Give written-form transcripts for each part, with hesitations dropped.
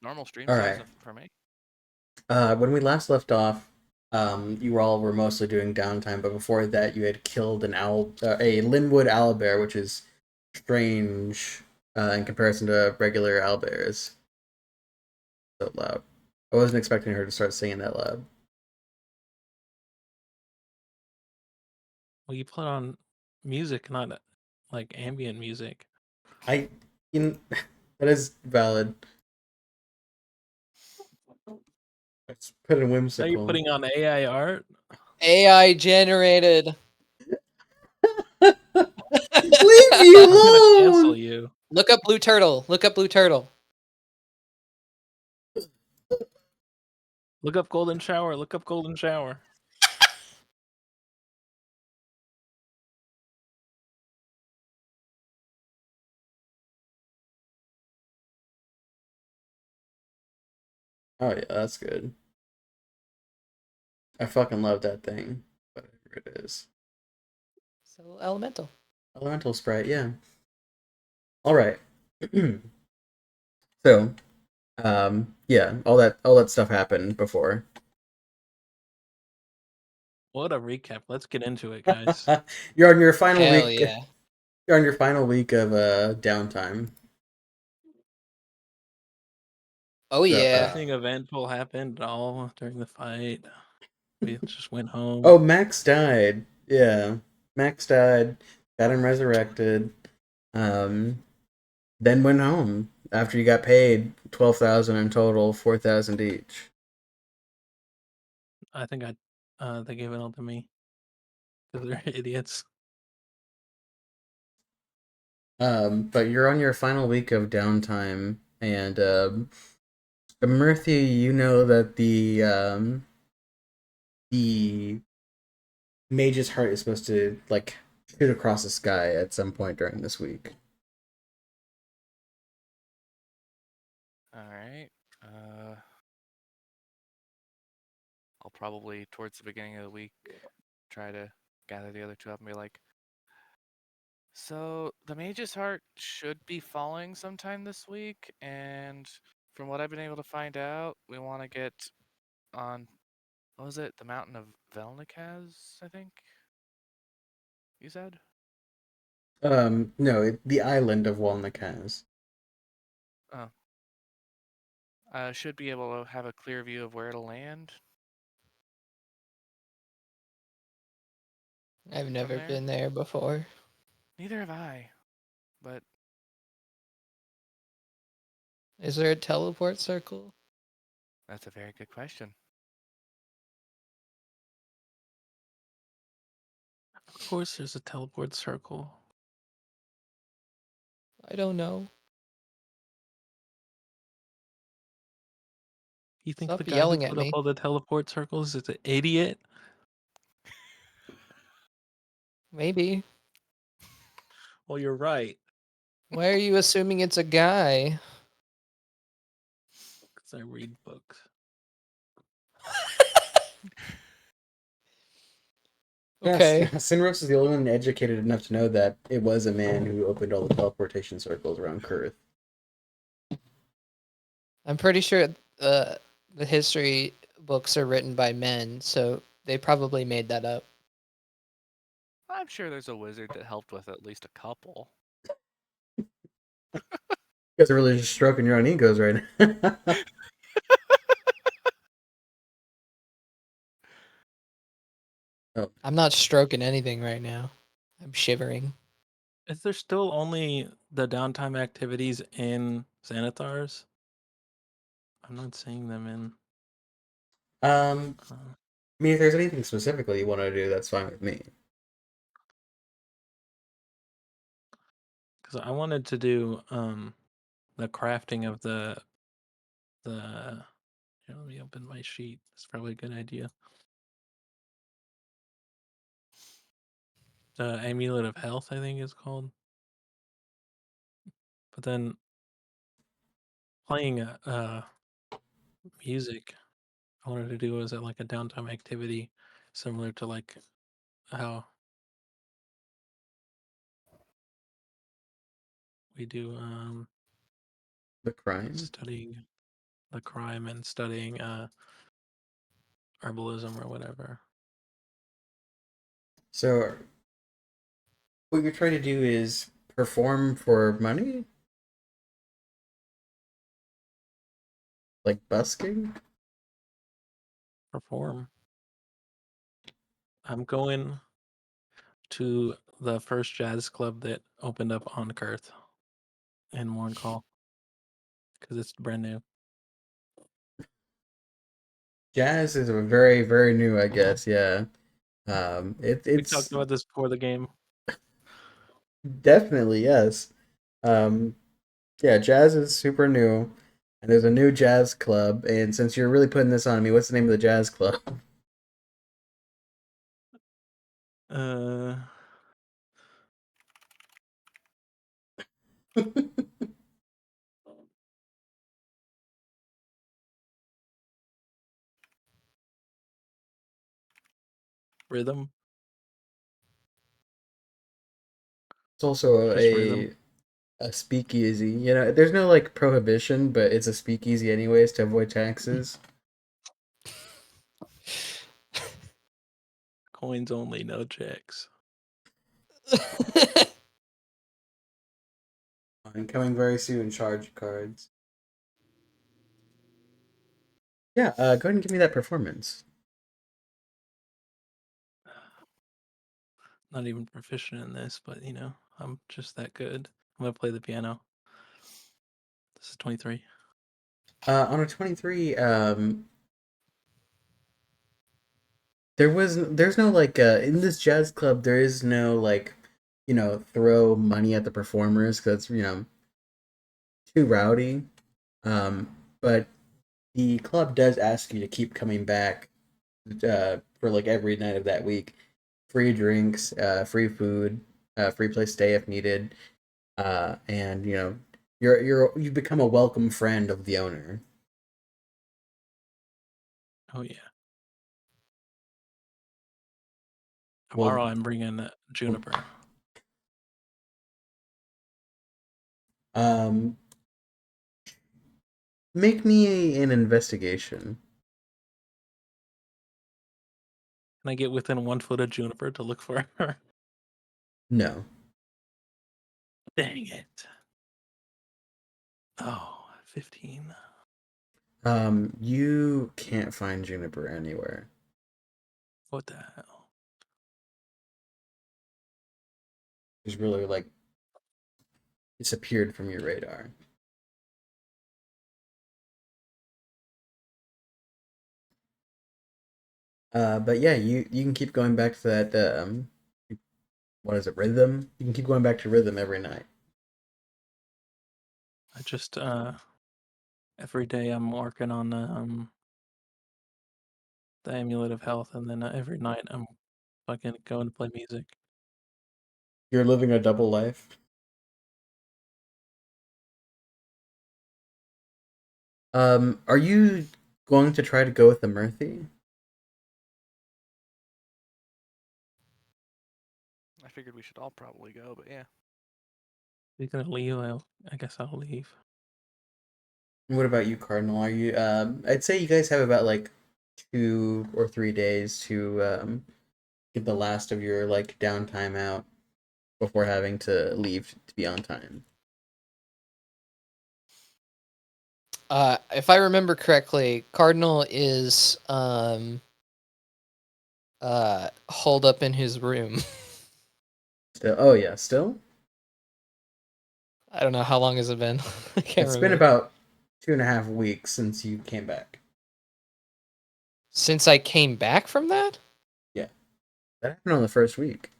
normal stream All size right. for me. When we last left off, you all were mostly doing downtime, but before that, you had killed a Linwood owlbear, which is strange in comparison to regular owlbears. So loud. I wasn't expecting her to start singing that loud. Well, you put on music, not like ambient music. I, that is valid. Let's put in Now you're whimsical. putting on AI art. AI generated. Leave me I'm gonna cancel alone. you. Look up blue turtle. Look up blue turtle. Look up golden shower. Look up golden shower. Oh yeah, that's good. I fucking love that thing. Whatever it is. So elemental. Elemental sprite, yeah. All right. So, yeah, all that stuff happened before. What a recap. Let's get into it, guys. You're on your final Hell week. yeah. You're on your final week of downtime. Oh So, yeah. Nothing eventful happened at all during the fight. We just went home. oh, Max died. Yeah, Max died. Got him resurrected. Um, then went home after you got paid 12,000 in total, 4,000 each. I think they gave it all to me because they're idiots. But you're on your final week of downtime, and Murthy, you know that the Mage's heart is supposed to like shoot across the sky at some point during this week. All right. I'll probably towards the beginning of the week try to gather the other two up and be like, so the Mage's Heart should be falling sometime this week, and from what I've been able to find out, we want to get on, what was it, the mountain of Velnikaz, I think you said? No, the island of Walnakaz. Oh. Should be able to have a clear view of where to land I've from never there. been there before. Neither have I, but Is there a teleport circle? that's a very good question. Of course, there's a teleport circle. I don't know. You think Stop the guy who yelling at put up me. all the teleport circles is an idiot? Maybe. Well, you're right. Why are you assuming it's a guy? Because I read books. Okay. Yes, Sinros is the only one educated enough to know that it was a man who opened all the teleportation circles around Kurth. I'm pretty sure the history books are written by men, so they probably made that up. I'm sure there's a wizard that helped with at least a couple. You guys are really just stroking your own egos right now. Oh, I'm not stroking anything right now. I'm shivering. Is there still only the downtime activities in Xanathars? I'm not seeing them in. I mean, if there's anything specifically you want to do, that's fine with me. Because I wanted to do the crafting of the. Here, let me open my sheet. It's probably a good idea. The Amulet of Health, I think it's called. But then playing music, I wanted to do as like a downtime activity, similar to like how we do The crime? studying. the crime and studying herbalism or whatever. So, what you're trying to do is perform for money? Like busking? Perform. I'm going to the first jazz club that opened up on Kurth in Morncall because it's brand new. Jazz is a very, very new, I guess. Yeah. We It's talked about this before the game. definitely yes. Um, yeah, jazz is super new, and there's a new jazz club. And since you're really putting this on me, what's the name of the jazz club? Uh, Rhythm. It's also Just rhythm. a speakeasy. You know, there's no like prohibition, but it's a speakeasy anyways to avoid taxes. Coins only, no checks. And coming very soon, charge cards. Yeah, go ahead and give me that performance. Not even proficient in this, but I'm just that good. I'm gonna play the piano. This is 23. On a 23, there's no like in this jazz club there is no like throw money at the performers because too rowdy. But the club does ask you to keep coming back for like every night of that week. Free drinks, free food, free place to stay if needed, and you become a welcome friend of the owner. Oh yeah. Well, Tomorrow I'm bringing Juniper. um, make me an investigation. Can I get within 1 foot of Juniper to look for her? No. Dang it. Oh, 15. You can't find Juniper anywhere. What the hell? She's really like disappeared from your radar. But yeah, you can keep going back to that what is it, rhythm? You can keep going back to rhythm every night. I just every day I'm working on the amulet of health, and then every night I'm fucking going to play music. You're living a double life. Are you going to try to go with the Murthy? I figured we should all probably go, but yeah. You're gonna leave? I guess I'll leave. What about you, Cardinal? Are you I'd say you guys have about like 2 or 3 days to get the last of your like downtime out before having to leave to be on time. If I remember correctly, Cardinal is holed up in his room. Still, oh yeah, still. I don't know how long has it been. I can't It's been remember. about 2.5 weeks since you came back. Since I came back from that? Yeah, that happened on the first week.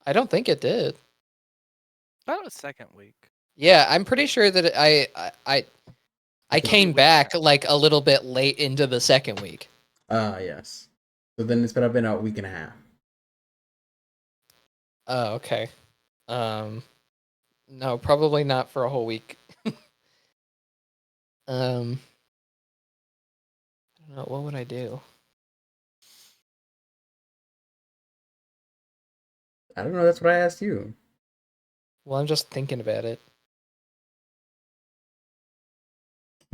I don't think it did. About a second week. Yeah, I'm pretty sure that I came week back like a little bit late into the second week. Yes. So then it's been about a week and a half. Oh, okay. No, probably not for a whole week. I don't know, what would I do? I don't know. That's what I asked you. Well, I'm just thinking about it.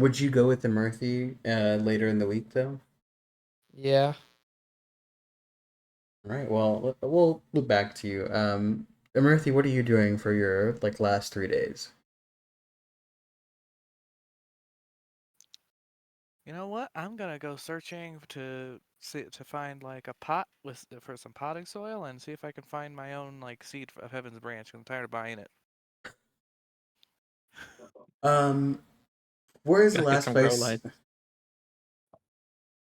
Would you go with the Murphy later in the week though? Yeah. All right. Well, we'll loop back to you. Murphy, what are you doing for your like last 3 days? You know what? I'm gonna go searching to find like a pot for some potting soil and see if I can find my own like seed of Heaven's Branch. 'Cause I'm tired of buying it. Um, where's the Gotta get last some grow place? lights.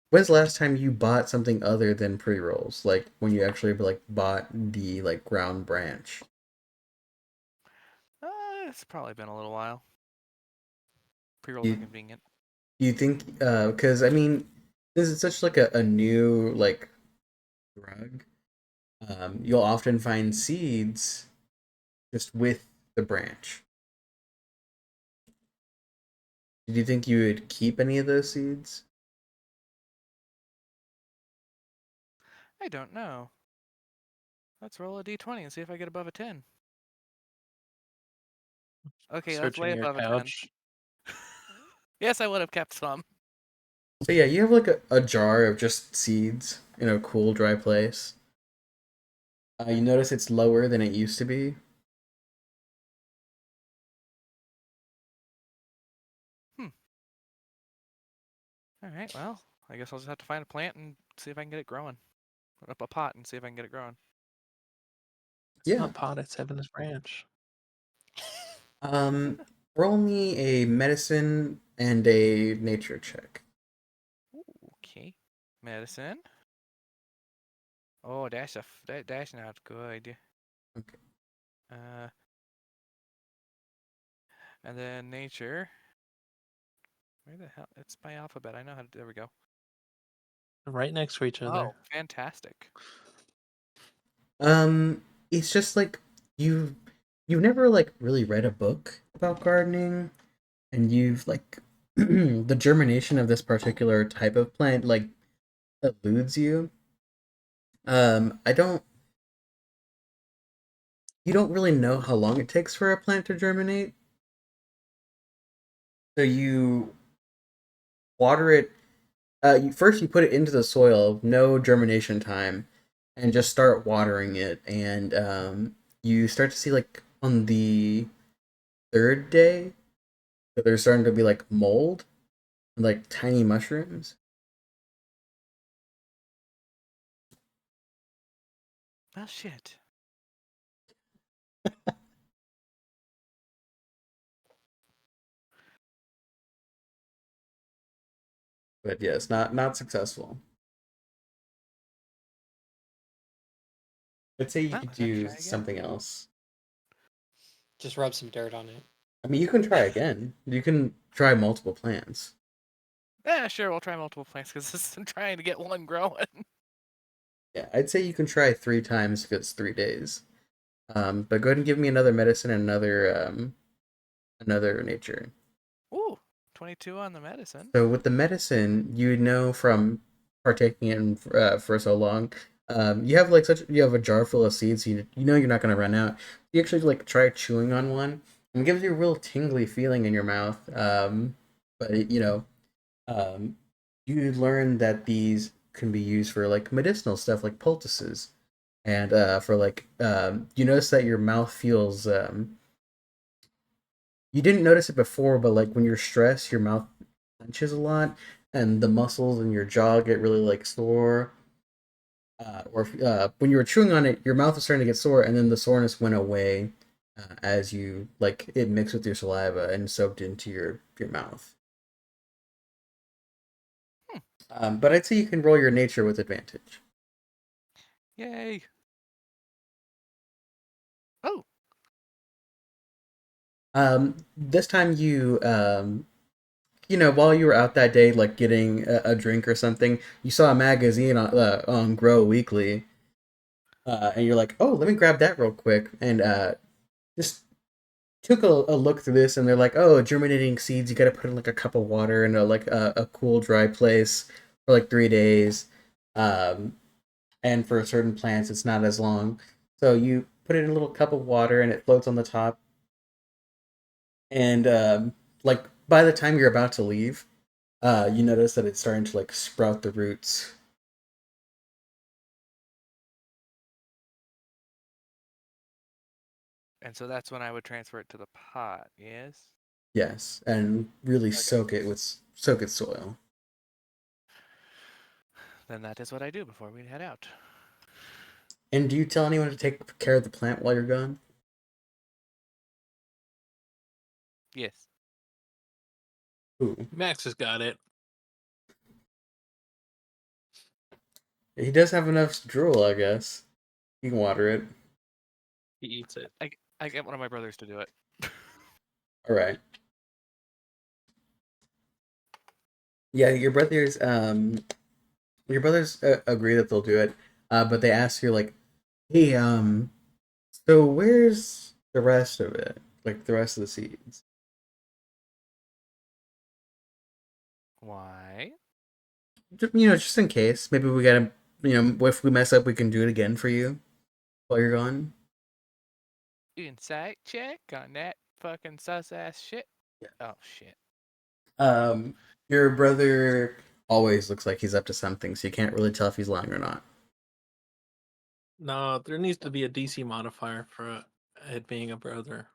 When's the last time you bought something other than pre-rolls? Like when you actually like bought the like ground branch? It's probably been a little while. Pre-rolls are You convenient. you think because I mean this is such like a new like drug. You'll often find seeds just with the branch. Did you think you would keep any of those seeds? I don't know. Let's roll a d20 and see if I get above a 10. Okay, that's Searching way your above a 10. couch. Yes, I would have kept some. So yeah, you have like a jar of just seeds in a cool, dry place. You notice it's lower than it used to be. Hmm. All right. Well, I guess I'll just have to find a plant and see if I can get it growing. Put up a pot and see if I can get it growing. It's Yeah. not pot, it's Heaven's Branch. Um, roll me a medicine and a nature check. Ooh, okay. Medicine. Oh, that's not good. Okay. Uh, and then nature. Where the hell? It's my alphabet. I know how to. There we go. Right next to each other. Oh, fantastic. Um, it's just like you've you've never like really read a book about gardening, and you've like the germination of this particular type of plant like eludes you. I don't. You don't really know how long it takes for a plant to germinate, so you water it. First you put it into the soil, no germination time, and just start watering it, and you start to see like on the third day that there's starting to be like mold, like tiny mushrooms. Well, shit. But yes, not successful. I'd say you Well, could I gotta do try again. something else. Just rub some dirt on it. I mean, you can try again. You can try multiple plants. Yeah, sure. We'll try multiple plants because I'm trying to get one growing. Yeah, I'd say you can try 3 times if it's 3 days. But go ahead and give me another medicine and another nature. Ooh, 22 on the medicine. So with the medicine, you know from partaking in for so long, you have a jar full of seeds. You know you're not gonna run out. You actually like try chewing on one, and it gives you a real tingly feeling in your mouth. But um, you learn that these can be used for like medicinal stuff like poultices, and for like you notice that your mouth feels you didn't notice it before, but like when you're stressed, your mouth clenches a lot, and the muscles in your jaw get really like sore. When you were chewing on it, your mouth was starting to get sore, and then the soreness went away as you like it mixed with your saliva and soaked into your mouth. Hmm. But I'd say you can roll your nature with advantage. Yay. Oh, This time while you were out that day, like getting a drink or something, you saw a magazine on Grow Weekly, and you're like, "Oh, let me grab that real quick," and just took a look through this, and they're like, "Oh, germinating seeds, you got to put in like a cup of water in a cool, dry place for like 3 days, um, and for certain plants, it's not as long. So you put it in a little cup of water, and it floats on the top, and like by the time you're about to leave, you notice that it's starting to like sprout the roots. And so that's when I would transfer it to the pot, yes? Yes, and really Okay. soak its soil. Then that is what I do before we head out. And do you tell anyone to take care of the plant while you're gone? Yes. Ooh. Max has got it. He does have enough drool, I guess. You can water it. He eats it. I get one of my brothers to do it. All right. Yeah, your brothers agree that they'll do it. But they ask you like, "Hey, so where's the rest of it? Like the rest of the seeds?" Why? Just in case. Maybe we gotta, if we mess up, we can do it again for you while you're gone. Insight check on that fucking sus ass shit. Yeah. Oh shit. Your brother always looks like he's up to something, so you can't really tell if he's lying or not. No, there needs to be a DC modifier for it being a brother.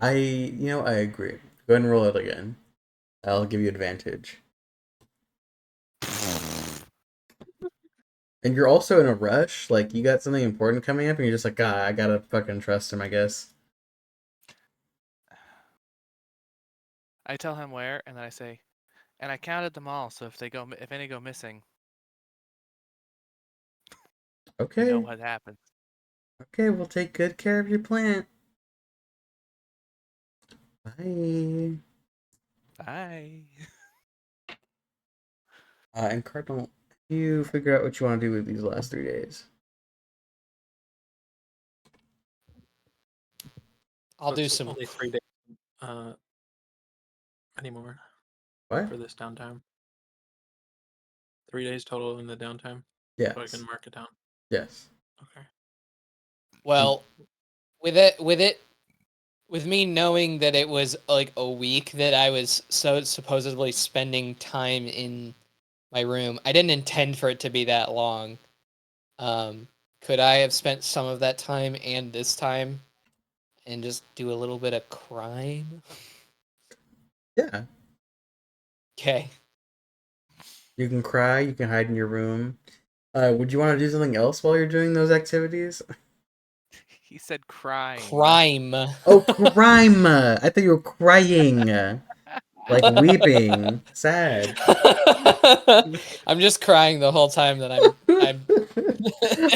I agree. Go ahead and roll it again. I'll give you advantage. And you're also in a rush. Like, you got something important coming up, and you're just like, I gotta fucking trust him, I guess. I tell him where, and then I say, and I counted them all. So if any go missing, you know Okay. what happens. Okay, we'll take good care of your plant. Bye. Bye. And Cardinal, you figure out what you want to do with these last 3 days. I'll So do it's some. only 3 days anymore What? for this downtime. 3 days total in the downtime. Yes. So I can mark it down. Yes. Okay. Well, with me knowing that it was like a week that I was so supposedly spending time in my room, I didn't intend for it to be that long. Could I have spent some of that time and this time and just do a little bit of crime? Yeah. Okay. You can cry, you can hide in your room. Would you want to do something else while you're doing those activities? He said crime. Crime. Oh, crime! I thought you were crying. Like weeping. Sad. I'm just crying the whole time that I'm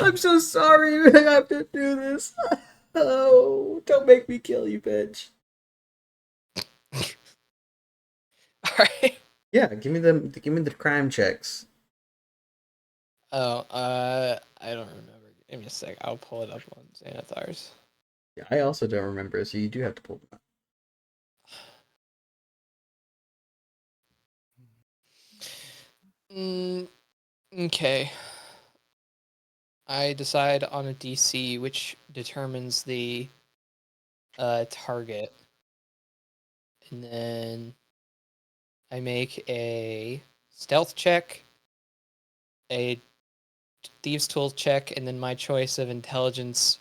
I'm so sorry I have to do this. Oh, don't make me kill you, bitch. Alright. Yeah, give me the crime checks. Oh, I don't remember. Give me a sec. I'll pull it up on Xanathar's. Yeah, I also don't remember, so you do have to pull them up. Okay. I decide on a DC, which determines the target. And then I make a stealth check, a thieves' tools check, and then my choice of intelligence,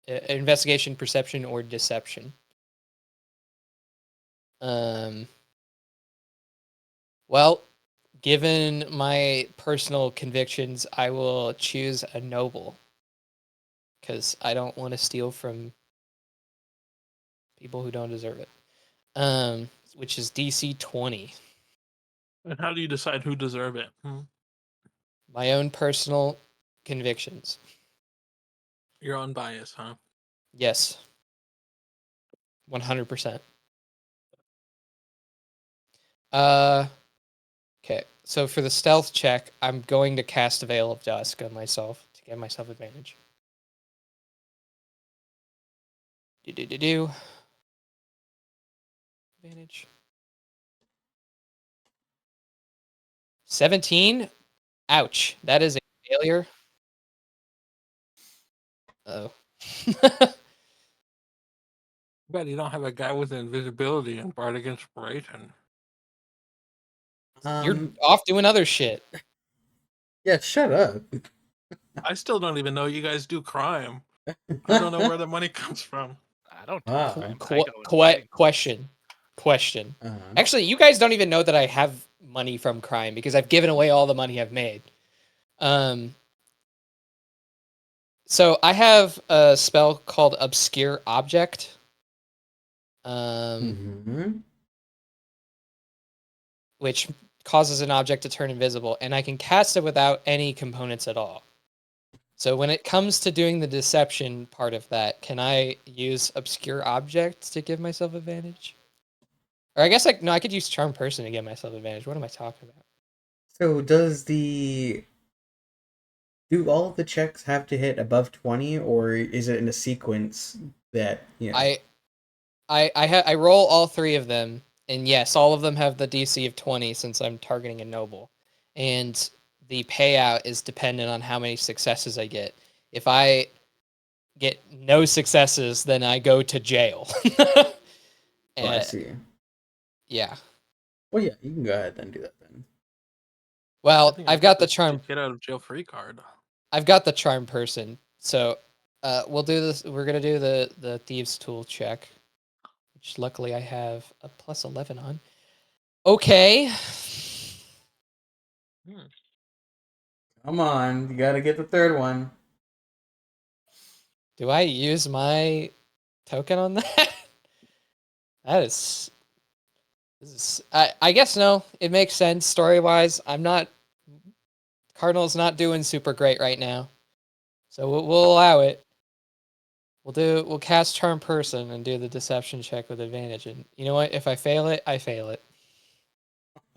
investigation, perception, or deception. Well, given my personal convictions, I will choose a noble because I don't want to steal from people who don't deserve it. Which is DC 20. And how do you decide who deserve it? My own personal convictions. You're unbiased, huh? Yes. 100%. Okay. So for the stealth check, I'm going to cast a Veil of Dusk on myself to give myself advantage. Do. Advantage. 17? Ouch. That is a failure. Oh. Bet you don't have a guy with invisibility and bardic inspiration. You're off doing other shit. Yeah, shut up. I still don't even know you guys do crime. I don't know where the money comes from. I don't do Wow. crime. I go in fighting. Question. Uh-huh. Actually, you guys don't even know that I have money from crime because I've given away all the money I've made. So I have a spell called Obscure Object. Mm-hmm. Which causes an object to turn invisible, and I can cast it without any components at all. So when it comes to doing the deception part of that, can I use Obscure Object to give myself advantage? Or I guess I could use Charm Person to give myself advantage. What am I talking about? So do all of the checks have to hit above 20, or is it in a sequence that, you know? I roll all three of them, and yes, all of them have the DC of 20 since I'm targeting a noble. And the payout is dependent on how many successes I get. If I get no successes, then I go to jail. Oh, I see. Yeah. Well, yeah, you can go ahead and do that then. I Well, think I I've got the the charm. get out of jail free card. I've got the charm person. So, we'll do this. We're gonna do the thieves tool check, which luckily I have a plus 11 on. Okay. Come on, you gotta get the third one. Do I use my token on that? That is. This is. I guess no. It makes sense story wise. I'm not. Cardinal's not doing super great right now, so we'll allow it. We'll cast Charm Person and do the deception check with advantage. And you know what? If I fail it, I fail it.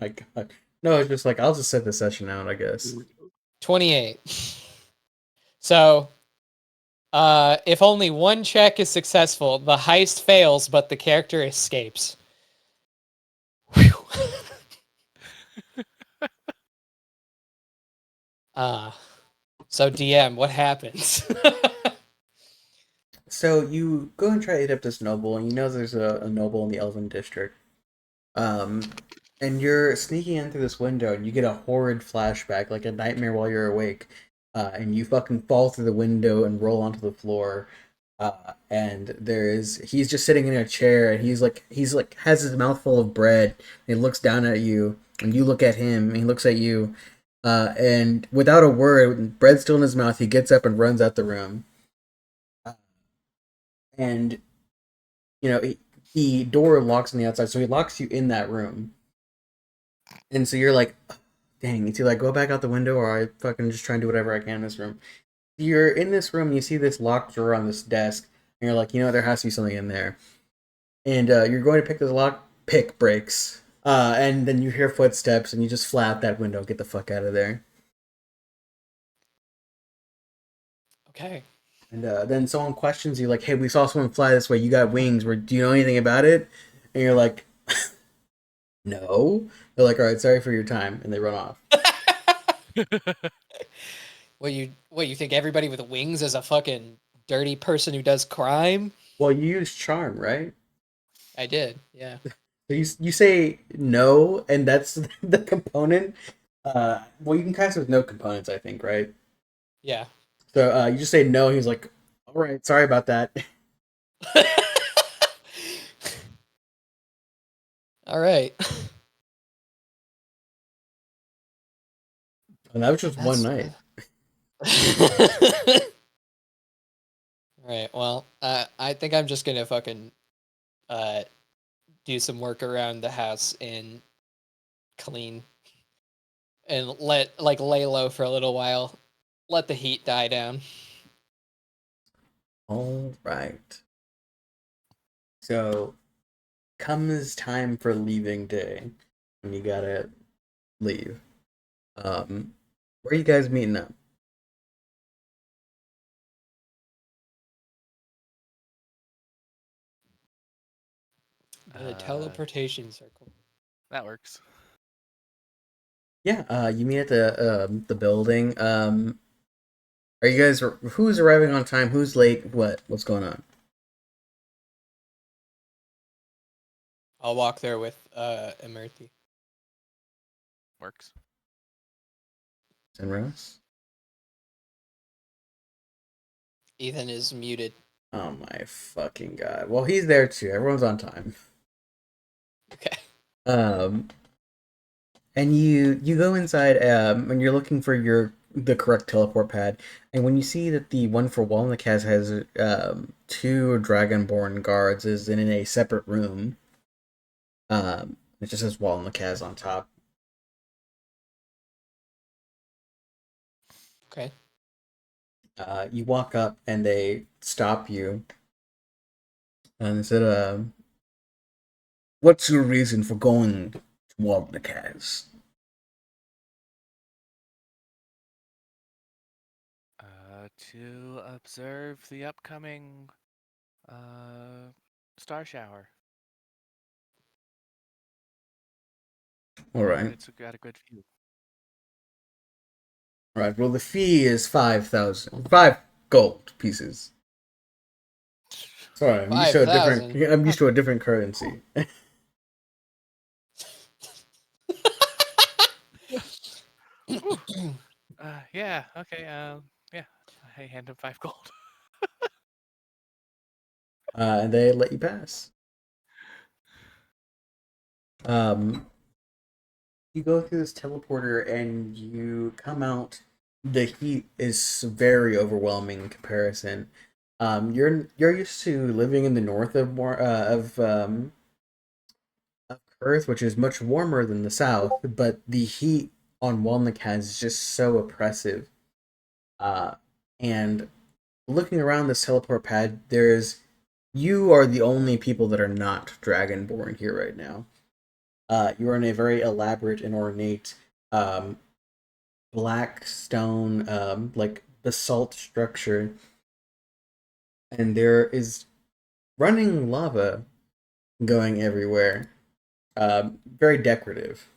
My God. No, it's just like, I'll just set the session out, I guess. 28. So, if only one check is successful, the heist fails, but the character escapes. Whew. So DM, what happens? So you go and try to hit up this noble, and you know there's a noble in the Elven District. And you're sneaking in through this window, and you get a horrid flashback, like a nightmare while you're awake. And you fucking fall through the window and roll onto the floor. And he's just sitting in a chair, and he's like has his mouth full of bread. And he looks down at you, and you look at him, and he looks at you. And without a word, bread still in his mouth, he gets up and runs out the room. And you know, the door locks on the outside, so he locks you in that room. And so you're like, dang, it's either go back out the window or I fucking just try and do whatever I can in this room. You're in this room and you see this locked drawer on this desk, and you're like, there has to be something in there. And you're going to pick this lock, pick breaks. And then you hear footsteps and you just fly out that window, get the fuck out of there. Okay. And then someone questions you, like, hey, we saw someone fly this way. You got wings. Do you know anything about it? And you're like, no. They're like, all right, sorry for your time. And they run off. What you think everybody with wings is a fucking dirty person who does crime? Well, you use charm, right? I did, yeah. So you say no, and that's the component. Well, you can cast it with no components, I think, right? Yeah. So you just say no, and he's like, all right, sorry about that. All right. And that was just one night. All right. Well, I think I'm just gonna fucking do some work around the house and clean and lay low for a little while, let the heat die down. All right. So comes time for leaving day, and you gotta leave. Where are you guys meeting up? The teleportation circle. That works. Yeah, you meet at the building. Are you guys who's arriving on time? Who's late? What's going on? I'll walk there with Emerthi. Works. Sinros? Ethan is muted. Oh my fucking god. Well, he's there too. Everyone's on time. Okay. And you go inside and you're looking for the correct teleport pad, and when you see that the one for Walnacaz has two Dragonborn guards is in a separate room. It just says Walnacaz on top. Okay. You walk up and they stop you, and they said, "What's your reason for going to Walnacaz?" To observe the upcoming star shower. All right. It's got a good view. All right. Well, the fee is 5 gold pieces. Sorry, I'm used to a different. 5,000. I'm used to a different currency. Yeah. Okay. Yeah. I hand him 5 gold. And they let you pass. You go through this teleporter and you come out. The heat is very overwhelming in comparison. You're used to living in the north of Earth, which is much warmer than the south, but the heat on Walnut is just so oppressive. And looking around this teleport pad, you are the only people that are not Dragonborn here right now. You're in a very elaborate and ornate black stone, like basalt structure, and there is running lava going everywhere. Very decorative.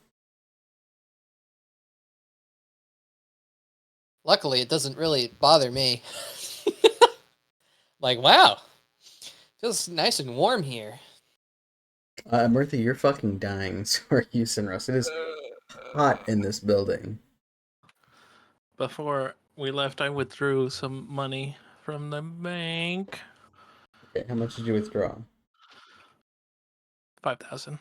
Luckily, it doesn't really bother me. Like, wow. Feels nice and warm here. Murthy, you're fucking dying. So are you, Sinros. It is hot in this building. Before we left, I withdrew some money from the bank. Okay, how much did you withdraw? 5,000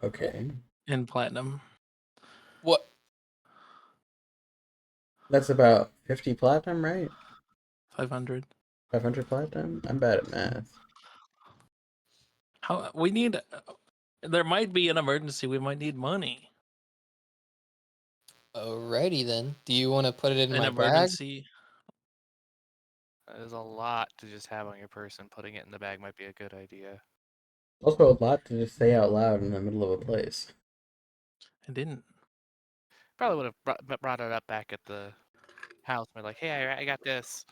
Okay, in platinum. What? that's about 50 platinum, right? 500. 500 platinum. I'm bad at math. How we need? There might be an emergency. We might need money. Alrighty then. Do you want to put it in An my bag? emergency. There's a lot to just have on your person. Putting it in the bag might be a good idea. Also, a lot to just say out loud in the middle of a place. I didn't. Probably would have brought it up back at the house. We're like, hey, I got this.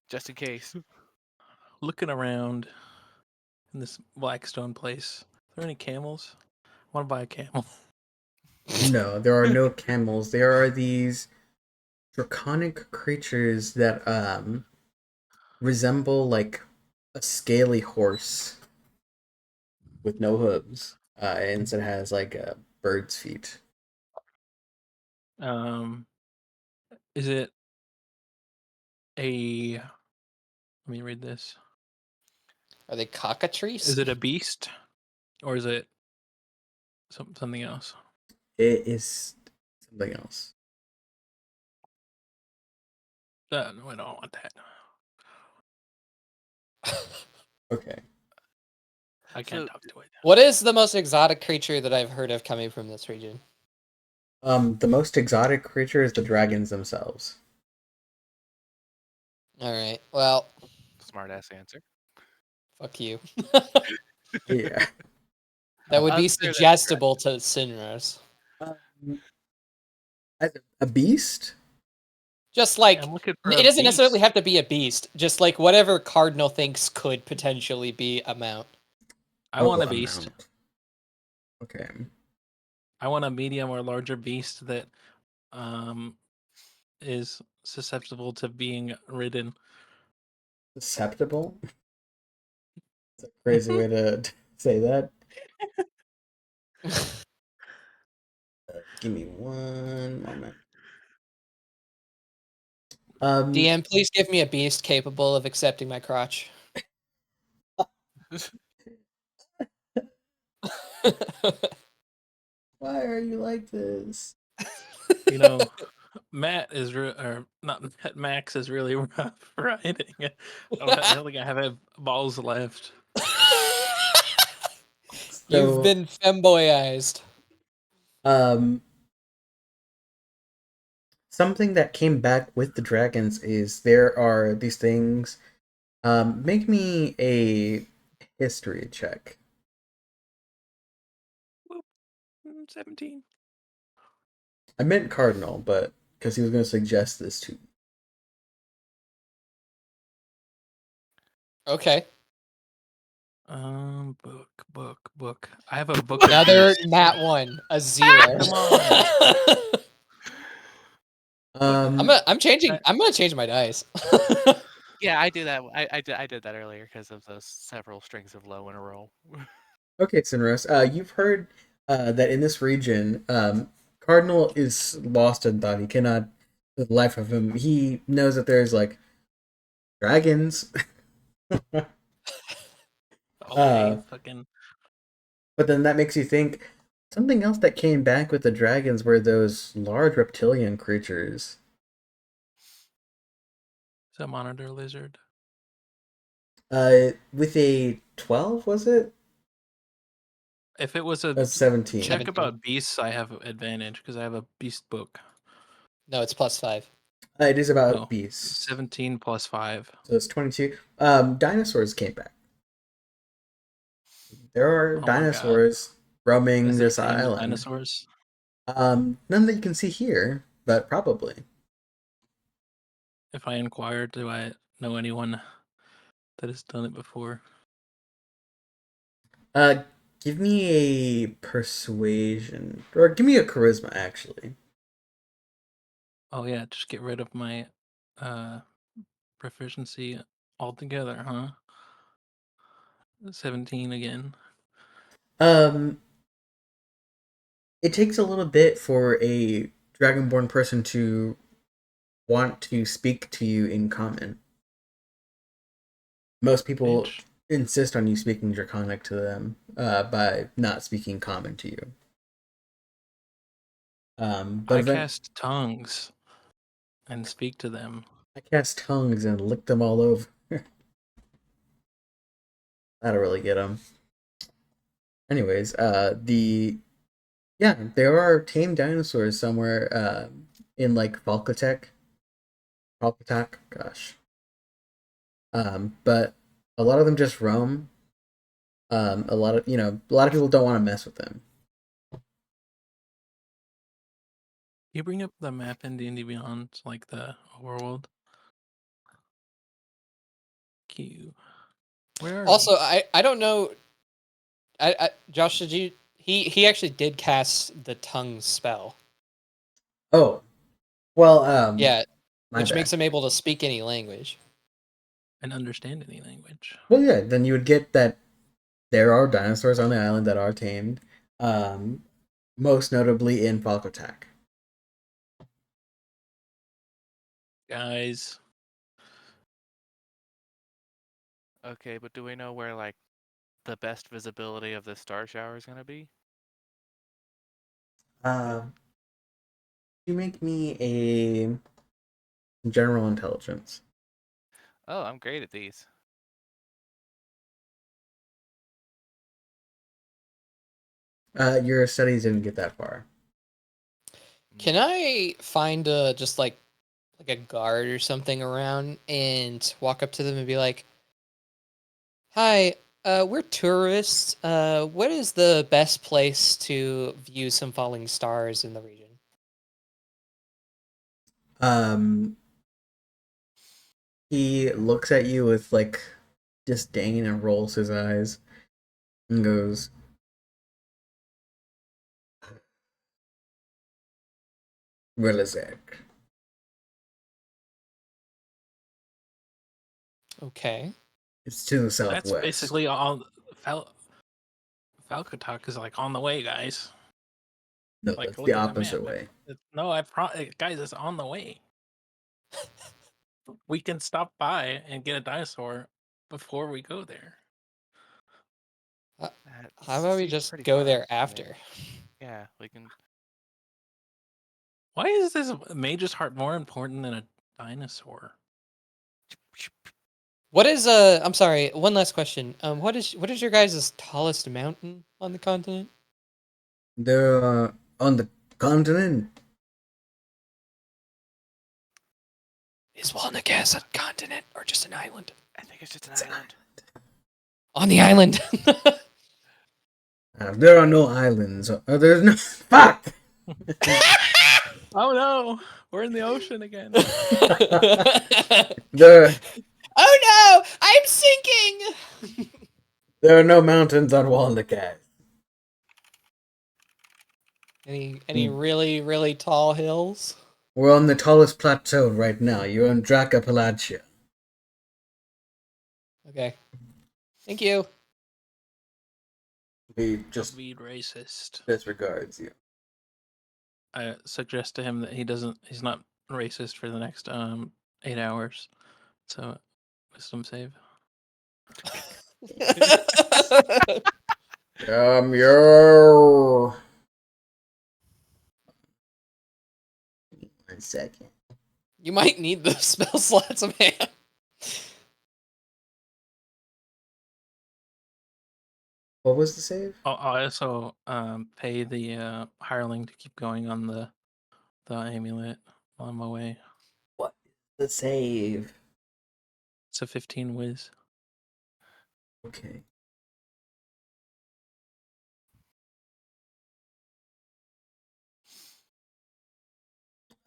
Just in case. Looking around in this Blackstone place. Are there any camels? I want to buy a camel. No, there are no camels. There are these draconic creatures that resemble like a scaly horse with no hooves. And instead has like a bird's feet. Is it a? Let me read this. Are they cockatrice? Is it a beast, or is it something else? It is something else. No, I don't want that. Okay. I can't So- talk to it. What is the most exotic creature that I've heard of coming from this region? The most exotic creature is the dragons themselves. Alright, well, Smart ass answer. fuck you. Yeah. That would be Other than suggestible to Sinros. Um, a beast? Just like, I'm looking for it a doesn't necessarily beast. have to be a beast. Just like whatever Cardinal thinks could potentially be a mount. I want a Oh, beast. mount. Okay. I want a medium or larger beast that is susceptible to being ridden. Susceptible? It's a crazy way to say that. Give me one moment. DM, please give me a beast capable of accepting my crotch. Why are you like this? You know, Matt is or not Matt, Max is really rough riding. I don't think I have balls left. You've So, been femboyized. something that came back with the dragons is there are these things. Make me a history check. 17. I meant Cardinal, but because he was going to suggest this to me. Okay. Book. I have a book of Another beasts. nat 1, a 0. Come on. I'm gonna change my dice. Yeah, I do that. I did that earlier because of those several strings of low in a row. Okay, Sinros, you've heard that in this region, Cardinal is lost in thought. He cannot, for the life of him, he knows that there's like dragons. Okay, fucking. But then that makes you think something else that came back with the dragons were those large reptilian creatures. Is that monitor lizard? With a 12, was it? If it was a A 17. check 17. about beasts, I have advantage because I have a beast book. No, it's +5. It is about Oh, beasts. 17 plus 5. So it's 22. Dinosaurs came back. There are Oh my god. dinosaurs roaming Is there this named island. dinosaurs? None that you can see here, but probably. If I inquire, do I know anyone that has done it before? Give me a persuasion, or give me a charisma, actually. Oh yeah, just get rid of my proficiency altogether, huh? 17 again. Um, it takes a little bit for a dragonborn person to want to speak to you in common. Most people Bitch. insist on you speaking Draconic to them by not speaking Common to you. But I cast tongues and speak to them. I cast tongues and lick them all over. That'll really get them. Anyways, there are tame dinosaurs somewhere in like Falkatek. Gosh. But a lot of them just roam. A lot of people don't want to mess with them. You bring up the map in D&D Beyond, like the overworld. Q. Where are Also, we? I don't know. Josh, did you? He actually did cast the tongue spell. Oh, well, Yeah, my which bad. makes him able to speak any language. And understand any language. Well, yeah, then you would get that there are dinosaurs on the island that are tamed, most notably in Falkotak. Guys. Okay, but do we know where like the best visibility of the star shower is gonna be? You make me a general intelligence. Oh, I'm great at these. Your studies didn't get that far. Can I find just like a guard or something around and walk up to them and be like, "Hi, we're tourists. What is the best place to view some falling stars in the region?" He looks at you with like disdain and rolls his eyes and goes, Rillizek. Okay. It's to the That's southwest. basically all. Falcatalk is like on the way, guys. No, Like, it's look the at opposite map. way. No, guys, it's on the way. We can stop by and get a dinosaur before we go there. That How about we seems just pretty go far there away. after? Yeah, we can. Why is this Mage's heart more important than a dinosaur? What is I'm sorry, one last question. What is your guys' tallest mountain on the continent? They're on the continent. Is Walnicas a continent or just an island? I think it's just an island. On the island. There are no islands. There's no fuck. Oh no, we're in the ocean again. There Oh no, I'm sinking. are no mountains on Walnicast. Any really tall hills? We're on the tallest plateau right now. You're on Dracapalatia. Okay. Thank you. He just Be racist. disregards you. I suggest to him that he's not racist for the next 8 hours. So, wisdom save. Yo. 1 second. You might need the spell slots, man. What was the save? I'll also pay the hireling to keep going on the amulet while I'm away. What is the save? It's a 15 whiz. Okay.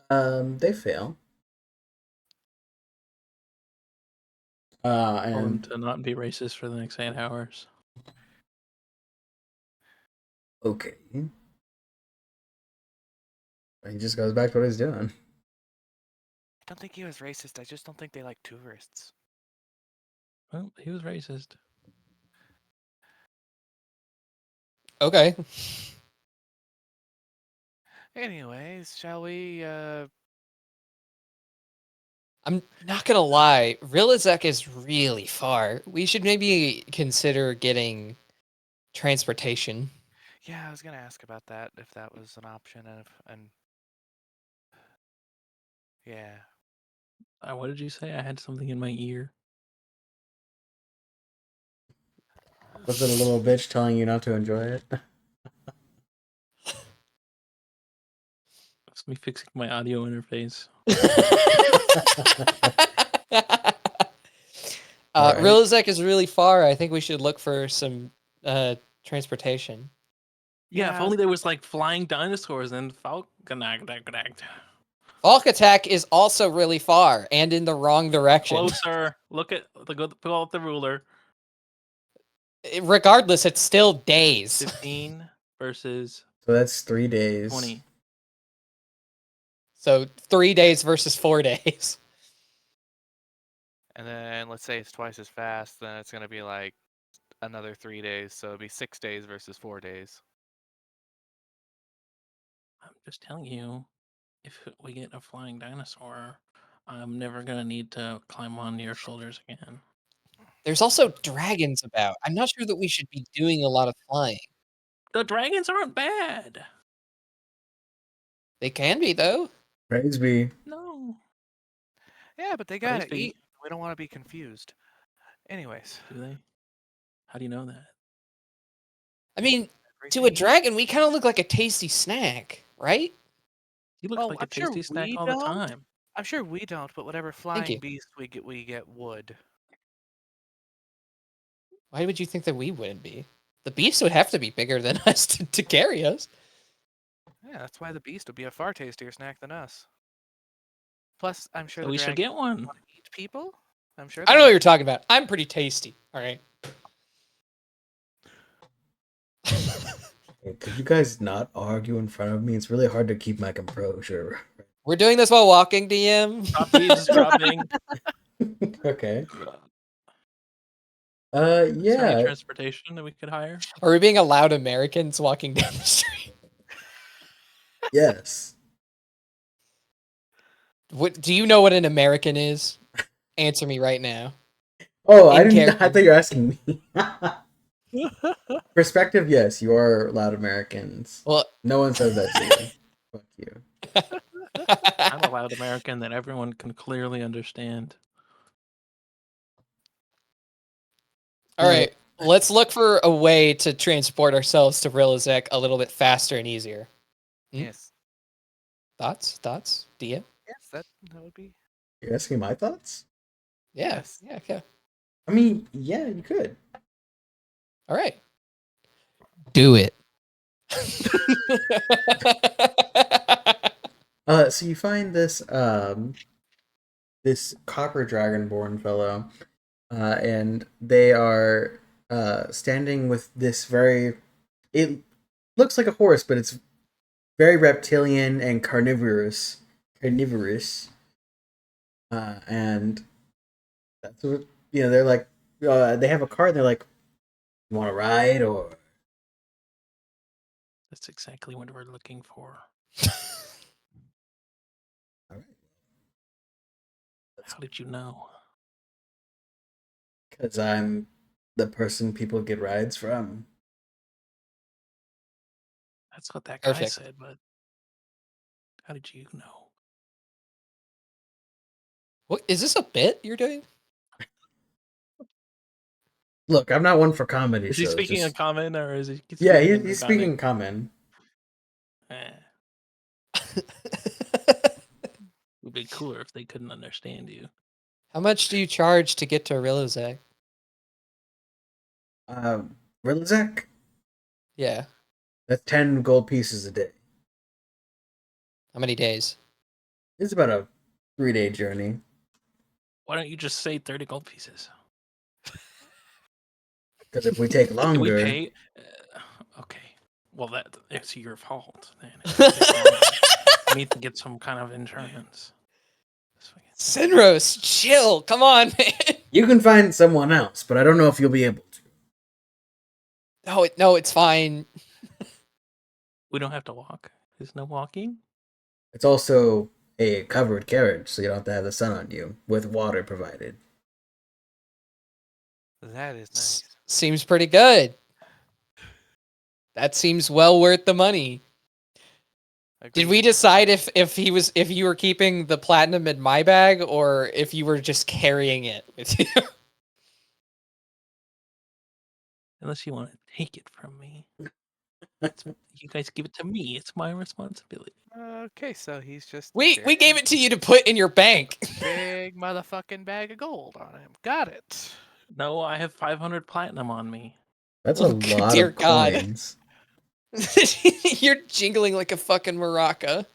They fail. Tell him And to not be racist for the next 8 hours. okay. He just goes back to what he's doing. I don't think he was racist. I just don't think they like tourists. Well, he was racist. Okay. Anyways, shall we? I'm not gonna lie, Rillizek is really far. We should maybe consider getting transportation. Yeah, I was gonna ask about that if that was an option, and yeah. What did you say? I had something in my ear. Was it a little bitch telling you not to enjoy it? It's me fixing my audio interface. Alright. Rillizek is really far. I think we should look for some transportation. Yeah, if Yeah. only there was like flying dinosaurs and Falcatalk. Falk Attack is also really far and in the wrong direction. Closer. Pull out the ruler. Regardless, it's still days. 15 versus So that's 3 days. 20. So 3 days versus 4 days. And then let's say it's twice as fast, then it's gonna be like another 3 days, so it'd be 6 days versus 4 days. I'm just telling you, if we get a flying dinosaur, I'm never gonna need to climb on your shoulders again. There's also dragons about. I'm not sure that we should be doing a lot of flying. The dragons aren't bad. They can be, though. Praise be. No. Yeah, but they gotta Praise be. eat. We don't want to be confused. Anyways, Do they? How do you know that? I mean, to a everything- dragon, we kind of look like a tasty snack, right? He looks Well, like I'm a sure tasty snack we all the don't. time. I'm sure we don't, but whatever you. flying beast we get wood. Why would you think that we wouldn't be? The beast would have to be bigger than us to carry us. Yeah, that's why the beast would be a far tastier snack than us. Plus, I'm sure So the we should dragon get one. want to eat people. I'm sure. I don't know what you're talking about. I'm pretty tasty. All right. Hey, could you guys not argue in front of me? It's really hard to keep my composure. We're doing this while walking, DM. Stop, he's dropping. Okay. Is there any Yeah. transportation that we could hire? Are we being allowed Americans walking down the street? Yes. What do you know what an American is? Answer me right now. Oh, I In didn't. I character. thought you were asking me. Perspective, yes, you are loud Americans. Well, No one says that to you. Fuck you. I'm a loud American that everyone can clearly understand. all right. Let's look for a way to transport ourselves to Rillizek a little bit faster and easier. Hmm? Yes. Thoughts? DM? Yes, that would be. You're asking my thoughts? Yeah. Yes. Yeah. Okay. I mean, yeah, you could. All right. Do it. So you find this this copper dragonborn fellow, and they are standing with this very. It looks like a horse, but it's very reptilian and carnivorous. And that's what they're like. They have a cart. And they're like, "You want to ride?" Or That's exactly what we're looking for. all right, How did you know? because I'm the person people get rides from. That's what that guy Perfect. said, but how did you know? What is this a bit you're doing? Look, I'm not one for comedy Is he shows. speaking just- in common or is he Yeah, speaking in he's Draconic? speaking common. Eh, would be cooler if they couldn't understand you. How much do you charge to get to Rillizek? Rillizek, Yeah. that's 10 gold pieces a day. How many days? It's about a 3-day journey. Why don't you just say 30 gold pieces? Because if we take Can longer, we pay? Okay. Well, it's your fault. Then. If we take longer, we need to get some kind of insurance. Sinros, chill. Come on, man. you can find someone else, but I don't know if you'll be able to. No, it's fine. We don't have to walk. There's no walking. It's also a covered carriage, so you don't have to have the sun on you, with water provided. That is nice. Seems pretty good. That seems well worth the money. Did we Agreed. decide if you were keeping the platinum in my bag or if you were just carrying it with you? Unless you want to take it from me. You guys give it to me. It's my responsibility. Okay, so he's just We carrying gave it to you to put in your bank. a big motherfucking bag of gold on him. Got it. No, I have 500 platinum on me. That's a Oh, lot dear of God. coins. You're jingling like a fucking maraca.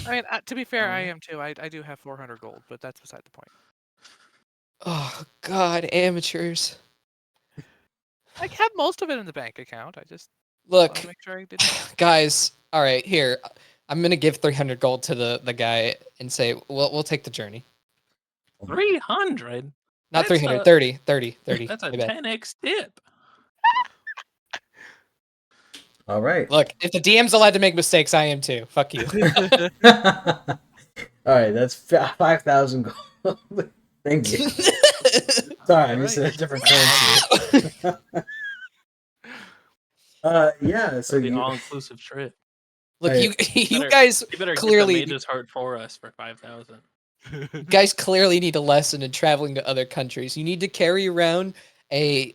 I mean, to be fair, I Oh. am too. I do have 400 gold, but that's beside the point. Oh God, amateurs. I have most of it in the bank account. I just Look, wanted to make sure I didn't. guys. All right, here. I'm gonna give 300 gold to the guy and say we'll take the journey. 300? Not That's 300, a- 30. That's a my bad. 10x tip. All right. Look, if the DM's allowed to make mistakes, I am too. Fuck you. All right, that's 5,000 gold. Thank you. Sorry, I'm using a different currency. Yeah, so The you, all-inclusive trip. Look, Hey, you guys You better clearly get the Mage's heart for us for 5,000. you guys clearly need a lesson in traveling to other countries. You need to carry around a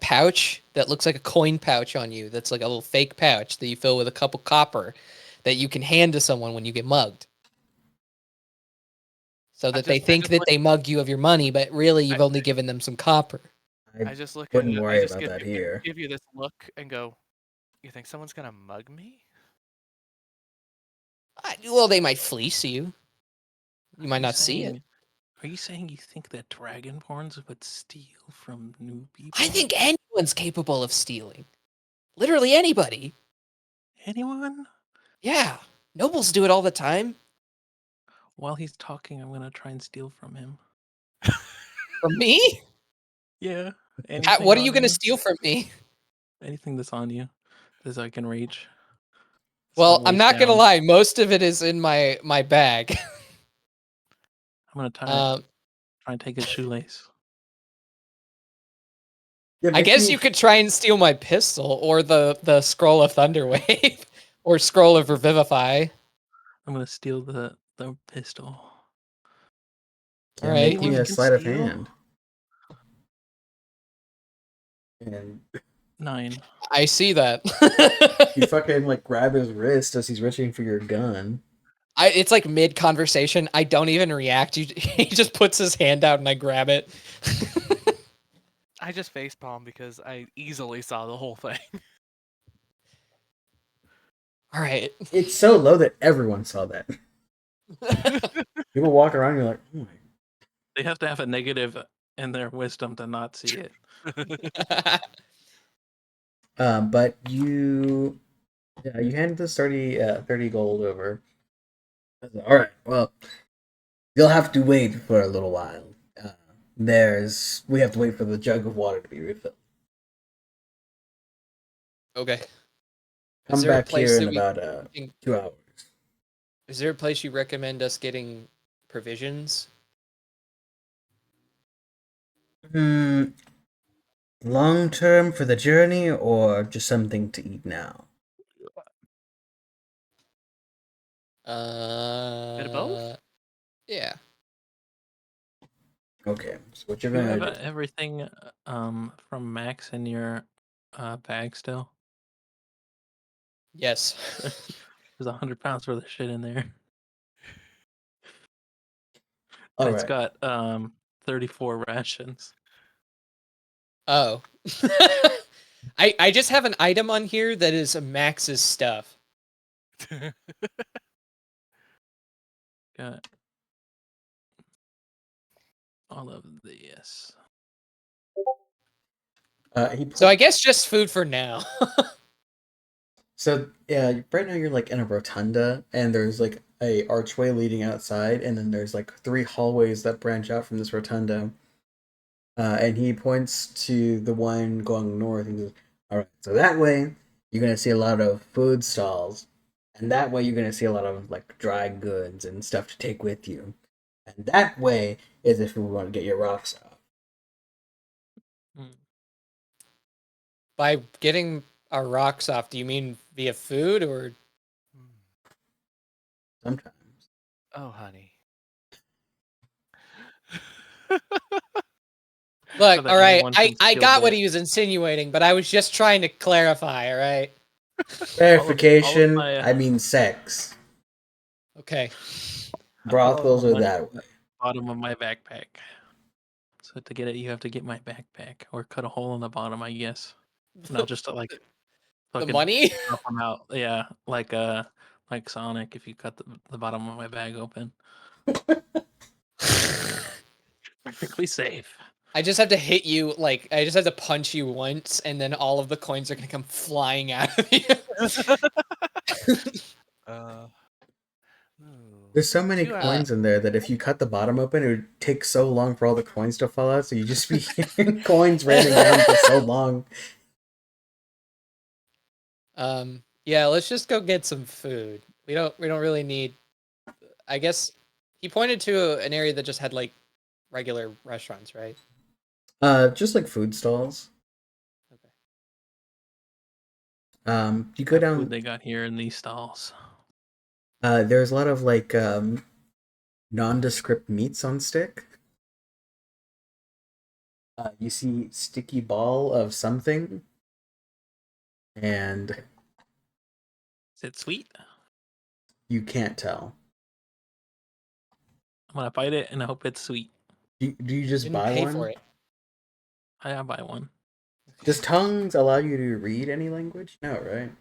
pouch that looks like a coin pouch on you. That's like a little fake pouch that you fill with a cup of copper that you can hand to someone when you get mugged. So that they think that they mug you of your money, but really you've only given them some copper. I just look wouldn't at it. worry I just about that here. give you this look and go, "You think someone's gonna mug me?" Well, they might fleece you. You might not see it. Are you saying you think that dragonborns would steal from new people? I think anyone's capable of stealing. Literally anybody. Anyone? Yeah. Nobles do it all the time. While he's talking, I'm gonna try and steal from him. From me? Yeah. Anything What are you on gonna you? steal from me? Anything that's on you that I can reach. Well, Start I'm waist not gonna down. lie. Most of it is in my bag. I'm gonna try and take his shoelace. Yeah, I make guess me. you could try and steal my pistol or the scroll of Thunderwave or scroll of Revivify. I'm gonna steal the pistol. Yeah, All right, make Anyone me you a can sleight of steal? hand. And 9. I see that. you fucking like grab his wrist as he's reaching for your gun. It's like mid conversation. I don't even react. He just puts his hand out and I grab it. I just facepalm because I easily saw the whole thing. All right. It's so low that everyone saw that. People walk around, and you're like, oh my. They have to have a negative in their wisdom to not see it. But you hand this 30 gold over. All right, well, you'll have to wait for a little while. We have to wait for the jug of water to be refilled. Okay. Come there a back place here that in we about can- 2 hours. Is there a place you recommend us getting provisions? Long term for the journey, or just something to eat now? Bit of both? Yeah. Okay, so what you're Do you gonna have do? everything from Max in your bag still? Yes. There's 100 pounds worth of shit in there. All And it's right. got 34 rations. Oh. I just have an item on here that is Max's stuff. Got all of this. So I guess just food for now. So yeah, right now you're like in a rotunda, and there's like a archway leading outside, and then there's like 3 hallways that branch out from this rotunda. And he points to the one going north. He goes, "All right, so that way you're gonna see a lot of food stalls, and that way you're gonna see a lot of like dry goods and stuff to take with you. And that way is if you want to get your rocks off. Mm. By getting our rocks off, do you mean via food or? Sometimes." Oh, honey. Look, that all right, anyone can I steal got what the- he was insinuating, but I was just trying to clarify, all right? Clarification, my, I mean sex. Okay. Brothels all are of my that money way. at the bottom of my backpack. So to get it, you have to get my backpack or cut a hole in the bottom, I guess. No, just to like The fucking money? drop them out. Yeah, like Sonic. If you cut the bottom of my bag open, perfectly safe. I just have to hit you, like, I just have to punch you once, and then all of the coins are gonna come flying out of you. There's so many 2 hours. coins in there that if you cut the bottom open, it would take so long for all the coins to fall out. So you just be hearing coins raining down for so long. Yeah, let's just go get some food. We don't really need. I guess he pointed to an area that just had like regular restaurants, right? Just like food stalls. Okay. You go What food down. they got here in these stalls? There's a lot of like nondescript meats on stick. You see sticky ball of something, and Is it sweet? you can't tell. I'm gonna bite it and I hope it's sweet. Do you just Didn't buy pay one? for it. I buy one. Does tongues allow you to read any language? No, right?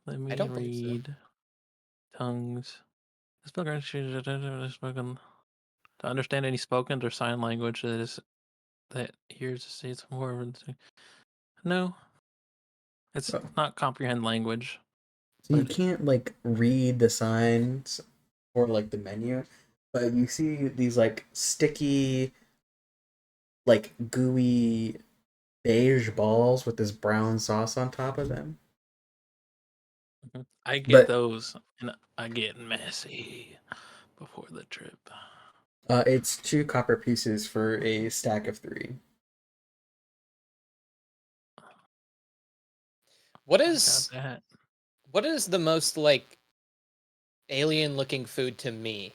Let me I don't believe so. read tongues. Spoken to understand any spoken or sign language that hears states more. No, it's Oh. not comprehend language. So you But can't like read the signs or like the menu, but you see these like sticky like gooey beige balls with this brown sauce on top of them. I get But those, and I get messy before the trip. it's 2 copper pieces for a stack of 3. What I got is that. what is the most like alien looking food to me?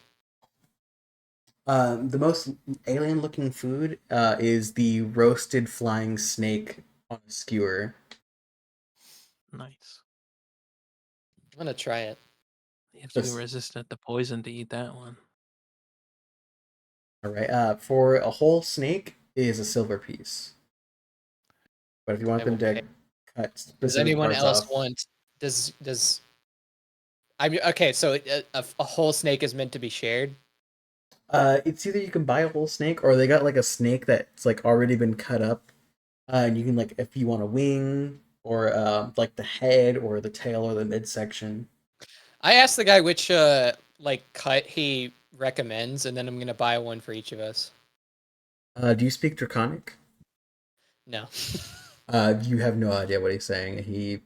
The most alien looking food is the roasted flying snake on a skewer. Nice. I'm gonna try it. You have to be This- resistant to poison to eat that one. All right. For a whole snake is a silver piece. But if you want I them will to pay. cut Does specific anyone parts else off, want? Does I mean, okay, so a whole snake is meant to be shared. it's either you can buy a whole snake or they got like a snake that's like already been cut up, and you can like if you want a wing or like the head or the tail or the midsection. I asked the guy which like cut he recommends, and then I'm gonna buy one for each of us. Do you speak Draconic? No. You have no idea what he's saying. He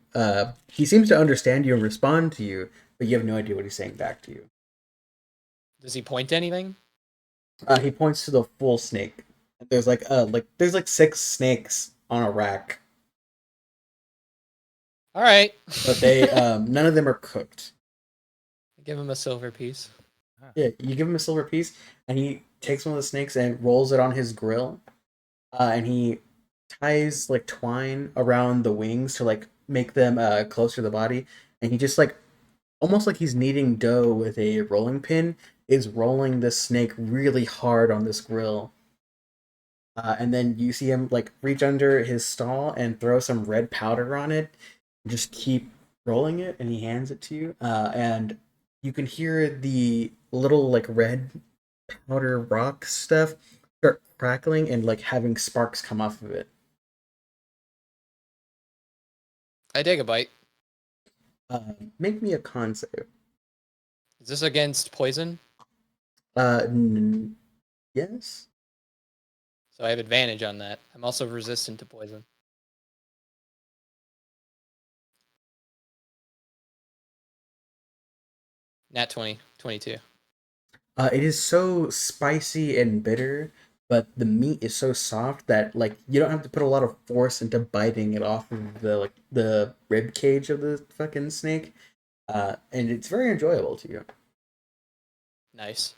seems to understand you and respond to you, but you have no idea what he's saying back to you. Does he point to anything? He points to the full snake. There's like 6 snakes on a rack, All right. but they none of them are cooked. Give him a silver piece. Yeah, you give him a silver piece, and he takes one of the snakes and rolls it on his grill, and he ties like twine around the wings to like make them closer to the body, and he just like almost like he's kneading dough with a rolling pin, is rolling this snake really hard on this grill. And then you see him like reach under his stall and throw some red powder on it, and just keep rolling it, and he hands it to you. And you can hear the little like red powder rock stuff start crackling and like having sparks come off of it. I take a bite. Make me a con save. Is this against poison? Yes. So I have advantage on that. I'm also resistant to poison. Nat 20, 22. It is so spicy and bitter, but the meat is so soft that like you don't have to put a lot of force into biting it off of the rib cage of the fucking snake. And it's very enjoyable to you. Nice.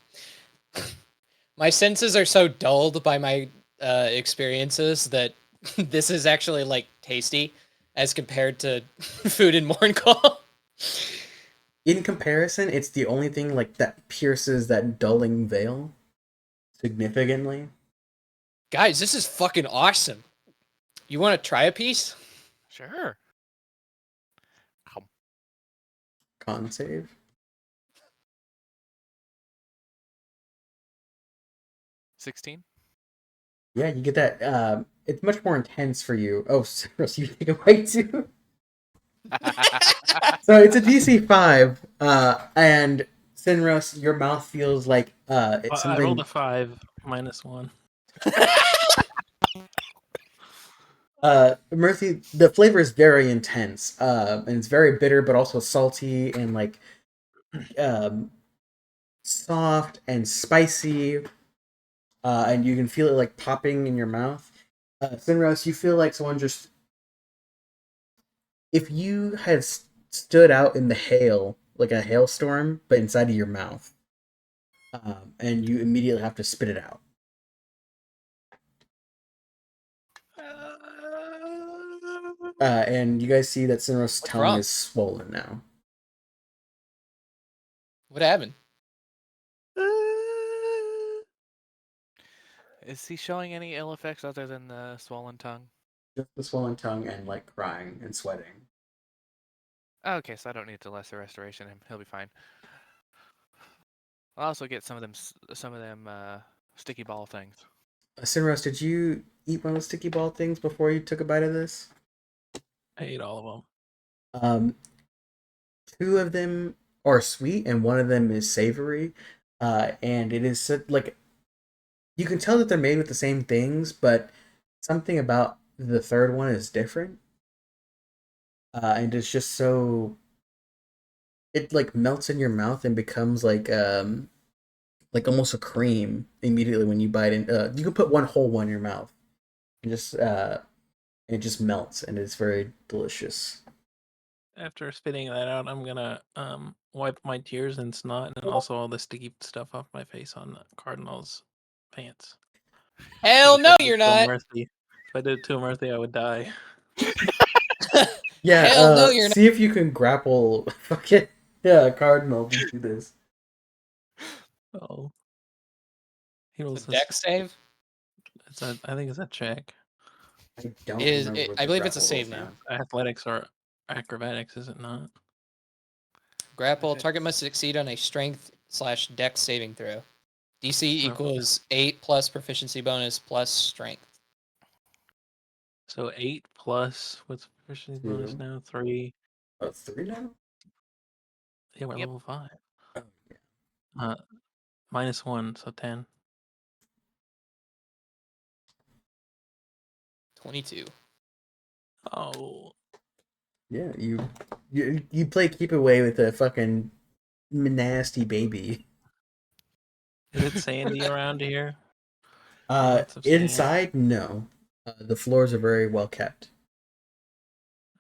My senses are so dulled by my experiences that this is actually like tasty as compared to food in Morncall. In comparison, it's the only thing like that pierces that dulling veil significantly. Guys, this is fucking awesome. You want to try a piece? Sure. Con save. 16. Yeah, you get that. It's much more intense for you. Oh, so you take a bite too. So it's a DC 5, and Sinros, your mouth feels like it's I rolled something. a 5 minus 1. Murphy, the flavor is very intense, and it's very bitter, but also salty and like um, soft and spicy, and you can feel it like popping in your mouth. Sinros, you feel like someone just if you had stood out in the hail, like a hailstorm, but inside of your mouth, and you immediately have to spit it out. And you guys see that Sinros' What's tongue wrong? is swollen now. What happened? Is he showing any ill effects other than the swollen tongue? Just the swollen tongue and like crying and sweating. Okay, so I don't need to lesser restoration him. He'll be fine. I'll also get some of them sticky ball things. Sinros, did you eat one of the sticky ball things before you took a bite of this? I ate all of them. Um, 2 of them are sweet and one of them is savory. And it is like you can tell that they're made with the same things, but something about the third one is different. And it's just so it like melts in your mouth and becomes like almost a cream immediately when you bite in. You can put one whole one in your mouth and just it just melts and it's very delicious. After spitting that out, I'm gonna wipe my tears and snot and also all the sticky stuff off my face on Cardinal's pants. Hell If I no, did it you're to a not. Murphy, if I did it to a Murphy, I would die. Yeah, Hell no, you're not. see if you can grapple fucking Cardinal to do this. Oh, he It's rolls a this. dex save. I think it's a check. I don't Is remember it, what I the believe it's a grapple save rolls now. are. Athletics or acrobatics, is it not? Grapple. Okay. Target must succeed on a strength/dex saving throw. DC Oh. equals 8 plus proficiency bonus plus strength. So 8 plus what's the proficiency bonus 2. now? 3. Oh, 3 now? Yeah, we're Yep. level 5. Oh, yeah. -1, so 10. 22. Oh, Yeah, you play keep away with a fucking nasty baby. is it sandy around here? Lots of sand. Inside, no. The floors are very well kept.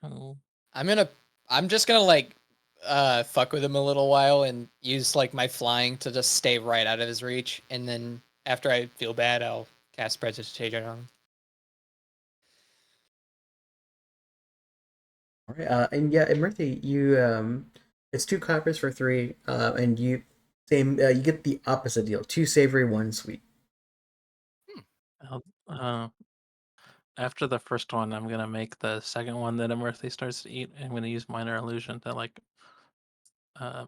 Oh, I'm just gonna like fuck with him a little while and use like my flying to just stay right out of his reach, and then after I feel bad, I'll cast Prestidigitation on him. All right, and yeah, and Murthy, you it's 2 coppers for 3, and you get the opposite deal: 2 savory, 1 sweet. I'll, after the first one, I'm gonna make the second one that Emerthy starts to eat. I'm gonna use minor illusion to like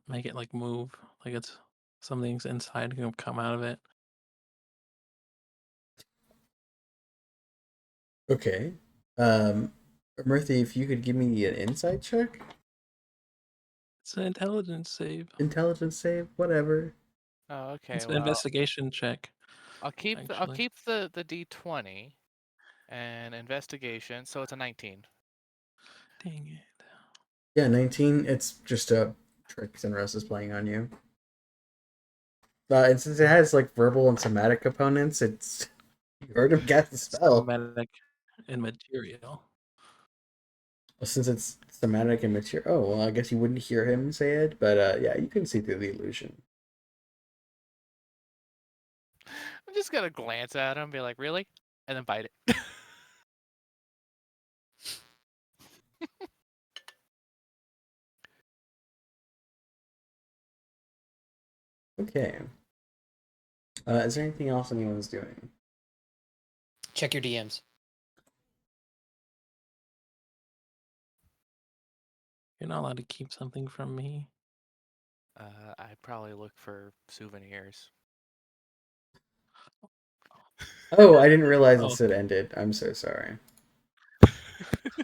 make it like move, like it's something's inside gonna come out of it. Okay. Murthy, if you could give me an insight check, It's an intelligence save. intelligence save, whatever. Oh, okay. It's an Well, investigation check. I'll keep Actually, the D20 and investigation, so it's a 19. dang it. Yeah, 19. It's just a trick Sinros is playing on you. And since it has like verbal and somatic components, it's you heard him cast the spell. Somatic and material. Well, since it's somatic and material, oh well, I guess you wouldn't hear him say it, but yeah, you can see through the illusion. I'm just gonna glance at him, be like, "Really?" and then bite it. Okay. Is there anything else anyone's doing? Check your DMs. You're not allowed to keep something from me. I'd probably look for souvenirs. Oh, I didn't realize Oh, this had ended. I'm so sorry.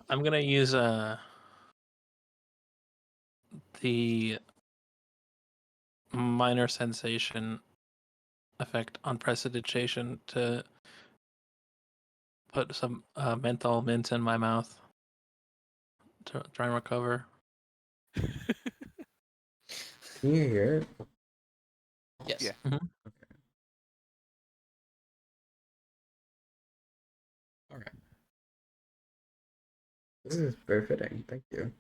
I'm gonna use the minor sensation effect on prestidigitation to put some menthol mints in my mouth to try and recover. Can you hear it? Yes. Yeah. Okay. This is very fitting. Thank you.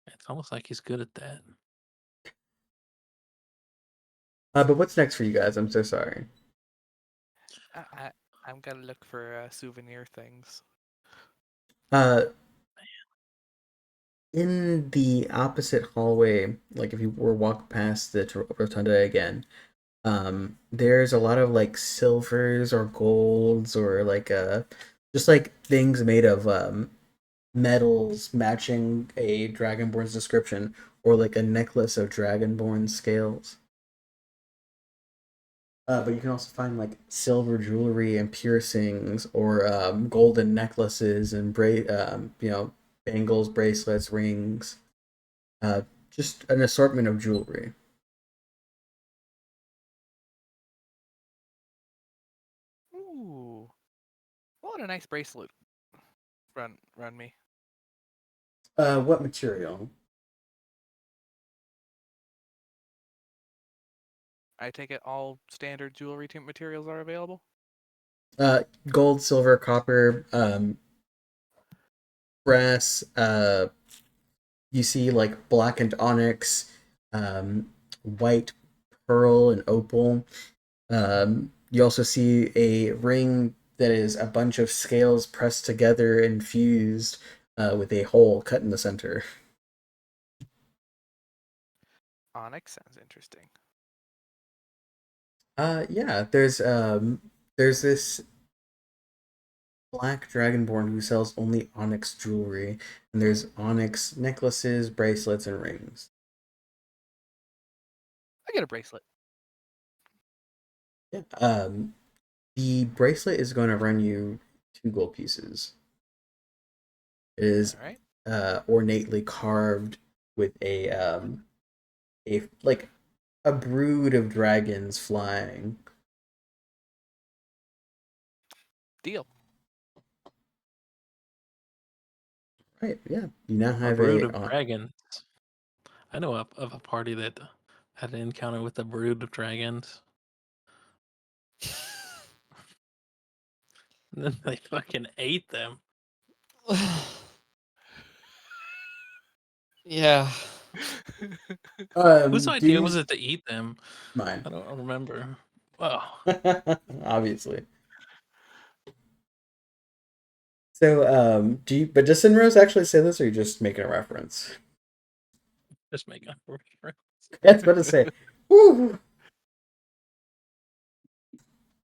It's almost like he's good at that. But what's next for you guys? I'm so sorry. I'm gonna look for souvenir things. Uh, in the opposite hallway, like if you were walk past the rotunda again, there's a lot of like silvers or golds or like just like things made of metals matching a dragonborn's description, or like a necklace of dragonborn scales. But you can also find like silver jewelry and piercings, or golden necklaces and bangles, bracelets, rings. Just an assortment of jewelry. would a nice bracelet run me? What material? I take it all standard jewelry materials are available. Gold, silver, copper, brass. You see like blackened onyx, white pearl, and opal. You also see a ring that is a bunch of scales pressed together and fused with a hole cut in the center. Onyx sounds interesting. Yeah, there's this black dragonborn who sells only onyx jewelry, and there's onyx necklaces, bracelets, and rings. I get a bracelet. Yeah. The bracelet is going to run you 2 gold pieces. It is All right. ornately carved with a like a brood of dragons flying. Deal. Right, yeah. You now A have brood of dragons. I know of a party that had an encounter with a brood of dragons. And then they fucking ate them. Yeah. Whose do idea you was it to eat them? mine? I don't remember. Oh, Obviously. So, but does Sinrose actually say this, or are you just making a reference? just make a reference. I was about to say, woo.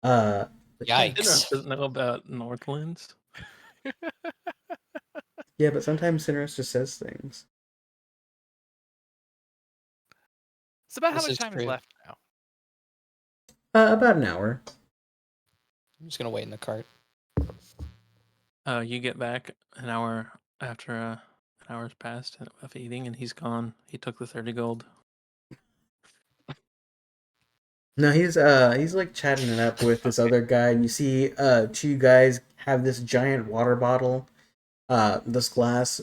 But yeah. Yikes. Sinros doesn't know about Northlands. Yeah, but sometimes Sinrose just says things. So about how This much is time is true. left now? About an hour. I'm just gonna wait in the cart. You get back an hour after an hour's passed of eating, and he's gone. He took the 30 gold. No, he's like chatting it up with this other guy, and you see 2 guys have this giant water bottle. This glass,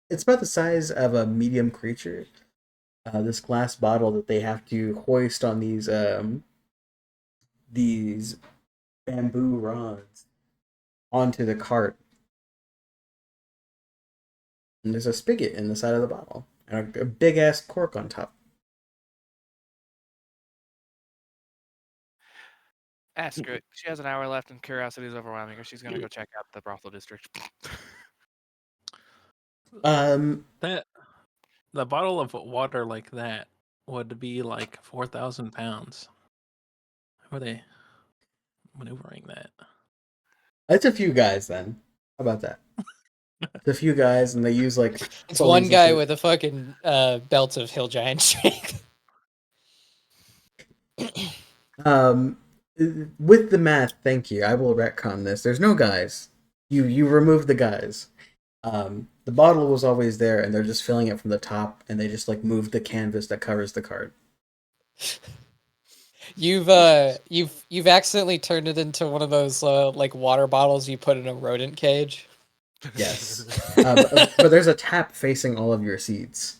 it's about the size of a medium creature. This glass bottle that they have to hoist on these bamboo rods onto the cart. And there's a spigot in the side of the bottle and a big ass cork on top. Screw it. She has an hour left, and curiosity is overwhelming her. She's gonna go check out the brothel district. That the bottle of water like that would be like 4,000 pounds. How are they maneuvering that? It's a few guys then. How about that? It's a few guys, and they use like It's pulleys one and guy shit. with a fucking belt of hill giant strength. Um, with the math, thank you. I will retcon this. There's no guys. You remove the guys. The bottle was always there, and they're just filling it from the top, and they just like move the canvas that covers the card. You've accidentally turned it into one of those like water bottles you put in a rodent cage. Yes, but there's a tap facing all of your seats.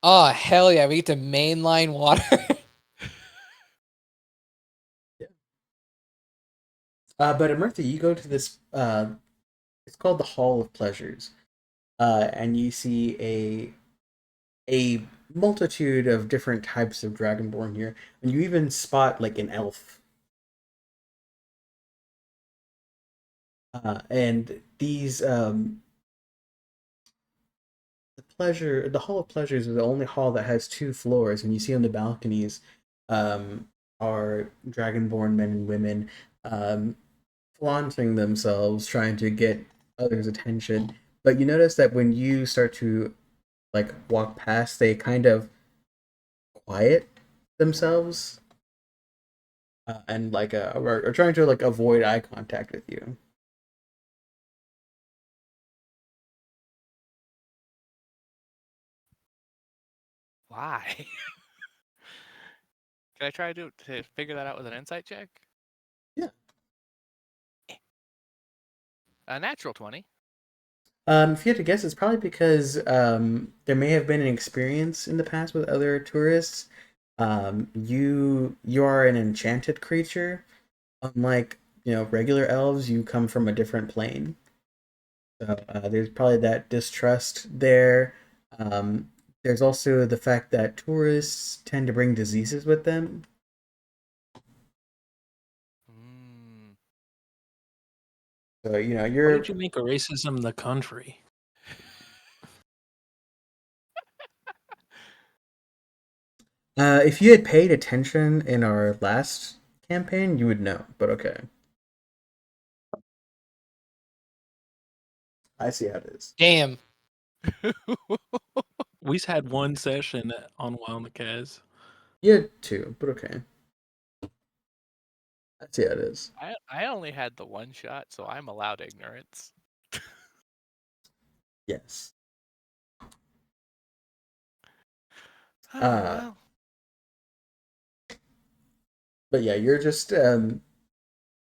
Oh hell yeah! We get to mainline water. But Amirtha, you go to this. It's called the Hall of Pleasures, and you see a multitude of different types of dragonborn here, and you even spot like an elf. And these the Hall of Pleasures is the only hall that has 2 floors, and you see on the balconies are dragonborn men and women flaunting themselves, trying to get others' attention. But you notice that when you start to like walk past, they kind of quiet themselves and like are trying to like avoid eye contact with you. Why? Can I try to figure that out with an insight check? Yeah. A natural 20. If you had to guess, it's probably because there may have been an experience in the past with other tourists. You are an enchanted creature. Unlike regular elves, you come from a different plane. So there's probably that distrust there. Um, there's also the fact that tourists tend to bring diseases with them. Mm. So Why you're did you make racism the country? if you had paid attention in our last campaign, you would know. But okay, I see how it is. Damn. We've had one session on Wildcats. You had two, but okay, I see how it is. I only had the one shot, so I'm allowed ignorance. Yes. Oh, Uh, well. but yeah, you're just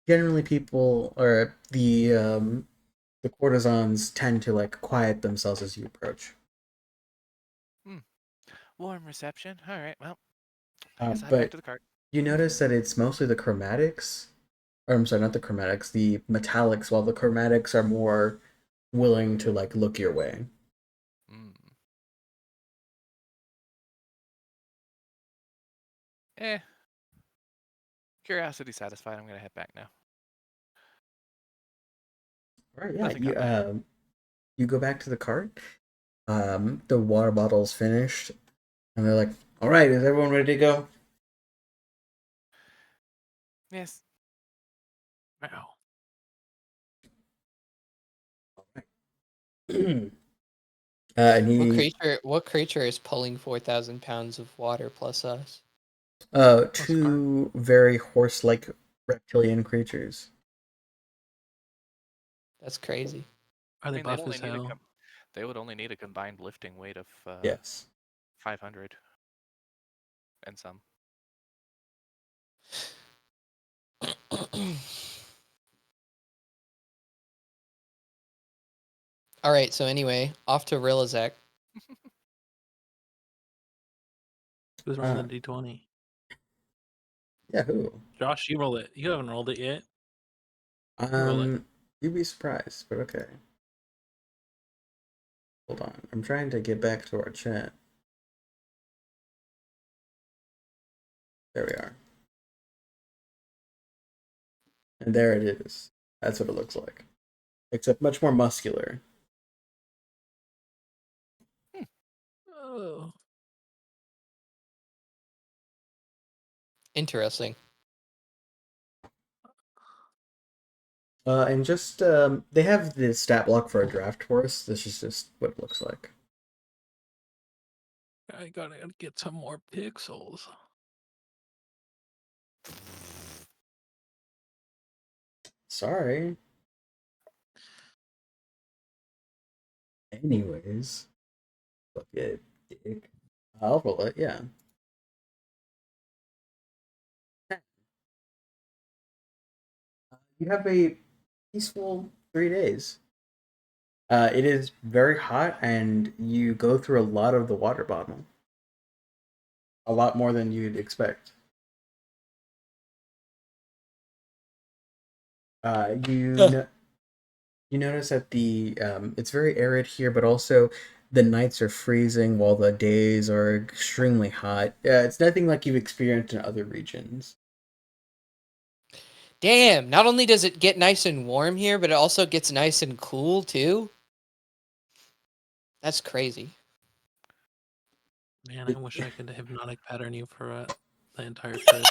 generally people or the courtesans tend to like quiet themselves as you approach. Warm reception. All right, well, I guess I head back But to the cart. you notice that it's mostly the chromatics, or I'm sorry, not the chromatics, the metallics, while the chromatics are more willing to like look your way. Mm. Eh. Curiosity satisfied. I'm gonna head back now. All right, yeah, Nothing caught my eye. you go back to the cart. The water bottle's finished, and they're like, "All right, is everyone ready to go?" Yes. Wow. And What he creature? What creature is pulling 4,000 pounds of water plus us? two very horse-like reptilian creatures. That's crazy. Are I they mean, they'd buff only as need a hell? they would only need a combined lifting weight of Yes. 500 and some. All right. So anyway, off to Rillizek. Who's rolling the d20? Yeah, who? Josh, you roll it. You haven't rolled it yet. You roll it. You'd be surprised, but okay. Hold on. I'm trying to get back to our chat. There we are. And there it is. That's what it looks like. Except much more muscular. Oh. Interesting. And just they have the stat block for a draft horse. This is just what it looks like. I gotta get some more pixels. Sorry. Anyways, look at dick. I'll roll it, yeah. You have a peaceful 3 days. It is very hot, and you go through a lot of the water bottle. A lot more than you'd expect. You notice that the it's very arid here, but also the nights are freezing while the days are extremely hot. It's nothing like you've experienced in other regions. Damn. Not only does it get nice and warm here, but it also gets nice and cool too. That's crazy. Man, I wish I could hypnotic pattern you for the entire trip.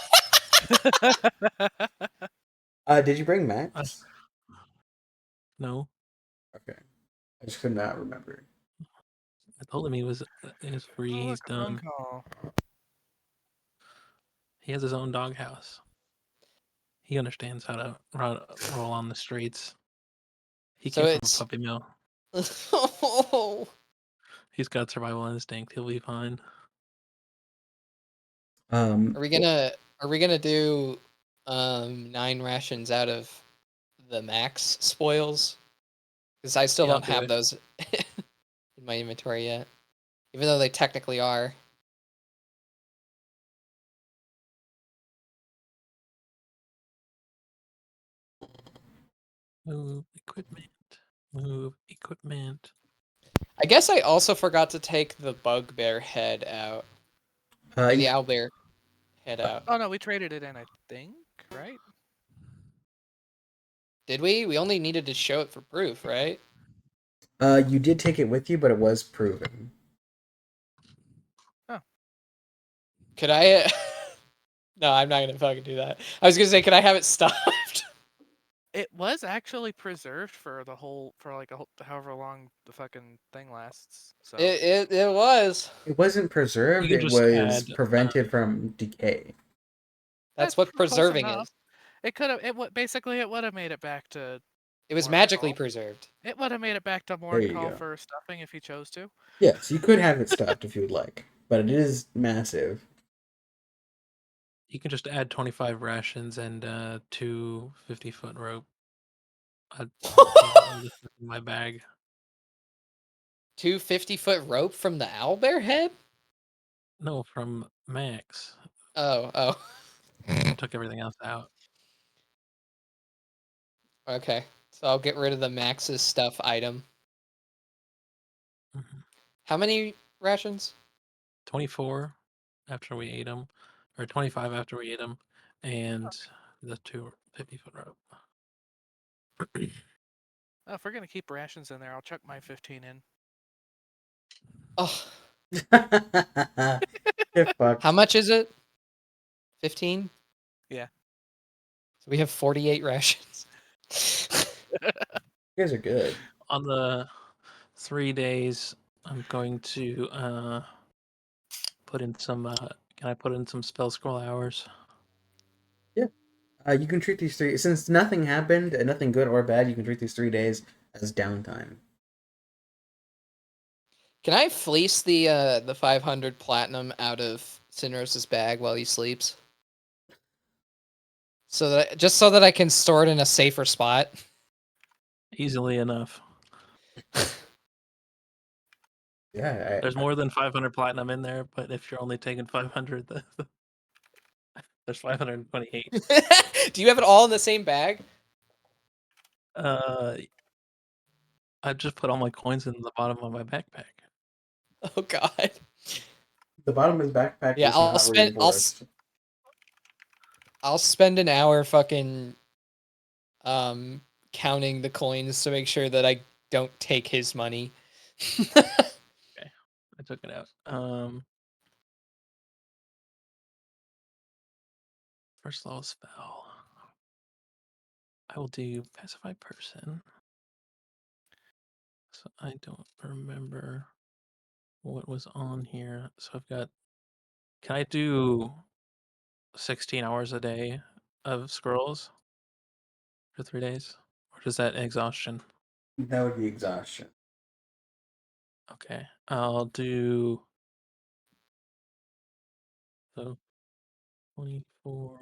Did you bring I, Max? no, Okay, I just could not remember. I told him he was free. Oh, He's look, a phone done. call. He has his own doghouse. He understands how to roll on the streets. He So came from a it's. puppy mill. He's got survival instinct. He'll be fine. Are we gonna do 9 rations out of the max spoils? Because I still Yeah, I'll don't do have it. those in my inventory yet, even though they technically are. Move equipment. Move equipment. I guess I also forgot to take the bugbear head out, or the You, owlbear head out. Oh no, we traded it in, I think, right? Did we? We only needed to show it for proof, right? you did take it with you, but it was proven. Could I? No, I'm not gonna fucking do that. I was gonna say, could I have it stuffed? It was actually preserved for like however long the fucking thing lasts. So It was. It wasn't preserved, You can it just was add. prevented from decay. That's that's what close preserving enough. is. It could have. Basically it would have made it back to. It was magically Mordecall. preserved. It would have made it back to There you Mordecall go. for stuffing if he chose to. Yes, you could have it stuffed if you would like, but it is massive. You can just add 25 rations and 2 50-foot rope. In my bag. 2 50-foot rope from the owlbear head? No, from Max. Oh. I took everything else out. Okay. So I'll get rid of the Max's stuff item. Mhm. How many rations? 24 after we ate them, or 25 after we ate them, and the 2 50-foot rope. Oh, if we're gonna keep rations in there, I'll chuck my 15 in. Oh, Get fucked. how much is it? 15? Yeah. So we have 48 rations. You guys are good. On the 3 days, I'm going to put in some. Can I put in some spell scroll hours? Yeah. You can treat these three, since nothing happened, and nothing good or bad, you can treat these 3 days as downtime. Can I fleece the 500 platinum out of Sinrose's bag while he sleeps? Just so that I can store it in a safer spot. Easily enough. Yeah, There's more than 500 platinum in there, but if you're only taking 500, there's 528. Do you have it all in the same bag? I just put all my coins in the bottom of my backpack. Oh god. the bottom of his backpack Yeah, is not reinforced. I'll spend an hour fucking counting the coins to make sure that I don't take his money. Okay, I took it out. First level spell. I will do pacify person. So I don't remember what was on here. So I've got. Can I do 16 hours a day of scrolls for 3 days, or is that exhaustion? That would be exhaustion. Okay, I'll do. So 24.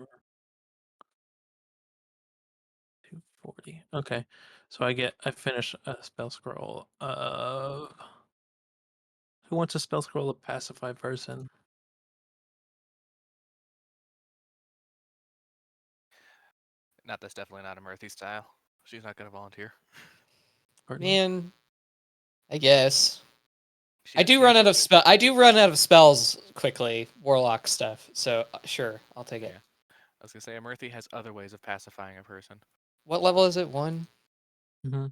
240. Okay. So I finish a spell scroll of who wants a spell scroll of pacify person? That's definitely not a Murthy style. She's not gonna volunteer. Pardon? Man, I guess. She I has- do she run has- out of spell. I do run out of spells quickly, warlock stuff. So sure, I'll take it. Yeah. I was gonna say a Murthy has other ways of pacifying a person. What level is it? 1? Mm-hmm.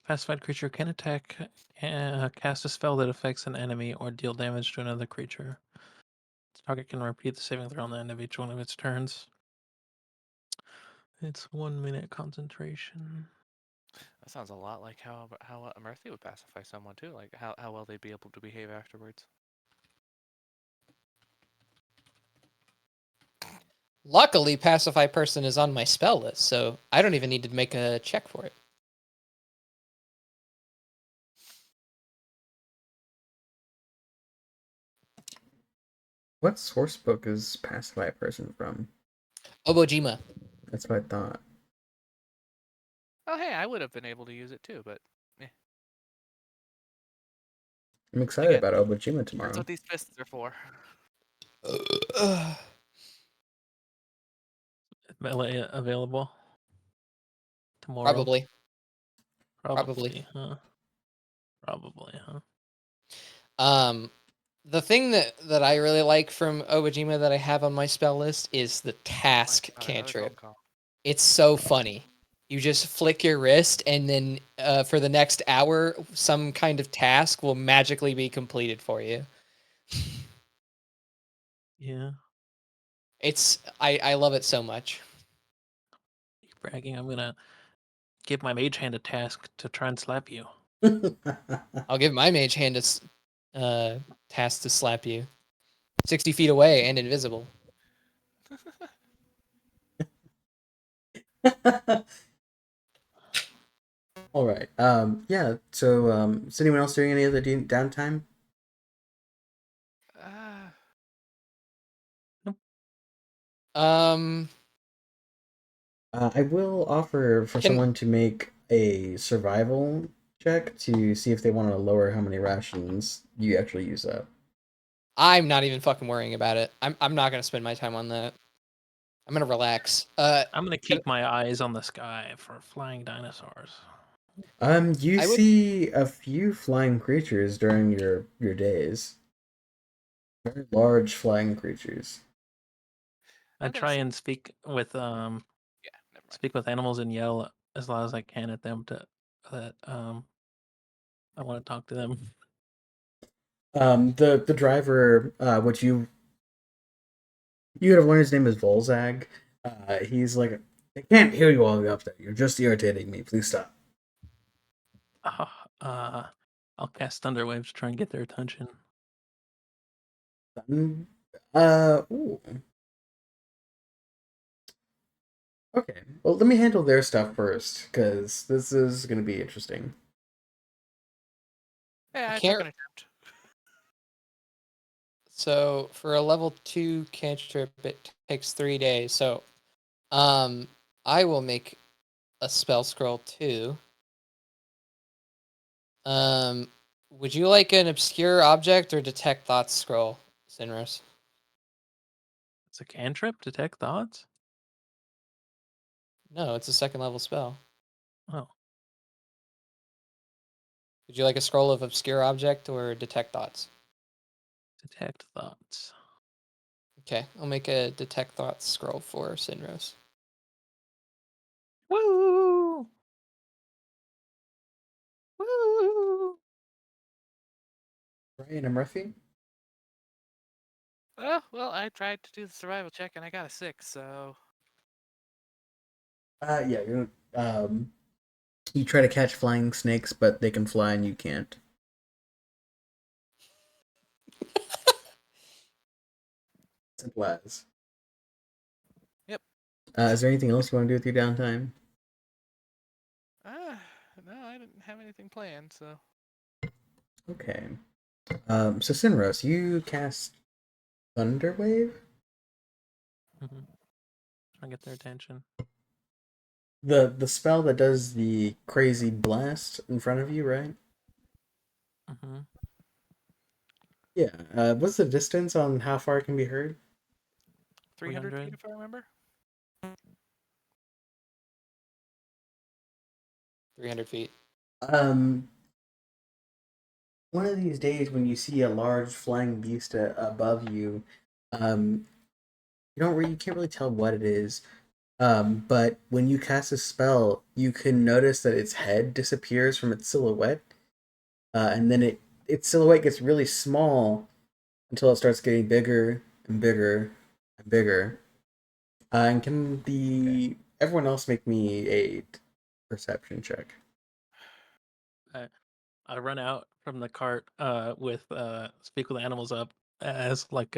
Pacified creature can attack, cast a spell that affects an enemy, or deal damage to another creature. The target can repeat the saving throw on the end of each one of its turns. It's 1 minute concentration. That sounds a lot like how a Murthy would pacify someone too. Like how well they'd be able to behave afterwards. Luckily, pacify person is on my spell list, so I don't even need to make a check for it. What source book is Pacify Person from? Obojima. That's what I thought. Oh, hey, I would have been able to use it too, but I'm excited again, about Obajima that's tomorrow. what these fists are for. Melee available tomorrow. Probably. Probably, huh? Probably, huh? The thing that I really like from Obajima that I have on my spell list is the task God, another phone cantrip. call. It's so funny. You just flick your wrist, and then for the next hour, some kind of task will magically be completed for you. Yeah. I love it so much. You're bragging. I'm gonna give my mage hand a task to try and slap you. I'll give my mage hand a task to slap you, 60 feet away and invisible. All right. Yeah. So, is anyone else doing any other downtime? Um, I will offer for Can someone to make a survival check to see if they want to lower how many rations you actually use up. I'm not even fucking worrying about it. I'm not gonna spend my time on that. I'm gonna relax. I'm gonna Can- keep my eyes on the sky for flying dinosaurs. You I would see a few flying creatures during your days. Very large flying creatures. I I've never try seen. and speak with Yeah, never mind. speak with animals and yell as loud as I can at them to that I want to talk to them. The driver, which you would have learned his name is Volzag. He's like, I can't hear you all the way up there. You're just irritating me. Please stop. I'll cast Thunder Waves to try and get their attention. Ooh. Okay. Well, let me handle their stuff first, because this is going to be interesting. Yeah, I I took can't. an attempt. So for a level 2 cantrip, it takes 3 days. So, I will make a spell scroll too. Would you like an obscure object or detect thoughts scroll, Sinros? It's a cantrip, detect thoughts. No, it's a second level spell. Oh, Would you like a scroll of obscure object or detect thoughts? detect thoughts. Okay, I'll make a detect thoughts scroll for Sinros. Woo! Woo! Brian and Murphy? Oh, well, I tried to do the survival check and I got a 6, so. Yeah, you try to catch flying snakes, but they can fly and you can't. Simple as. Yep. Is there anything else you want to do with your downtime? No, I didn't have anything planned, so. Okay. So Sinros, you cast Thunderwave? Mm-hmm. Try and get their attention. The spell that does the crazy blast in front of you, right? Mm-hmm. Yeah. What's the distance on how far it can be heard? 300 feet, 300. if I remember. 300 feet. Um, one of these days when you see a large flying beast above you, you can't really tell what it is. But when you cast a spell, you can notice that its head disappears from its silhouette, and then its silhouette gets really small until it starts getting bigger and bigger and bigger. And can everyone else make me a perception check? I run out from the cart with speak with the animals up as like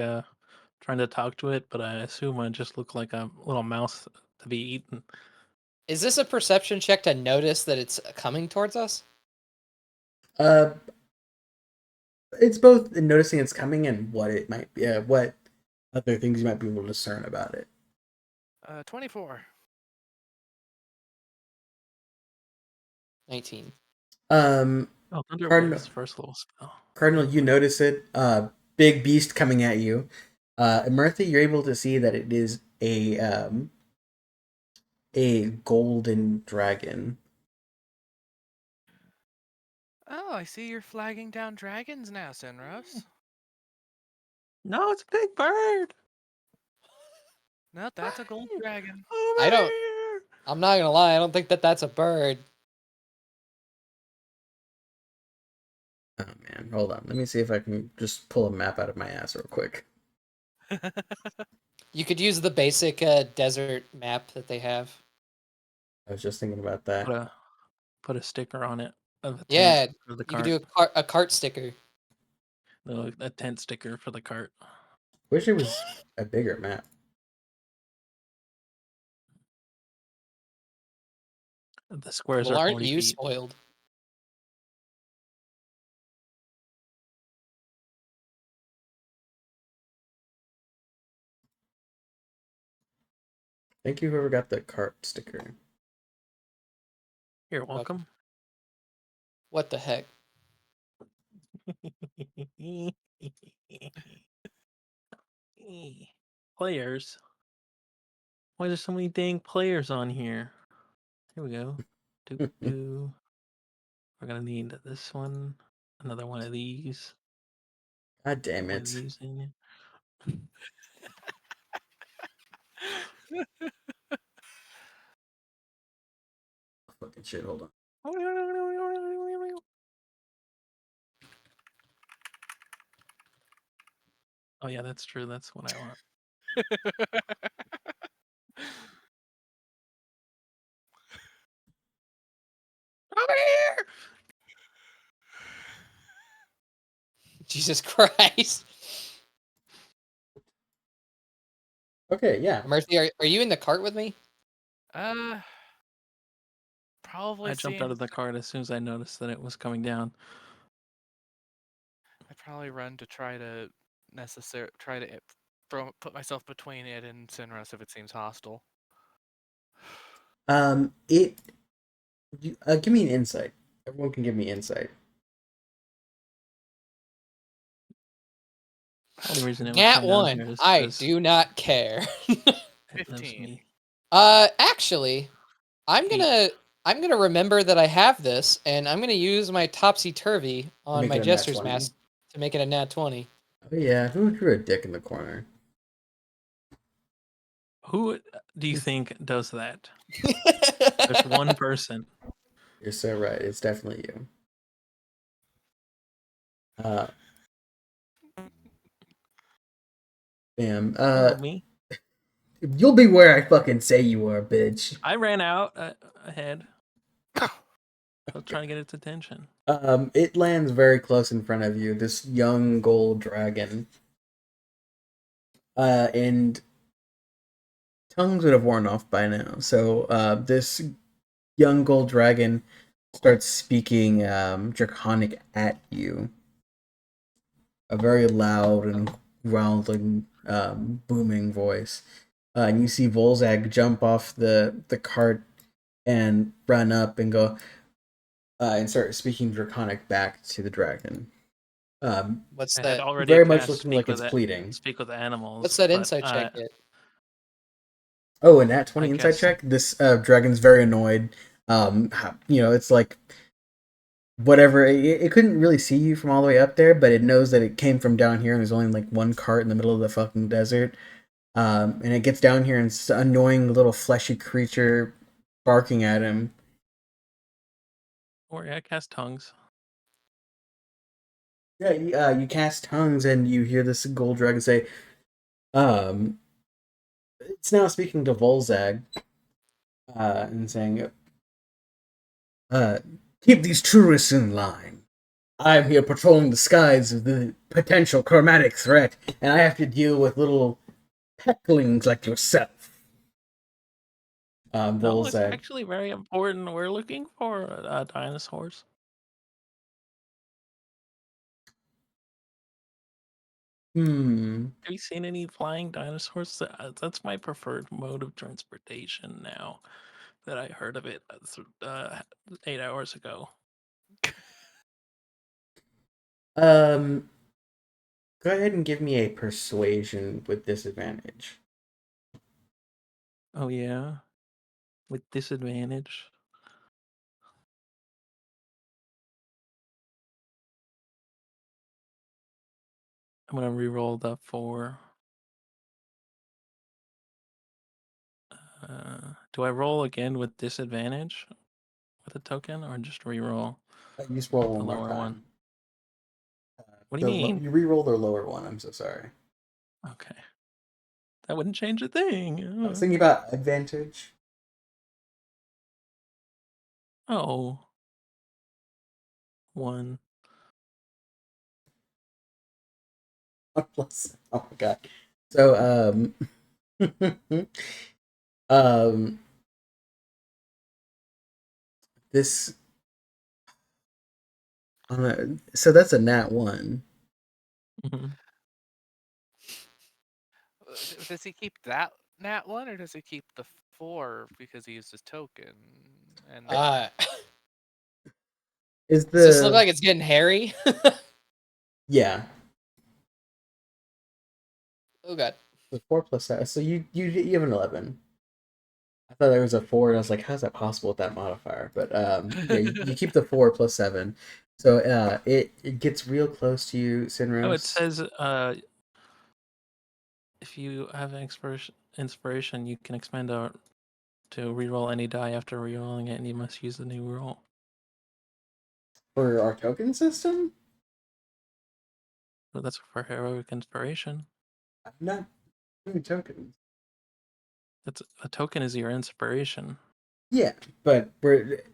trying to talk to it, but I assume I just look like a little mouse to be eaten. Is this a perception check to notice that it's coming towards us? Uh, it's both in noticing it's coming and what it might be, what other things you might be able to discern about it. 24. 19. Oh, Thunderbolt's first level spell. Cardinal, you notice it. Big beast coming at you. Murthy, you're able to see that it is a golden dragon. Oh, I see you're flagging down dragons now, Sinros. No, it's a big bird. No, that's a gold dragon. I'm not gonna lie, I don't think that's a bird. Oh man, hold on. Let me see if I can just pull a map out of my ass real quick. You could use the basic desert map that they have. I was just thinking about that. Put a sticker on it of a Yeah, tent for the you could cart. do a cart sticker. No, a tent sticker for the cart. Wish it was a bigger map. The squares Well, are aren't 40 you feet. spoiled? Thank you, whoever got the cart sticker. You're welcome. What the heck? Players. Why there's so many dang players on here? Here we go. We're gonna need this one, another one of these. God damn One of it. these in Fucking shit, hold on. Oh yeah, that's true. That's what I want. Over here! Jesus Christ. Okay, yeah. Mercy, are you in the cart with me? Probably I jumped out of the cart as soon as I noticed that it was coming down. I'd probably run to try to put myself between it and Sinros if it seems hostile. Give me an insight. Everyone can give me insight. The only reason it would Nat come down 1. here is I because do not care. it knows 15. me. Actually, I'm gonna remember that I have this, and I'm gonna use my topsy turvy on Make my it a nat jester's 20. mask to make it a nat 20. Oh yeah, who drew a dick in the corner? Who do you think does that? There's one person. You're so right. It's definitely you. Damn. Me. You'll be where I fucking say you are, bitch. I ran out ahead. I was trying to get its attention. It lands very close in front of you. This young gold dragon. And tongues would have worn off by now. So, this young gold dragon starts speaking Draconic at you. A very loud and growling, booming voice. And you see Volzag jump off the cart and run up and go and start speaking Draconic back to the dragon. What's I had that? already Very much cast looking like it's with pleading. Speak with animals. What's that but, insight check hit? Oh, and that 20 I insight guess- check, this dragon's very annoyed. It's like whatever. It couldn't really see you from all the way up there, but it knows that it came from down here and there's only like one cart in the middle of the fucking desert. And it gets down here and it's an annoying little fleshy creature barking at him. Or I cast tongues. Yeah, you cast tongues and you hear this gold dragon say, it's now speaking to Volzag, and saying, keep these tourists in line. I'm here patrolling the skies of the potential chromatic threat, and I have to deal with little pecklings like yourself. No, it's Volzag. actually very important. We're looking for dinosaurs. Have you seen any flying dinosaurs? That's my preferred mode of transportation now. that I heard of it 8 hours ago. Go ahead and give me a persuasion with disadvantage. Oh yeah, with disadvantage. I'm gonna re-roll the 4. Do I roll again with disadvantage with a token, or just re-roll You just roll the one more lower time. one? What do you mean? You re-roll the lower one. I'm so sorry. Okay, that wouldn't change a thing. I was thinking about advantage. Oh, 1. 1+. Oh my god. So this so that's a nat 1. Mhm. Does he keep that nat 1 or does he keep the 4 because he used his token? And Is Does this look the like it's getting hairy? yeah, Oh god. the 4+7. So you have an 11. I thought there was a 4 and I was like, how's that possible with that modifier? But yeah, you keep the 4+7. So it gets real close to you, Sinros. Oh, it says if you have an inspiration, you can expend to reroll any die after rerolling it, and you must use the new roll. For our token system? So that's for heroic inspiration. I'm not doing tokens. That's a token is your inspiration. Yeah, but we're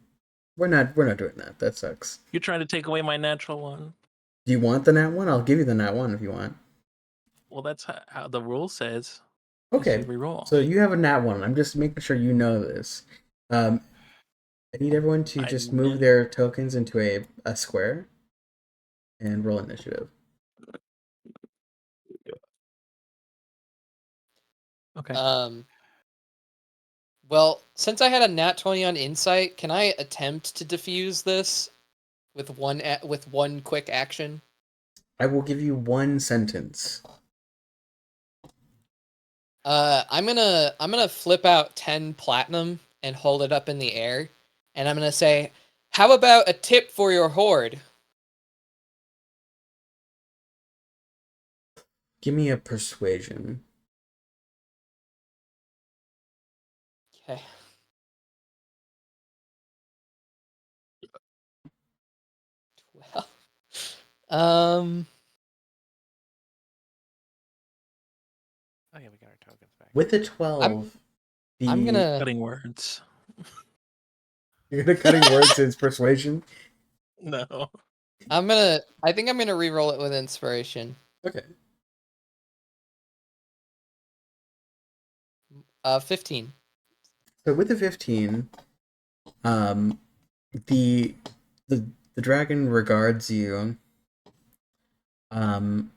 not doing that. That sucks. You're trying to take away my natural one. Do you want the nat 1? I'll give you the nat 1 if you want. Well, that's how the rule says. Okay. You reroll. So you have a nat 1. I'm just making sure you know this. I need everyone to just move their tokens into a square and roll initiative. Okay. Well, since I had a nat 20 on insight, can I attempt to defuse this with one quick action? I will give you one sentence. I'm gonna flip out 10 platinum and hold it up in the air, and I'm gonna say, "How about a tip for your horde?" Give me a persuasion. Okay. Well, oh yeah, we got our tokens back. With a 12, I'm gonna Cutting words. You're gonna cutting words is persuasion? No. I think I'm gonna re-roll it with inspiration. Okay. 15. So with the 15, the the dragon regards you, and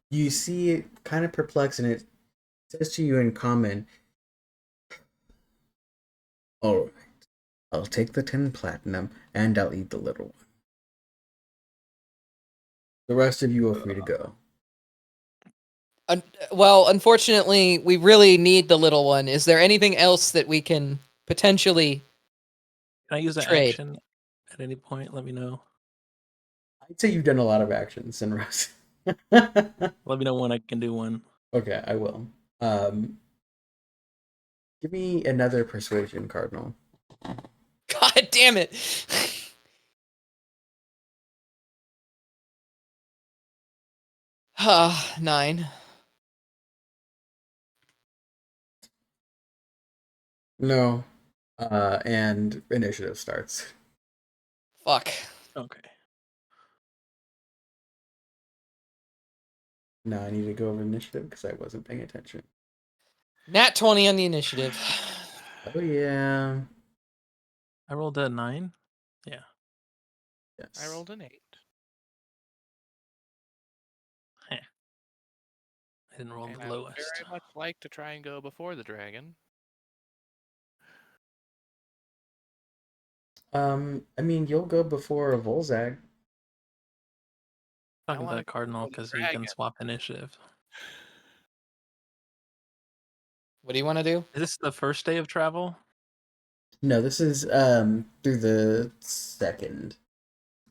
you see it kind of perplexed, and it says to you in common, "All right, I'll take the 10 platinum, and I'll eat the little one. The rest of you are free to go." Well, unfortunately, we really need the little one. Is there anything else that we can potentially Can I use an trade? action at any point? Let me know. I'd say you've done a lot of actions, Sinros. Let me know when I can do one. Okay, I will. Give me another persuasion, Cardinal. God damn it. Ah, 9. No. And initiative starts. Fuck. Okay. Now I need to go over initiative because I wasn't paying attention. Nat 20 on the initiative. Oh yeah. I rolled a 9. Yeah. Yes. I rolled an 8. I didn't roll And the I would lowest. very much like to try and go before the dragon. I mean, you'll go before Volzag. Talking to wanna the Cardinal go the because he can dragon. swap initiative. What do you want to do? Is this the first day of travel? No, this is through the second.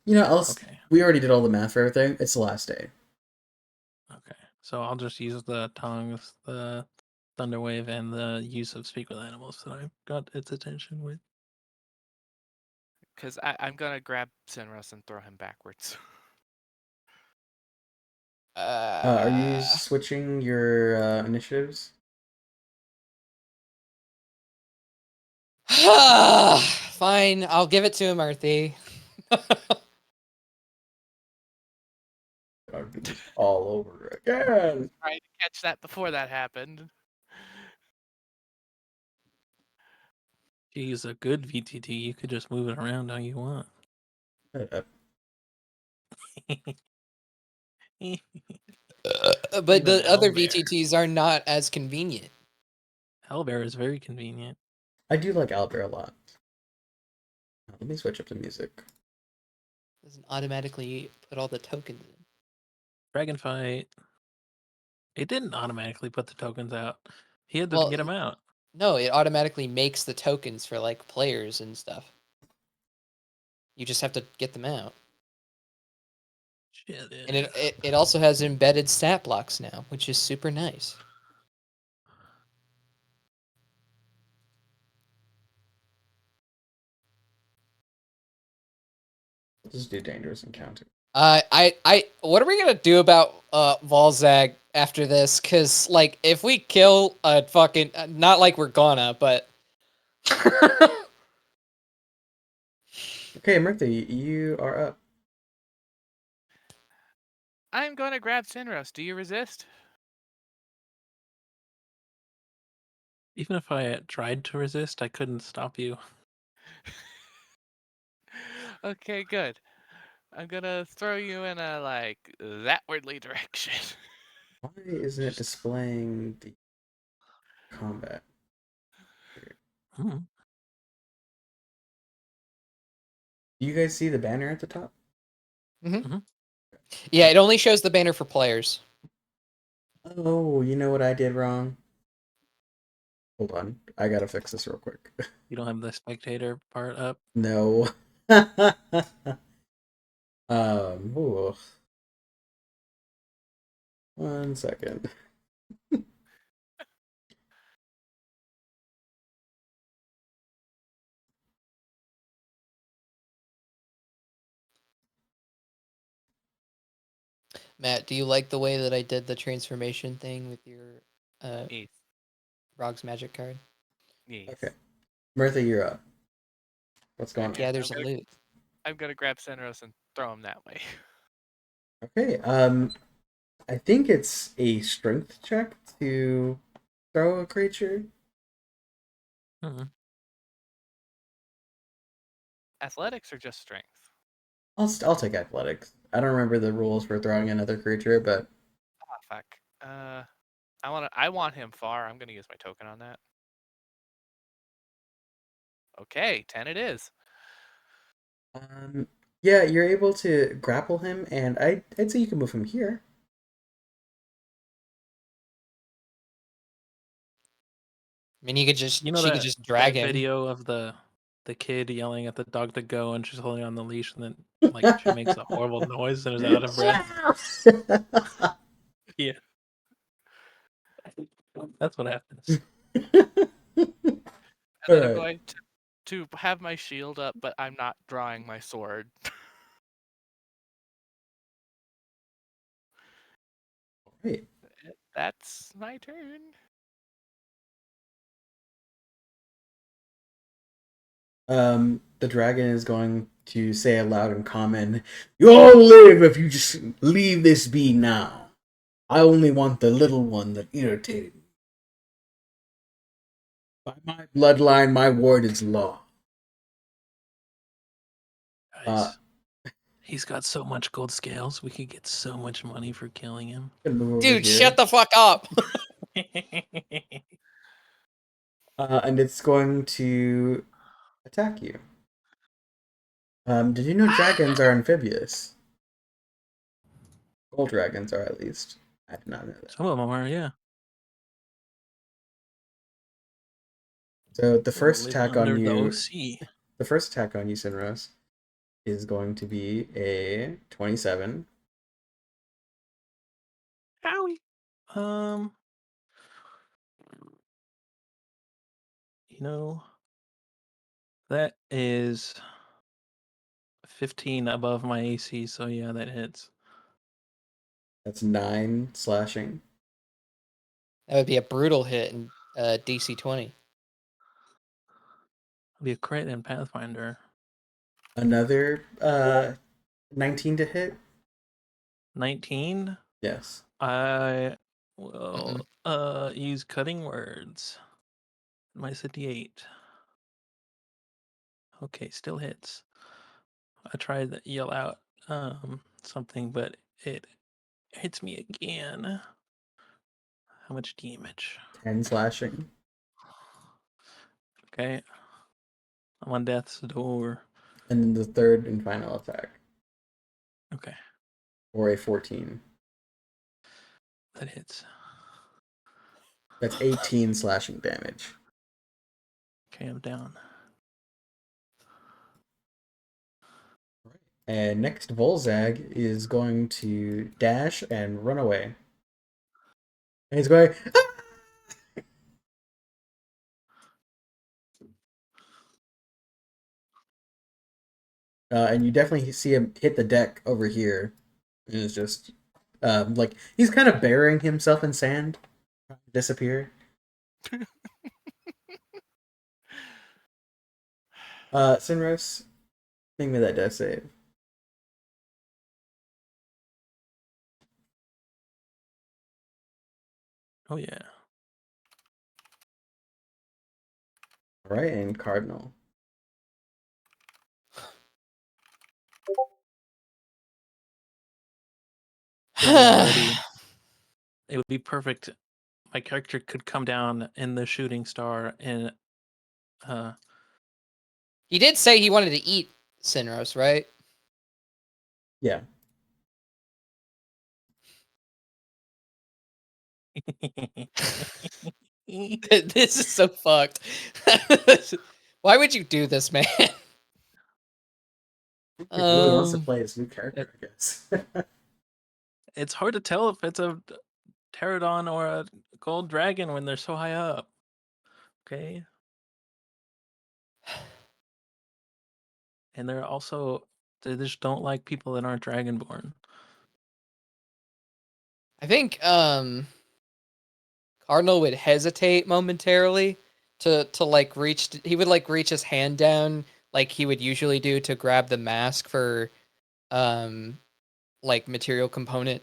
You know, Okay. we already did all the math for everything. It's the last day. Okay. So I'll just use the tongues, the Thunderwave, and the use of Speak with Animals that I got its attention with. Because I'm going to grab Sinros and throw him backwards. Are you switching your initiatives? Fine, I'll give it to him, Earthy. I'll do this all over again. Trying to catch that before that happened. If you use a good VTT, you could just move it around how you want. Shut up. But Even the other Owlbear. VTTs are not as convenient. Owlbear is very convenient. I do like Albert a lot. Let me switch up the music. Doesn't automatically put all the tokens in. Dragon fight. It didn't automatically put the tokens out. He had to Well, get them out. no, it automatically makes the tokens for like players and stuff. You just have to get them out. Shit. And it also has embedded stat blocks now, which is super nice. Just do dangerous encounter. What are we gonna do about Volzag after this? Cause like, if we kill a fucking, not like we're gonna, but Okay, Murthy, you are up. I'm going to grab Sinros. Do you resist? Even if I tried to resist, I couldn't stop you. Okay, good. I'm going to throw you in a, like, that-wardly direction. Why isn't it displaying the combat? Hmm. Do you guys see the banner at the top? yeah, it only shows the banner for players. Oh, you know what I did wrong? Hold on. I gotta fix this real quick. You don't have the spectator part up. No. Ooh. 1 second. Matt, do you like the way that I did the transformation thing with your Yes. Rog's magic card? Yes. Okay. Murtha, you're up. What's going on? Yeah, there's a loot. I'm going to grab Sinros and throw him that way. Okay. I think it's a strength check to throw a creature. Hmm. Athletics or just strength? I'll take athletics. I don't remember the rules for throwing another creature, but Ah, fuck. I want him far. I'm going to use my token on that. Okay, 10 it is. yeah, you're able to grapple him, and I'd say you can move him here. I mean, she could that just drag him. video of the kid yelling at the dog to go, and she's holding on the leash, and then like she makes a horrible noise and is out of breath. Yeah, that's what happens. And then I'm Alright. going to have my shield up, but I'm not drawing my sword. Right. That's my turn. The dragon is going to say aloud in common, "You'll live if you just leave this be now. I only want the little one that irritated me. By my bloodline, my word is law." Guys, He's got so much gold scales. We could get so much money for killing him. Gonna move over Dude, here. shut the fuck up. And it's going to attack you. Did you know dragons are amphibious? Gold dragons are, at least. I did not know that. Some of them are, yeah. So the first Live attack under on the you, OC. the first attack on you, Sinros, is going to be a 27. Howie. You know, that is 15 above my AC, so yeah, that hits. That's 9 slashing. That would be a brutal hit in DC 20. It'll be a crit in Pathfinder. Another 19 to hit. 19. Yes. I will use cutting words. Minus a D8. Okay, still hits. I tried to yell out something, but it hits me again. How much damage? 10 slashing. Okay. I'm on death's door. And then the third and final attack. Okay, Or a 14. that hits. That's 18 slashing damage. Okay, I'm down. And next, Volzag is going to dash and run away. And he's going, "Ah!" And you definitely see him hit the deck over here. And it's just, like, he's kind of burying himself in sand. Disappear. Sinros, make me that death save. Oh yeah. All right, and Cardinal. Already, it would be perfect. My character could come down in the shooting star and He did say he wanted to eat Sinros, right? Yeah. This is so fucked. Why would you do this, man? He really wants to Um, play his new character, I guess. It's hard to tell if it's a pterodon or a gold dragon when they're so high up. Okay. And they're also, they just don't like people that aren't dragonborn. I think Cardinal would hesitate momentarily to like reach. He would like reach his hand down like he would usually do to grab the mask for like material component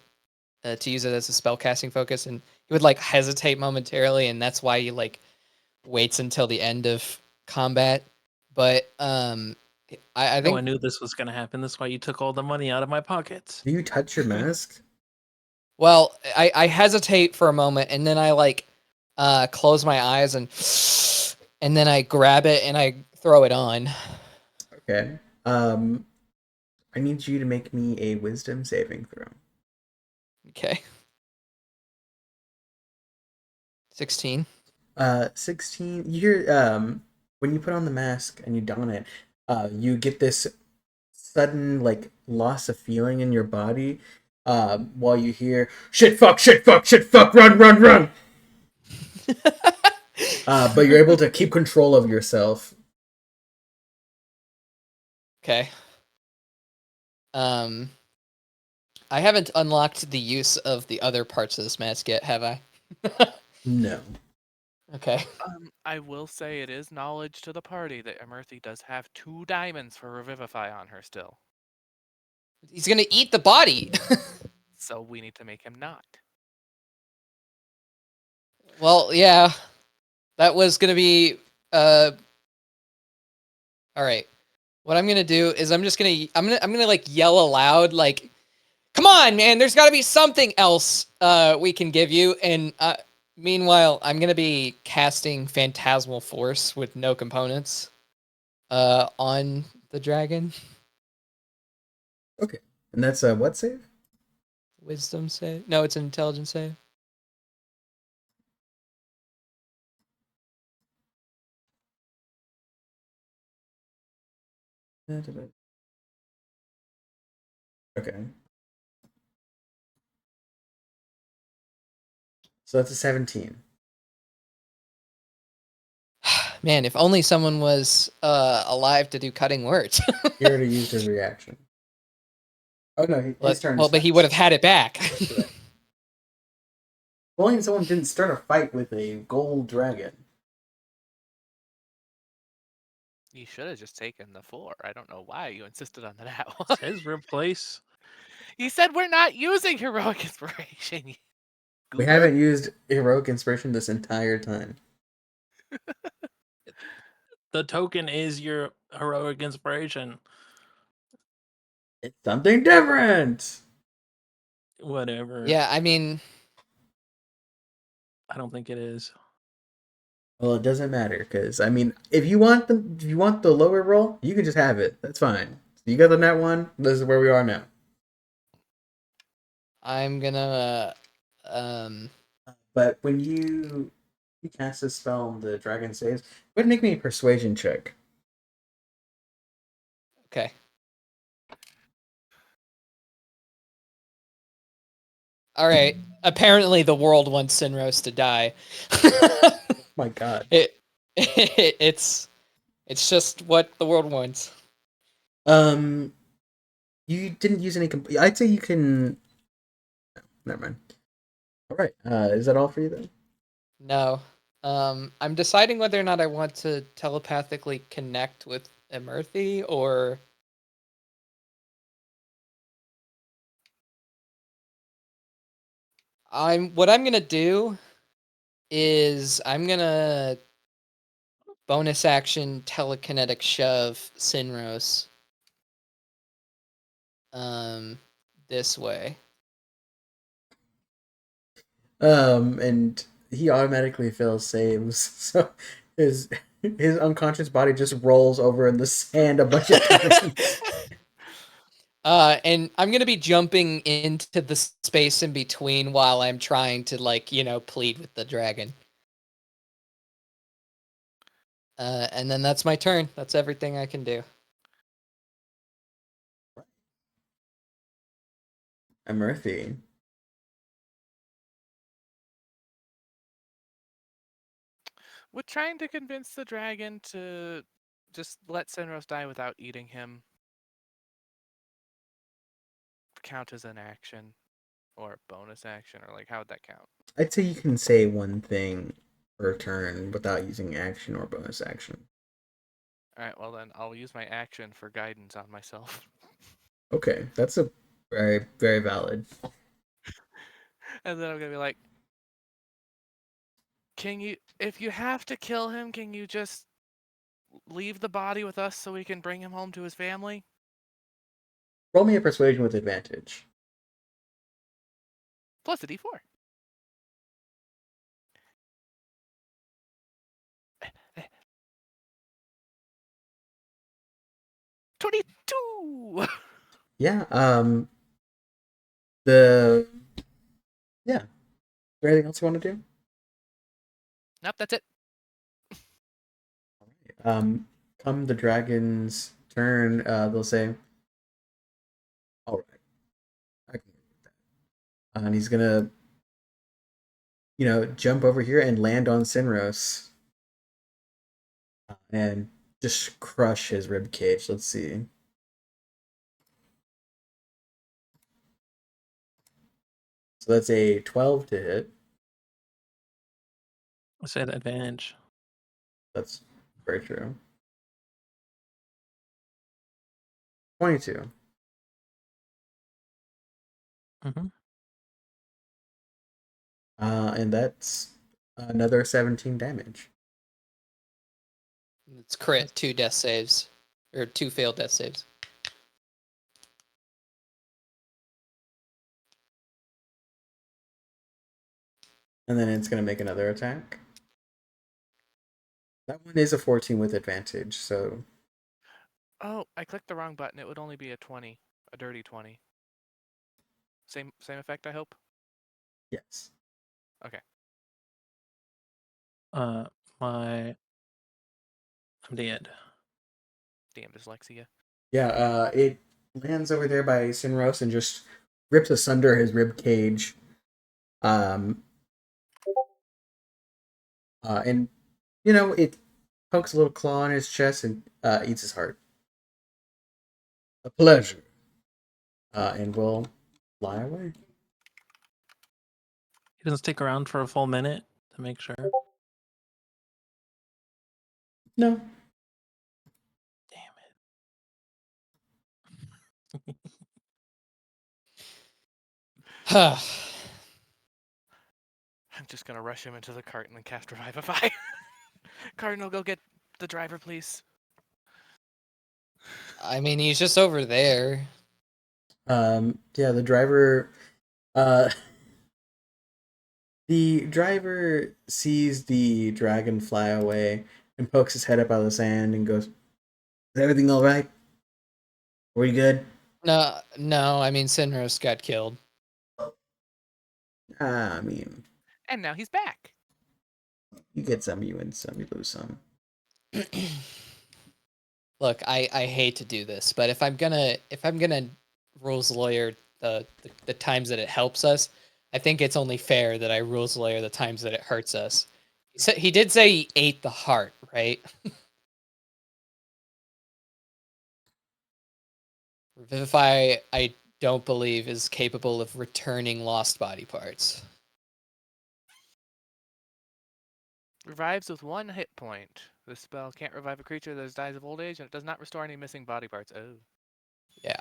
to use it as a spell casting focus, and he would like hesitate momentarily, and that's why he like waits until the end of combat. But I No, I think knew this was going to happen. That's why you took all the money out of my pockets. Do you touch your mask? well, I hesitate for a moment, and then I like close my eyes and then I grab it and I throw it on. Okay. I need you to make me a wisdom saving throw. Okay. 16. 16. You hear, when you put on the mask and you don it, you get this sudden, like, loss of feeling in your body, while you hear, shit, fuck, run, run, run! But you're able to keep control of yourself. Okay. I haven't unlocked the use of the other parts of this mask yet, have I? No. Okay. I will say it is knowledge to the party that Emerthy does have 2 diamonds for Revivify on her still. He's gonna eat the body. So we need to make him not. Well, yeah. That was gonna be all right. What I'm gonna do is I'm gonna like yell aloud, like, "Come on, man! There's got to be something else we can give you." And meanwhile, I'm gonna be casting Phantasmal Force with no components on the dragon. Okay. And that's a what save? Wisdom save? No, it's an intelligence save. Okay. So that's a 17. Man, if only someone was alive to do cutting words. He already used his reaction. Oh no, his turn. Well, but he would have had it back. That's correct. If only someone didn't start a fight with a gold dragon. You should have just taken the 4. I don't know why you insisted on that. It says replace. You said we're not using heroic inspiration. you We goober. haven't used heroic inspiration this entire time. The token is your heroic inspiration. It's something different. Whatever. Yeah, I mean, I don't think it is. Well, it doesn't matter because I mean, if you want the lower roll, you can just have it. That's fine. You got the net one. This is where we are now. I'm gonna But when you cast a spell and the dragon saves, go ahead and make me a persuasion check. okay. All right. Apparently, the world wants Sinros to die. My God. It's just what the world wants. You didn't use any. I'd say you can. Never mind. All right. Is that all for you then? No. I'm deciding whether or not I want to telepathically connect with Emerthy or what I'm gonna do is I'm gonna bonus action telekinetic shove Sinros this way. And he automatically fails saves, so his unconscious body just rolls over in the sand a bunch of times. And I'm gonna be jumping into the space in between while I'm trying to, like, plead with the dragon. And then that's my turn. That's everything I can do. Murphy. We're trying to convince the dragon to just let Senros die without eating him count as an action or a bonus action, or like how would that count? I'd say you can say one thing per turn without using action or bonus action. All right, well then I'll use my action for guidance on myself. Okay, that's a very, very valid. And then I'm gonna be like, can you, if you have to kill him, can you just leave the body with us so we can bring him home to his family? Roll me a persuasion with advantage. Plus a d4. $22. Yeah. The yeah. Is there anything else you want to do? Nope, that's it. Come the dragon's turn, they'll say, "All right, I can do that," and he's gonna, jump over here and land on Sinros, and just crush his rib cage. Let's see. So that's a 12 to hit. I said advantage. That's very true. 22. Mm-hmm. And that's another 17 damage. It's crit, 2 death saves. Or 2 failed death saves. And then it's going to make another attack. That one is a 14 with advantage, so... Oh, I clicked the wrong button. It would only be a 20. A dirty 20. Same effect, I hope? Yes. Okay. I'm dead. Damn dyslexia. Yeah, it lands over there by Sinros and just rips asunder his rib cage. And you know, it pokes a little claw in his chest and eats his heart. A pleasure. And will fly away. He doesn't stick around for a full minute to make sure. No. Damn it. I'm just gonna rush him into the cart and then cast Revivify. Cardinal, go get the driver, please. I mean, he's just over there. Yeah, the driver sees the dragon fly away and pokes his head up out of the sand and goes, "Is everything all right? Were you good?" No, I mean, Sinros got killed. I mean, And now he's back. you get some, you win some, you lose some. Look, I hate to do this, but if I'm gonna rules lawyer the times that it helps us, I think it's only fair that I rules lawyer the times that it hurts us. He did say he ate the heart, right? Revivify, I don't believe is capable of returning lost body parts. Revives with 1 hit point. This spell can't revive a creature that dies of old age, and it does not restore any missing body parts. Oh. Yeah.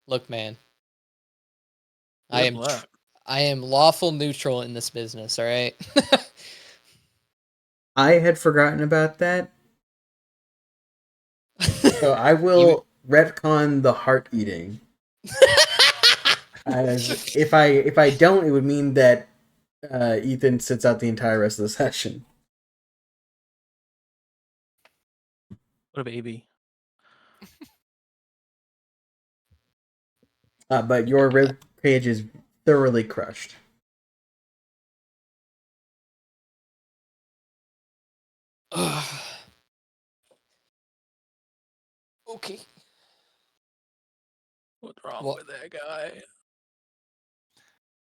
Look, man. Good luck. I am lawful neutral in this business, all right? I had forgotten about that. So I will retcon the heart eating. As if I don't, it would mean that Ethan sits out the entire rest of the session. What a baby. But your rib cage is thoroughly crushed. Okay. What's wrong Well, with that guy?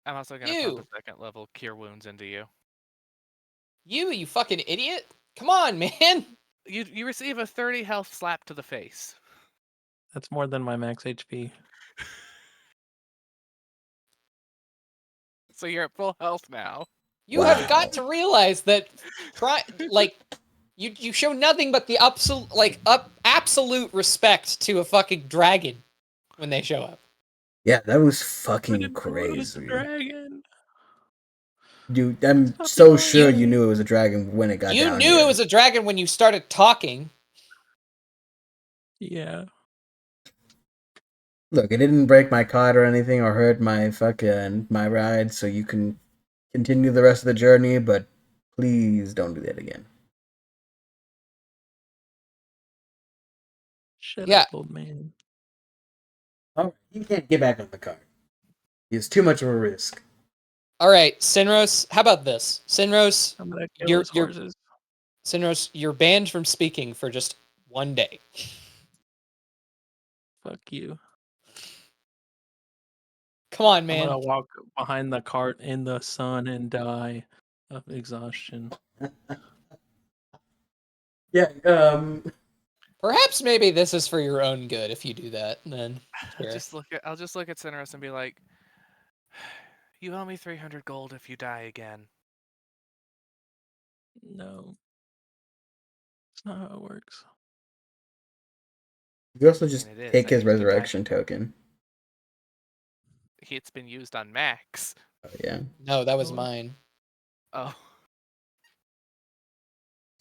I'm also gonna pump a 2nd level Cure Wounds into you. You fucking idiot! Come on, man! You receive a 30 health slap to the face. That's more than my max HP. So you're at full health now. You have got to realize that, you show nothing but the absolute respect to a fucking dragon when they show up. Yeah, that was fucking crazy. Dragon. Dude, I'm Stop so yelling sure at you me. knew it was a dragon when it got You down knew here. it was a dragon when you started talking. Yeah. Look, it didn't break my cot or anything or hurt my my ride, so you can continue the rest of the journey, but please don't do that again. Shut Yeah. up, old man. Oh, you can't get back on the cart. It's too much of a risk. All right, Sinros. How about this, Sinros? I'm gonna kill You're his horses. Sinros. You're banned from speaking for just 1 day. Fuck you. Come on, I'm man. gonna walk behind the cart in the sun and die of exhaustion. Yeah, Perhaps maybe this is for your own good if you do that. Then I'll sure. just look at Cineros and be like, you owe me 300 gold if you die again. No. It's not how it works. you also I just mean, it is. take I his used to die. resurrection token. It's been used on Max. Oh, yeah. No, that was Oh. mine. Oh,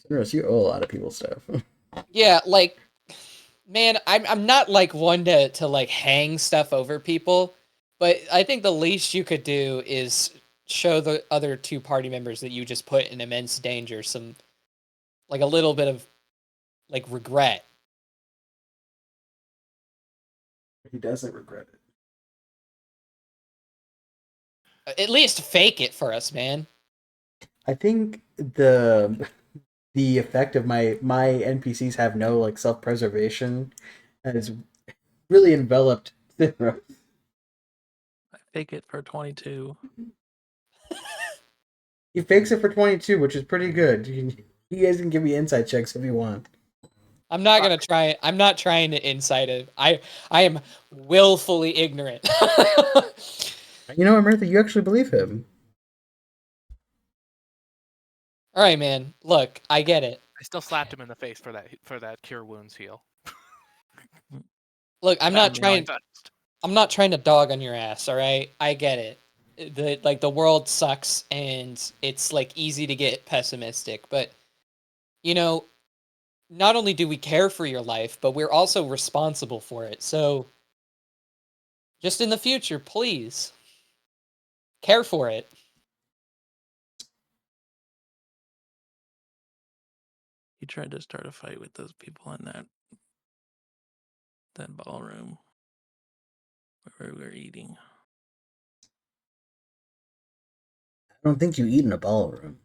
Cineros, you owe a lot of people stuff. Yeah, like, man, I'm not like one to like hang stuff over people, but I think the least you could do is show the other two party members that you just put in immense danger some like a little bit of like regret. He doesn't regret it. At least fake it for us, man. I think the effect of my NPCs have no like self preservation has really enveloped Cineros. I fake it for 22. He fakes it for 22, which is pretty good. You guys can give me inside checks if you want. I'm not gonna try it. I'm not trying to incite it. I am willfully ignorant. You know what, Martha? You actually believe him. All right, man. Look, I get it. I still slapped him in the face for that cure wounds heal. Look, I'm That not was my trying. touch. I'm not trying to dog on your ass. All right, I get it. The world sucks and it's like easy to get pessimistic, but you know, not only do we care for your life, but we're also responsible for it. So, just in the future, please care for it. He tried to start a fight with those people in that ballroom where we were eating. I don't think you eat in a ballroom.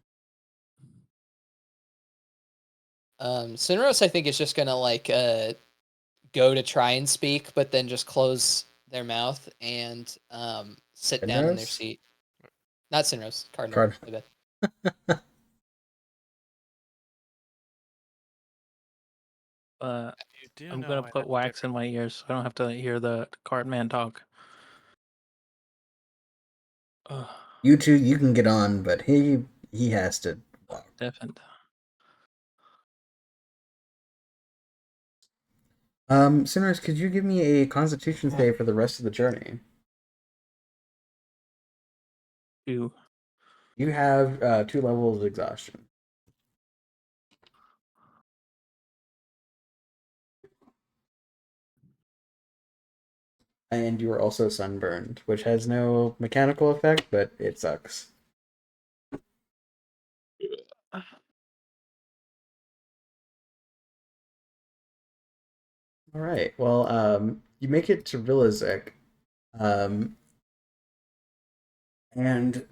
Cineros, I think, is just gonna like go to try and speak, but then just close their mouth and sit down in their Cineros? seat. Not Cineros, Cardinal. Cardinal. My bad. You do I'm know gonna I put have wax in different- my ears so I don't have to hear the card man talk. Ugh, You two, you can get on, but he has to walk. deafened. Sinners, could you give me a Constitution save for the rest of the journey? You. You have 2 levels of exhaustion. And you are also sunburned, which has no mechanical effect, but it sucks. All right. Well, you make it to Rillizek, and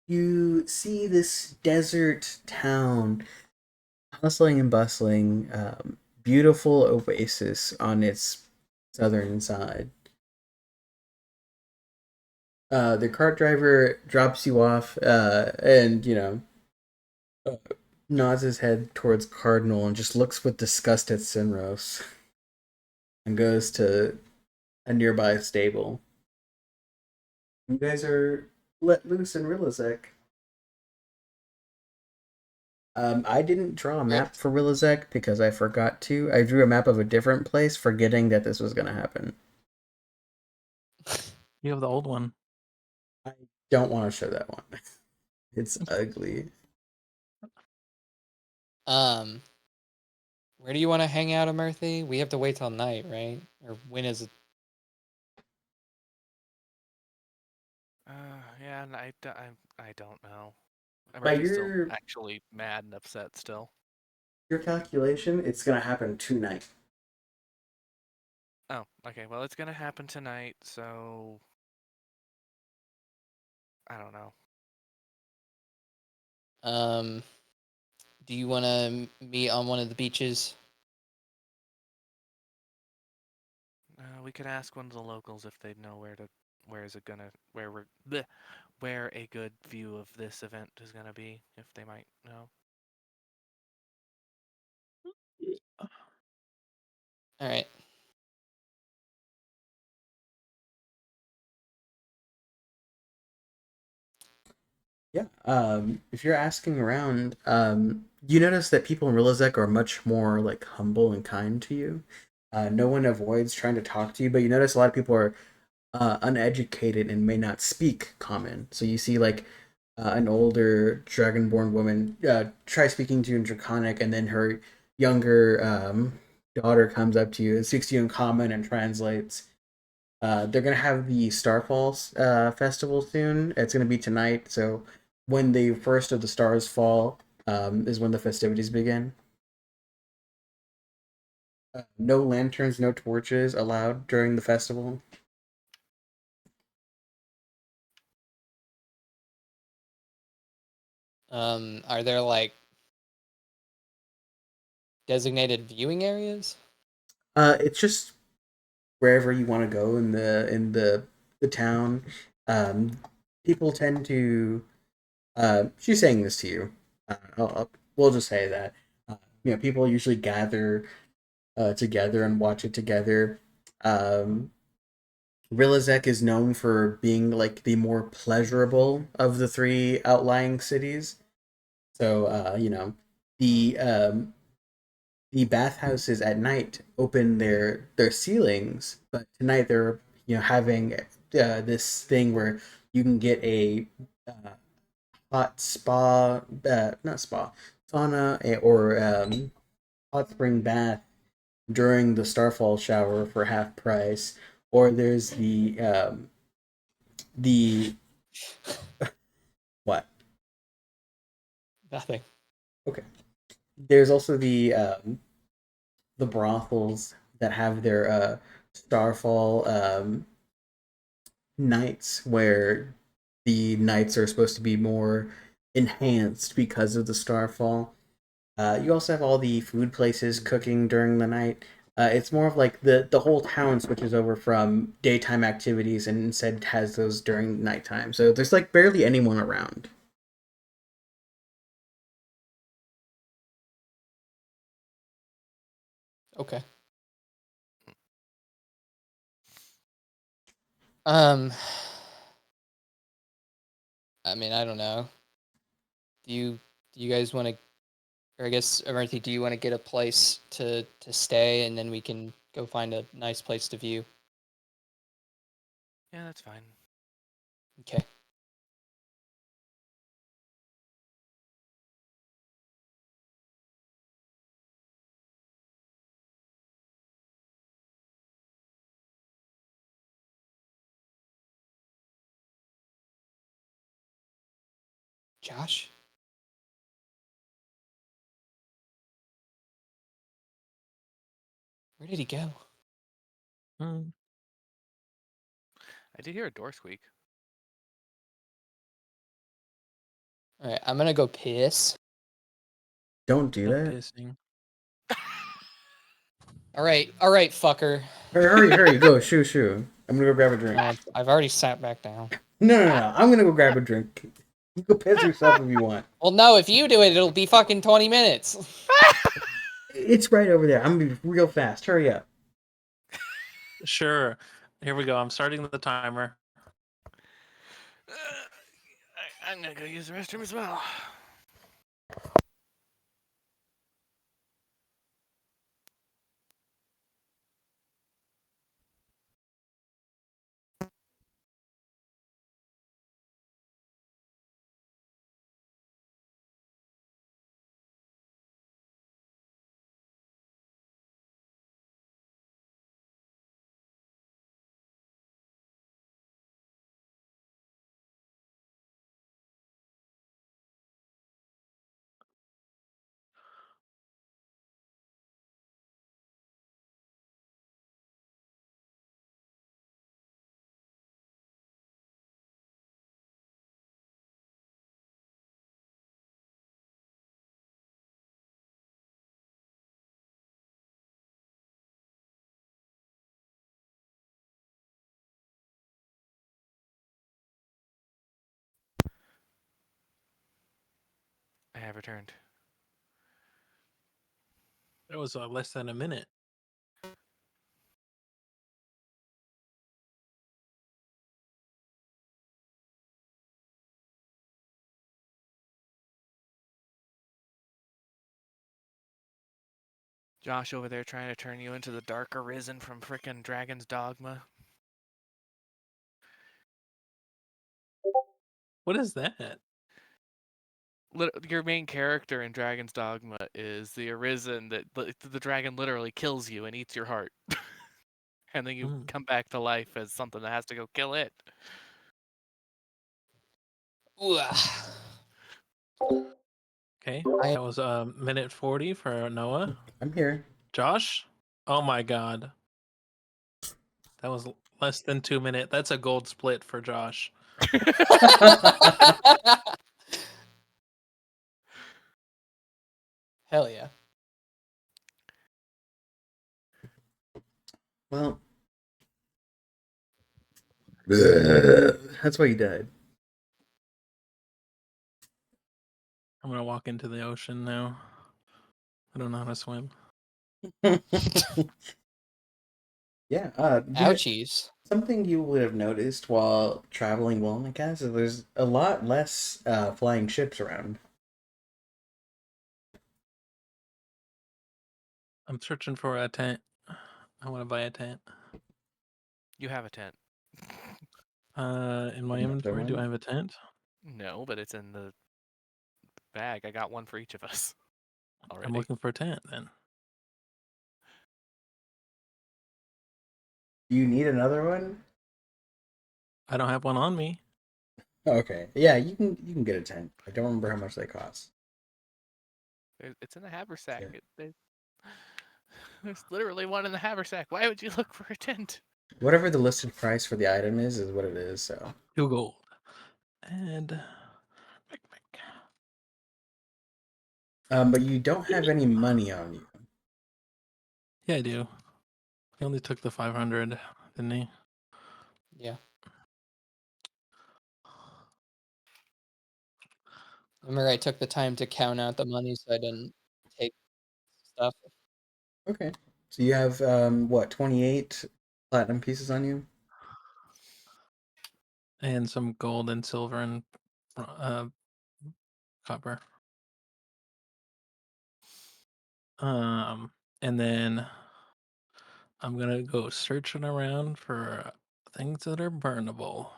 you see this desert town, hustling and bustling, beautiful oasis on its southern side. The cart driver drops you off, and nods his head towards Cardinal and just looks with disgust at Sinros, and goes to a nearby stable. You guys are let loose in Rillizek. I didn't draw a map for Rillizek because I forgot to. I drew a map of a different place, forgetting that this was going to happen. You have the old one. I don't want to show that one. It's ugly. Where do you want to hang out, Amerthy? We have to wait till night, right? Or when is it? Yeah, and I don't know. I'm By actually still your actually mad and upset still. your calculation, it's going to happen tonight. Oh, okay. Well, it's gonna happen tonight, so I don't know. Do you want to meet on one of the beaches? We could ask one of the locals if they know where a good view of this event is gonna be, if they might know. All right. Yeah. If you're asking around, you notice that people in Rillizek are much more like humble and kind to you. No one avoids trying to talk to you, but you notice a lot of people are uneducated and may not speak common. So you see like an older dragonborn woman try speaking to you in Draconic, and then her younger daughter comes up to you and speaks to you in common and translates. They're gonna have the Starfall festival soon. It's gonna be tonight. So when the first of the stars fall, is when the festivities begin. No lanterns, no torches allowed during the festival. Are there like designated viewing areas? It's just wherever you want to go in the town. Um, People tend to. She's saying this to you. We'll just say that. People usually gather together and watch it together. Um, Rillizek is known for being like the more pleasurable of the three outlying cities. So the bathhouses at night open their ceilings, but tonight they're having this thing where you can get a hot spa, not spa, sauna, or hot spring bath during the Starfall shower for half price. Or there's the what? Nothing. Okay. There's also the brothels that have their Starfall nights, where the nights are supposed to be more enhanced because of the Starfall. You also have all the food places cooking during the night. It's more of like the whole town switches over from daytime activities and instead has those during nighttime. So there's like barely anyone around. Okay. Um, I mean, I don't know. Do you guys want to, or I guess, Amarthi, do you want to get a place to stay, and then we can go find a nice place to view? Yeah, that's fine. Okay. Josh? Where did he go? Hmm. I did hear a door squeak. All right, I'm gonna go piss. Don't do No that. pissing. All right, fucker. Hurry, go, shoo. I'm gonna go grab a drink. I've already sat back down. No. I'm gonna go grab a drink. You can piss yourself if you want. Well, no, if you do it, it'll be fucking 20 minutes. It's right over there. I'm gonna be real fast. Hurry up. Sure. Here we go. I'm starting the timer. I'm gonna go use the restroom as well. I have returned. That was less than a minute. Josh over there trying to turn you into the Dark Arisen from frickin' Dragon's Dogma. What is that? Your main character in Dragon's Dogma is the Arisen that the dragon literally kills you and eats your heart. And then you come back to life as something that has to go kill it. Ooh, Okay, that was minute 40 for Noah. I'm here. Josh? Oh my god. That was less than 2 minutes. That's a gold split for Josh. Hell yeah. Well, that's why you died. I'm gonna walk into the ocean now. I don't know how to swim. Yeah. Ouchies. Something you would have noticed while traveling Wellnicast is there's a lot less flying ships around. I'm searching for a tent. I want to buy a tent. You have a tent. In my Another inventory, do I one? have a tent? No, but it's in the bag. I got one for each of us already. I'm looking for a tent then. Do you need another one? I don't have one on me. Okay. Yeah, you can get a tent. I don't remember how much they cost. It's in the haversack. Yeah. There's literally one in the haversack. Why would you look for a tent? Whatever the listed price for the item is what it is, so. 2 gold. And But you don't have any money on you. yeah, I do. He only took the 500, didn't he? Yeah. Remember, I took the time to count out the money so I didn't take stuff. Okay. So you have what, 28 platinum pieces on you? And some gold and silver and copper. And then I'm gonna go searching around for things that are burnable.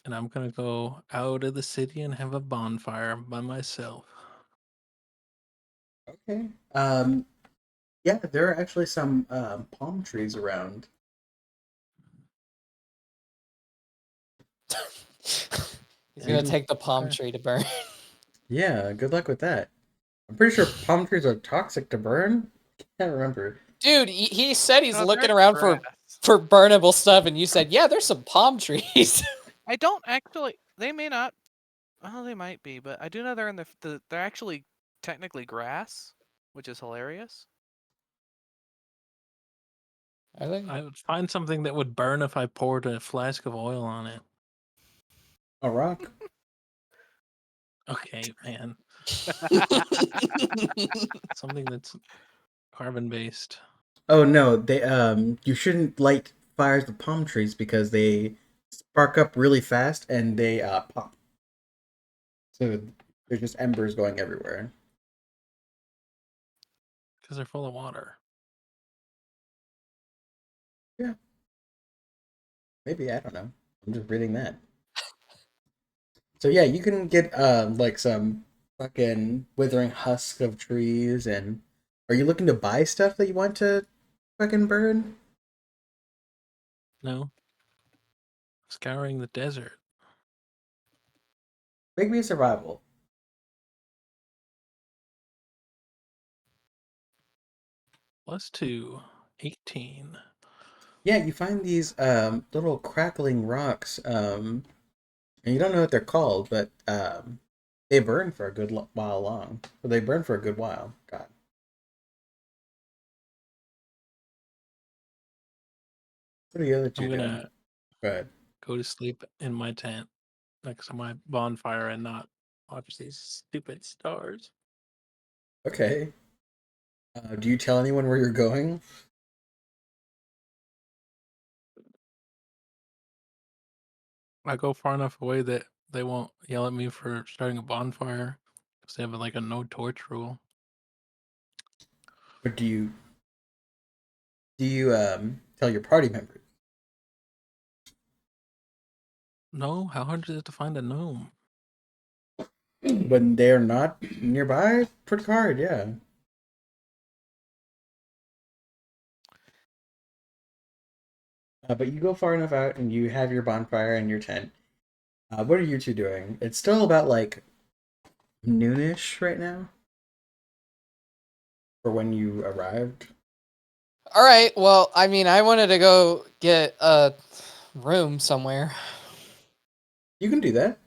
And I'm gonna go out of the city and have a bonfire by myself. Okay. Yeah, there are actually some palm trees around. He's gonna Mhm. take the palm Okay. tree to burn. Yeah, good luck with that. I'm pretty sure palm trees are toxic to burn. Can't remember. Dude, he said he's No, looking they're around grass. for burnable stuff, and you said, yeah, there's some palm trees. I don't actually. They may not. Well, they might be, but I do know they're in they're actually technically grass, which is hilarious. Are they? I would find something that would burn if I poured a flask of oil on it. A rock? Okay, man. Something that's carbon based. Oh no, they you shouldn't light fires with palm trees because they spark up really fast and they pop. So there's just embers going everywhere. Because they're full of water. Yeah. Maybe, I don't know. I'm just reading that. So yeah, you can get like some fucking withering husk of trees. And are you looking to buy stuff that you want to fucking burn? No. Scouring the desert. Make me a survival. +2. 18. Yeah, you find these little crackling rocks, and you don't know what they're called, but they burn for a good while long. Or they burn for a good while. God. What are the other two I'm doing? gonna Go ahead. go to sleep in my tent next to my bonfire and not watch these stupid stars. Okay. Do you tell anyone where you're going? I go far enough away that they won't yell at me for starting a bonfire because they have like a no torch rule. Or do you tell your party members? No, how hard is it to find a gnome? When they're not nearby, pretty hard, yeah. But you go far enough out and you have your bonfire and your tent. What are you two doing? It's still about like noonish right now for when you arrived. All right. Well, I mean, I wanted to go get a room somewhere. You can do that.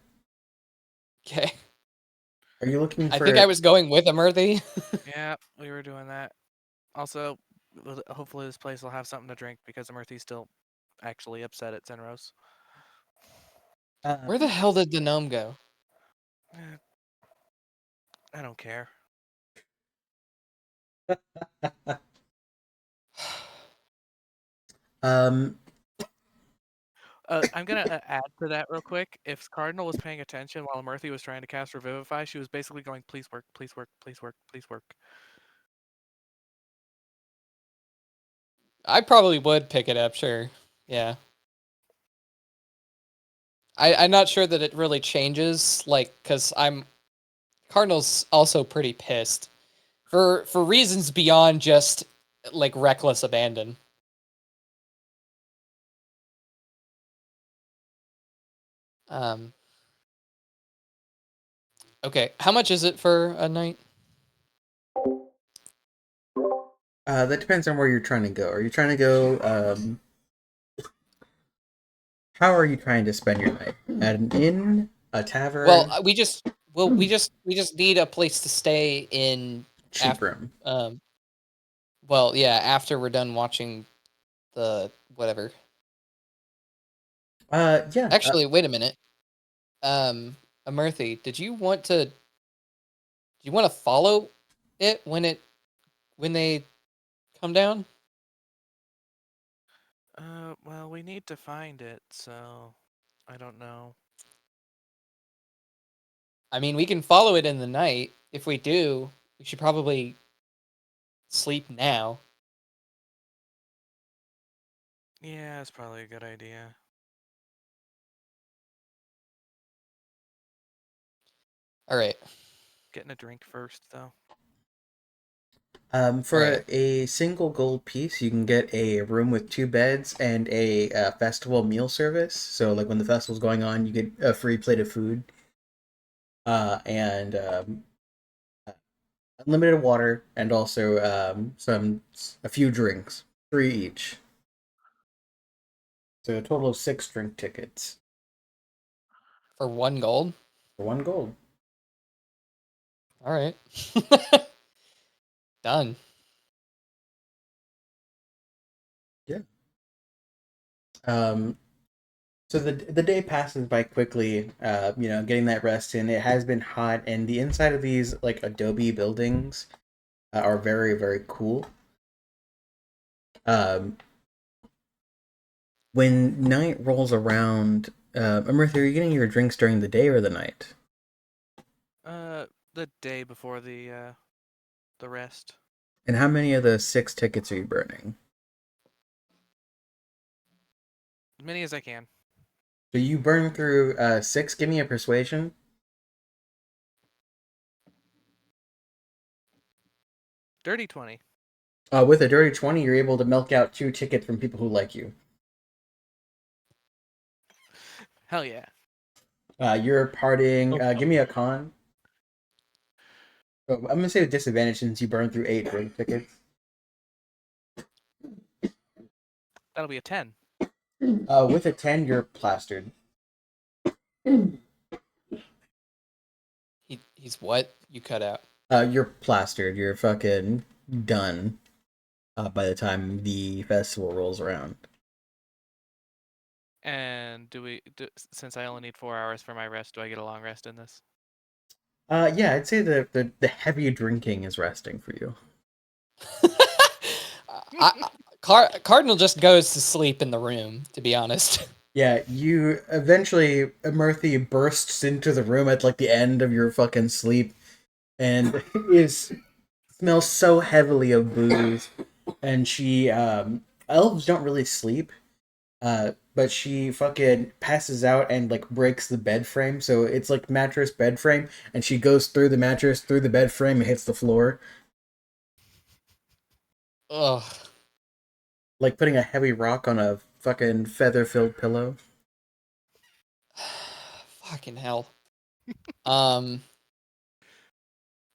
Okay. Are you looking I for? think I was going with Emerthy. Yeah, we were doing that. Also, hopefully this place will have something to drink because Emerthy's still actually upset at Zenros. Where the hell did the gnome go? Eh, I don't care. um. I'm gonna add to that real quick. If Cardinal was paying attention while Emerthy was trying to cast Revivify, she was basically going, "Please work, please work, please work, please work." I probably would pick it up, sure. Yeah. I'm not sure that it really changes, like, because Cardinal's also pretty pissed. For reasons beyond just, like, reckless abandon. Um. Okay, how much is it for a night? That depends on where you're trying to go. Are you trying to go? How are you trying to spend your night? At an inn, a tavern, Well, we just need a place to stay in cheap after. room? Well, yeah, after we're done watching the whatever. Yeah. Actually, wait a minute. Amerthy, do you want to follow it when they come down? Well, we need to find it, so I don't know. I mean, we can follow it in the night. If we do, we should probably sleep now. Yeah, that's probably a good idea. All right. Getting a drink first, though. For Right. a single gold piece, you can get a room with 2 beds and a festival meal service. So, like when the festival's going on, you get a free plate of food, and unlimited water, and also a few drinks, 3 each. So a total of 6 drink tickets For 1 gold. for 1 gold. All right. Done. Yeah. Um, So the day passes by quickly. Getting that rest in. It has been hot, and the inside of these like adobe buildings are very very cool. Um, when night rolls around, Amirtha, are you getting your drinks during the day or the night? The day before the rest. And how many of the 6 tickets are you burning? As many as I can. So you burn through 6. Give me a persuasion. Dirty 20. With a dirty 20, you're able to milk out 2 tickets from people who like you. Hell yeah. You're partying. Okay. Give me a con. So I'm gonna say with disadvantage since you burned through 8 drink tickets. That'll be a 10. With a 10, you're plastered. He's what? You cut out. You're plastered. You're fucking done. By the time the festival rolls around. And since I only need 4 hours for my rest, do I get a long rest in this? Yeah, I'd say the heavy drinking is resting for you. Cardinal just goes to sleep in the room, to be honest. Yeah, you eventually, Murthy bursts into the room at like the end of your fucking sleep, and is smells so heavily of booze, and elves don't really sleep, But she fucking passes out and like breaks the bed frame. So it's like mattress bed frame, and she goes through the mattress, through the bed frame, and hits the floor, Ugh. like putting a heavy rock on a fucking feather filled pillow. Fucking hell. Um,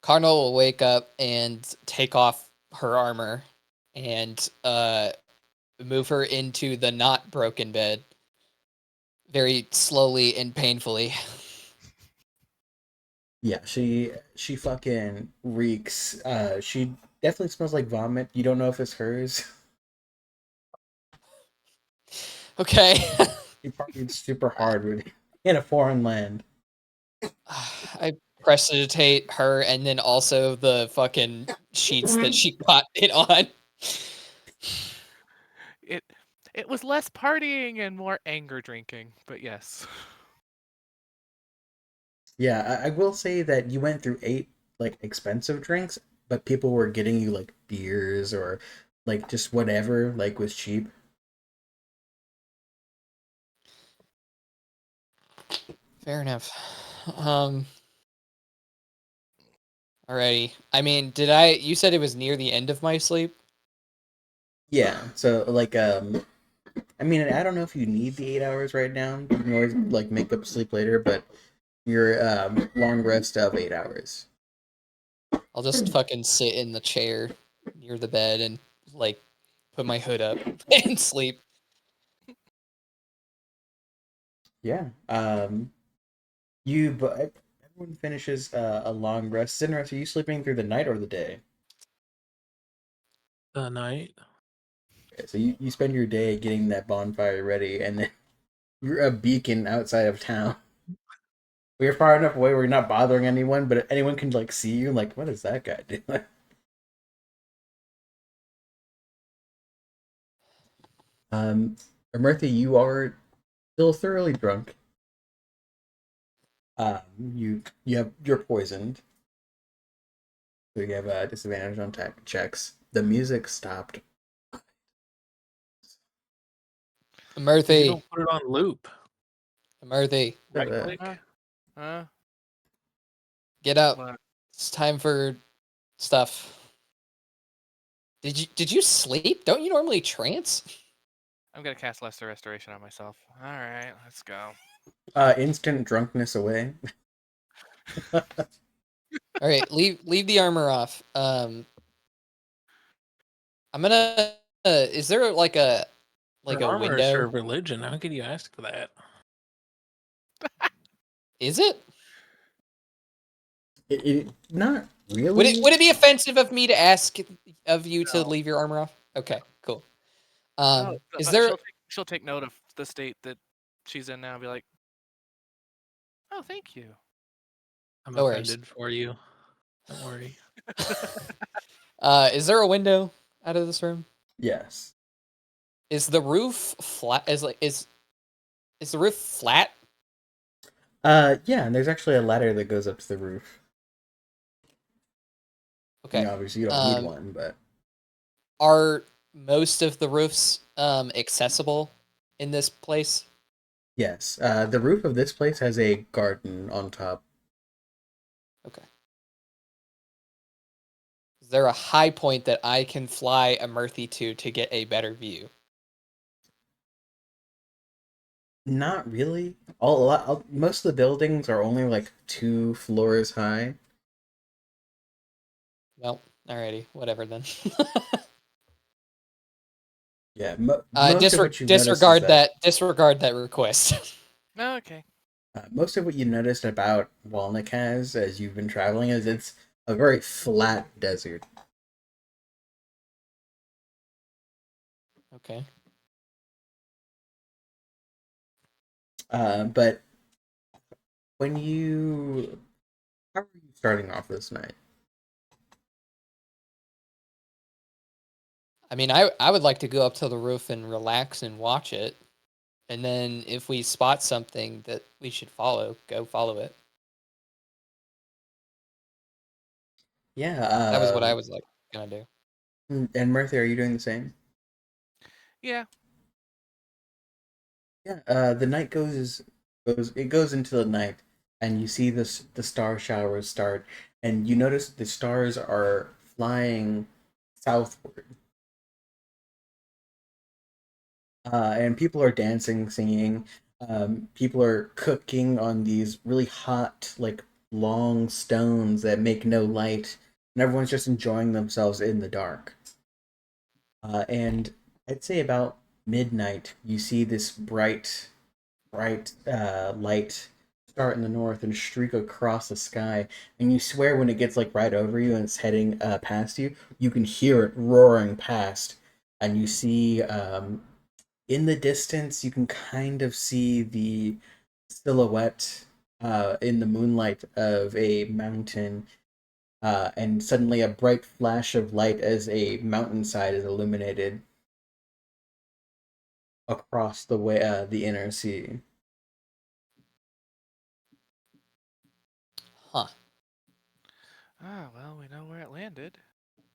Cardinal will wake up and take off her armor and move her into the not broken bed very slowly and painfully. Yeah, she fucking reeks. She definitely smells like vomit. You don't know if it's hers. Okay. She partied super hard with in a foreign land. I prestidigitate her and then also the fucking sheets that she got it on. It it was less partying and more anger drinking, but yes. Yeah, I will say that you went through 8 like expensive drinks, but people were getting you like beers or like just whatever like was cheap. Fair enough. Alrighty. I mean, you said it was near the end of my sleep? Yeah, so like I mean I don't know if you need the 8 hours right now. You can always like make up sleep later, but your long rest of 8 hours. I'll just fucking sit in the chair near the bed and like put my hood up and sleep. Yeah. But everyone finishes a long rest. Sinner, are you sleeping through the night or the day? The night. Okay, so you spend your day getting that bonfire ready, and then you're a beacon outside of town. We're far enough away where you're not bothering anyone, but anyone can like see you. Like, what is that guy doing? Um, Murthy, you are still thoroughly drunk. You're poisoned, so you have a disadvantage on tech checks. The music stopped. Did you Murthy, don't put it on loop? Murthy, Right Uh, click. Huh? get up. What? It's time for stuff. Did you sleep? Don't you normally trance? I'm gonna cast Lesser Restoration on myself. All right, let's go. instant drunkenness away. All right, leave the armor off. I'm gonna. Is there like Your a armor is your window? religion. How could you ask for that? Is it? Not Would it really. would it be offensive of me to ask of you to No. leave your armor off? Okay, cool. Oh, Is there? she'll take note of the state that she's in now and be like, "Oh, thank you." I'm No worries. offended for you. Don't worry. Is there a window out of this room? Yes. Is the roof flat? Is the roof flat? Yeah, and there's actually a ladder that goes up to the roof. Okay. Obviously you don't need one, but Are most of the roofs accessible in this place? yes. The roof of this place has a garden on top. Okay. Is there a high point that I can fly a Murthy to get a better view? Not really. Most of the buildings are only like 2 floors high. Well, alrighty, whatever then. Yeah, most of what you've noticed is Disregard that that request. Okay. most of what you noticed about Walnick has as you've been traveling is it's a very flat desert. Okay. But how are you starting off this night? I mean, I would like to go up to the roof and relax and watch it. And then if we spot something that we should follow, go follow it. That was Yeah. what I was like gonna do. And Murthy, are you doing the same? Yeah. Yeah, the night goes into the night, and you see the star showers start, and you notice the stars are flying southward. And people are dancing, singing. People are cooking on these really hot, like long stones that make no light, and everyone's just enjoying themselves in the dark. And I'd say about midnight, you see this bright light start in the north and streak across the sky, and you swear when it gets like right over you and it's heading past you, you can hear it roaring past, and you see in the distance you can kind of see the silhouette in the moonlight of a mountain, and suddenly a bright flash of light as a mountainside is illuminated across the inner sea. Huh. Ah, well, we know where it landed.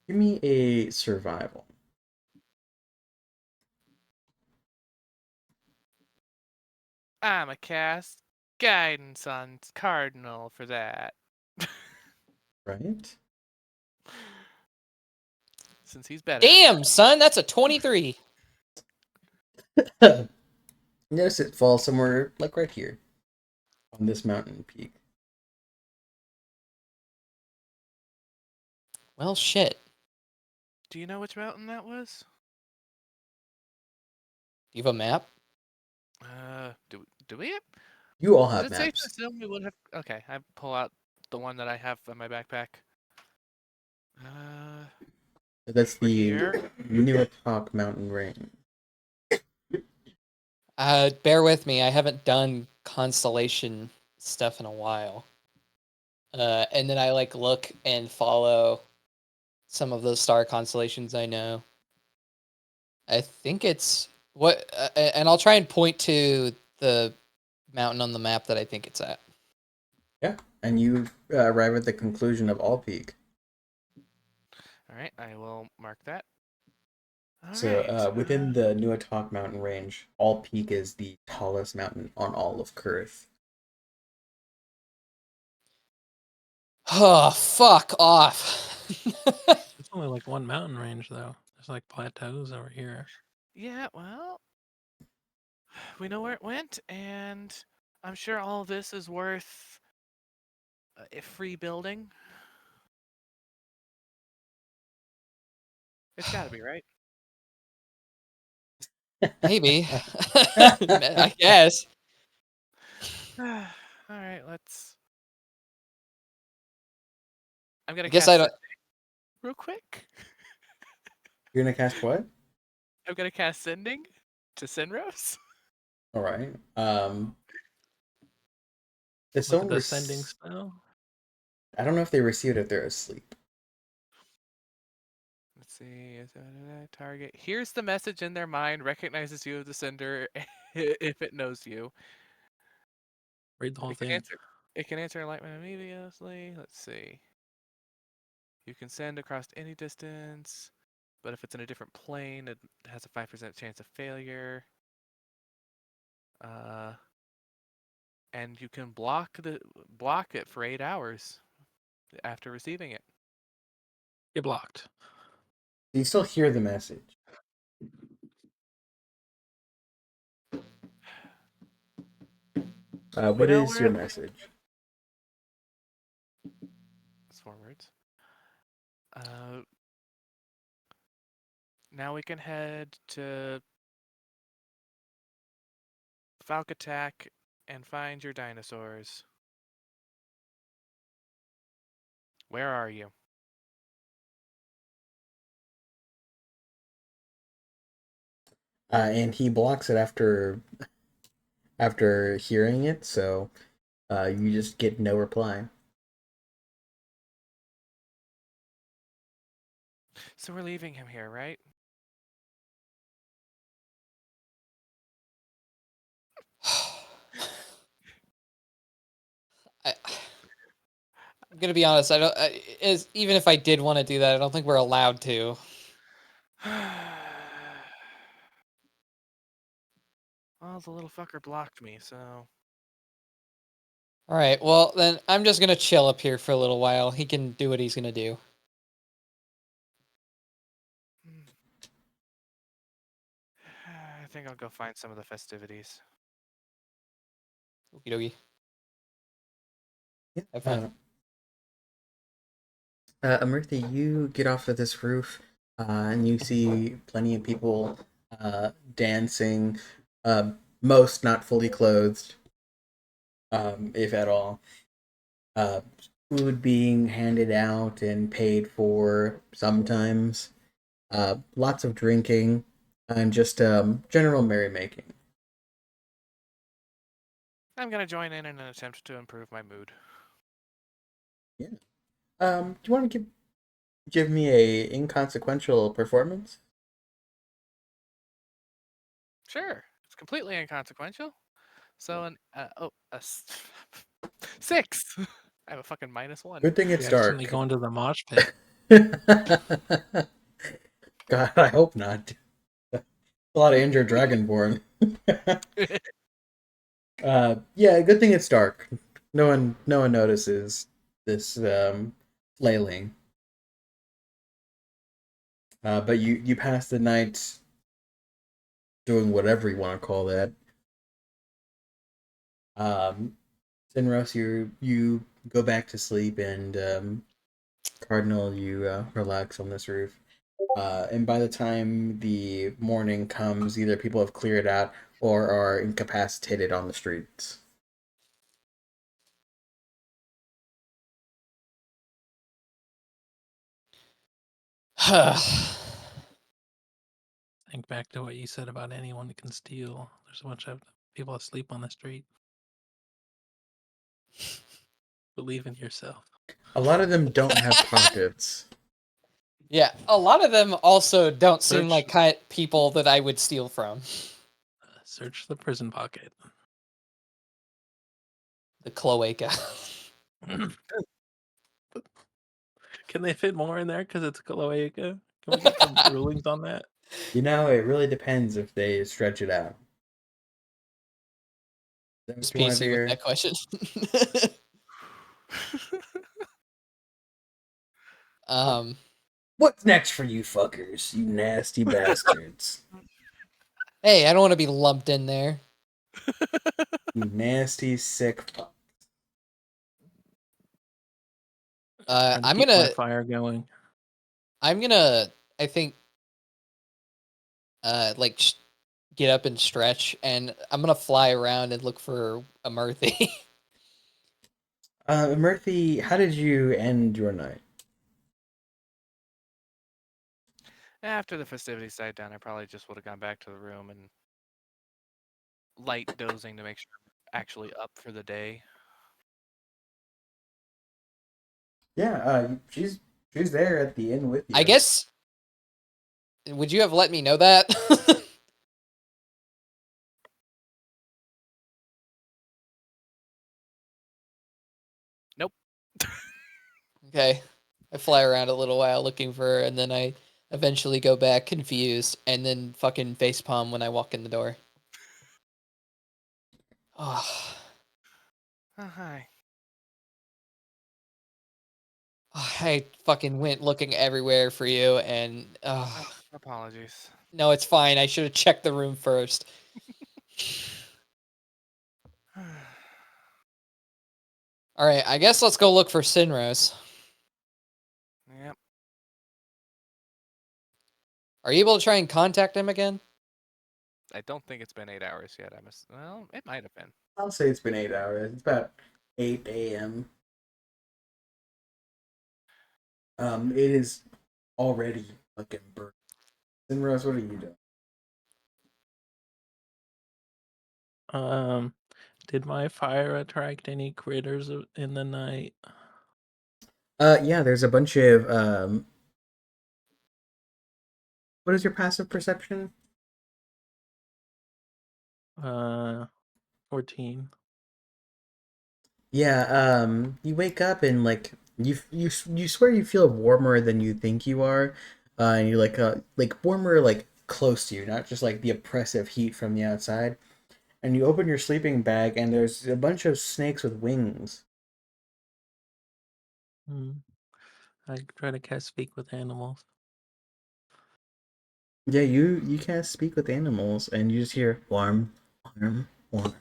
Give me a survival. I'm a cast guidance on Cardinal for that. Right? Since he's better. Damn, son, that's a 23. Notice it falls somewhere like right here on this mountain peak. Well, shit. Do you know which mountain that was? Do you have a map? Do we? You all Is have it safe to maps. assume we would have? Okay, I pull out the one that I have in my backpack. That's We're the here. Nuatak mountain range. Bear with me. I haven't done constellation stuff in a while. And then I like look and follow some of those star constellations I know. I think it's what, and I'll try and point to the mountain on the map that I think it's at. Yeah, and you arrive at the conclusion of All Peak. All right, I will mark that. All So right. within the Nuatak mountain range, All Peak is the tallest mountain on all of Kurth. Oh, fuck off. It's only like one mountain range though. There's like plateaus over here. Yeah, well, we know where it went, and I'm sure all this is worth a free building. It's got to be, right? Maybe. I guess. All right, let's. I'm gonna I guess cast I don't. Sending real quick. You're gonna cast what? I'm gonna cast Sending to Sinros. All right. If With someone the descending spell. I don't know if they receive it if they're asleep. Let's see. Target. Here's the message in their mind. Recognizes you as the sender if it knows you. Read the whole It can thing. answer. It can answer enlightenment immediately. Let's see. You can send across any distance, but if it's in a different plane, it has a 5% chance of failure. And you can block it for 8 hours after receiving it. Get blocked. You still hear the message. What know is where your it- message? It's 4 words. Now we can head to Falk Attack and find your dinosaurs. Where are you? And he blocks it after hearing it, so you just get no reply. So we're leaving him here, right? I'm gonna be honest. I don't. Even if I did want to do that, I don't think we're allowed to. Well, the little fucker blocked me, so. All right. Well, then I'm just gonna chill up here for a little while. He can do what he's gonna do. I think I'll go find some of the festivities. Okie dokie. Yeah. Have fun. Amirthi, you get off of this roof, and you see plenty of people dancing, most not fully clothed, if at all. Food being handed out and paid for sometimes. Lots of drinking, and just general merrymaking. I'm gonna join in an attempt to improve my mood. Yeah. Do you want to give me a inconsequential performance? Sure, it's completely inconsequential. So a 6. I have a fucking -1. Good thing You it's accidentally dark. go into the mosh pit. God, I hope not. A lot of injured dragonborn. Yeah, good thing it's dark. No one notices this flailing. But you pass the night doing whatever you want to call that. Sinros, you go back to sleep, and Cardinal, you relax on this roof. And by the time the morning comes, either people have cleared out or are incapacitated on the streets. Think back to what you said about anyone who can steal. There's a bunch of people asleep on the street. Believe in yourself. A lot of them don't have pockets. Yeah, a lot of them also don't seem Search- like kind people that I would steal from. Search the prison pocket. The cloaca. Can they fit more in there because it's cloaca? Can we get some rulings on that? You know, it really depends if they stretch it out. Is that Just what you want to PC with hear? that question. um, What's next for you fuckers, you nasty bastards? hey, I don't want to be lumped in there. You nasty, sick fuck. Trying to I'm keep my gonna, fire going. I think, like, get up and stretch, and I'm gonna fly around and look for a Murthy. Murphy, how did you end your night? After the festivities died down, I probably just would have gone back to the room and light dozing to make sure I'm actually up for the day. Yeah, she's there at the inn with you. I guess. Would you have let me know that? Nope. Okay. I fly around a little while looking for her, and then I eventually go back confused, and then fucking facepalm when I walk in the door. Oh, Oh, hi. I fucking went looking everywhere for you, and Oh, apologies. no, it's fine. I should have checked the room first. All right, I guess let's go look for Sinrose. Yep. Are you able to try and contact him again? I don't think it's been 8 hours yet. Well, it might have been. I'll say it's been 8 hours. It's about 8 a.m. It is already fucking burnt. Sinrose, what are you doing? Did my fire attract any critters in the night? Yeah, there's a bunch of what is your passive perception? 14. Yeah, you wake up and like you swear you feel warmer than you think you are, and you're like warmer like close to you, not just like the oppressive heat from the outside. and you open your sleeping bag, and there's a bunch of snakes with wings. I try to cast speak with animals. Yeah, you can't speak with animals, and you just hear warm, warm, warm,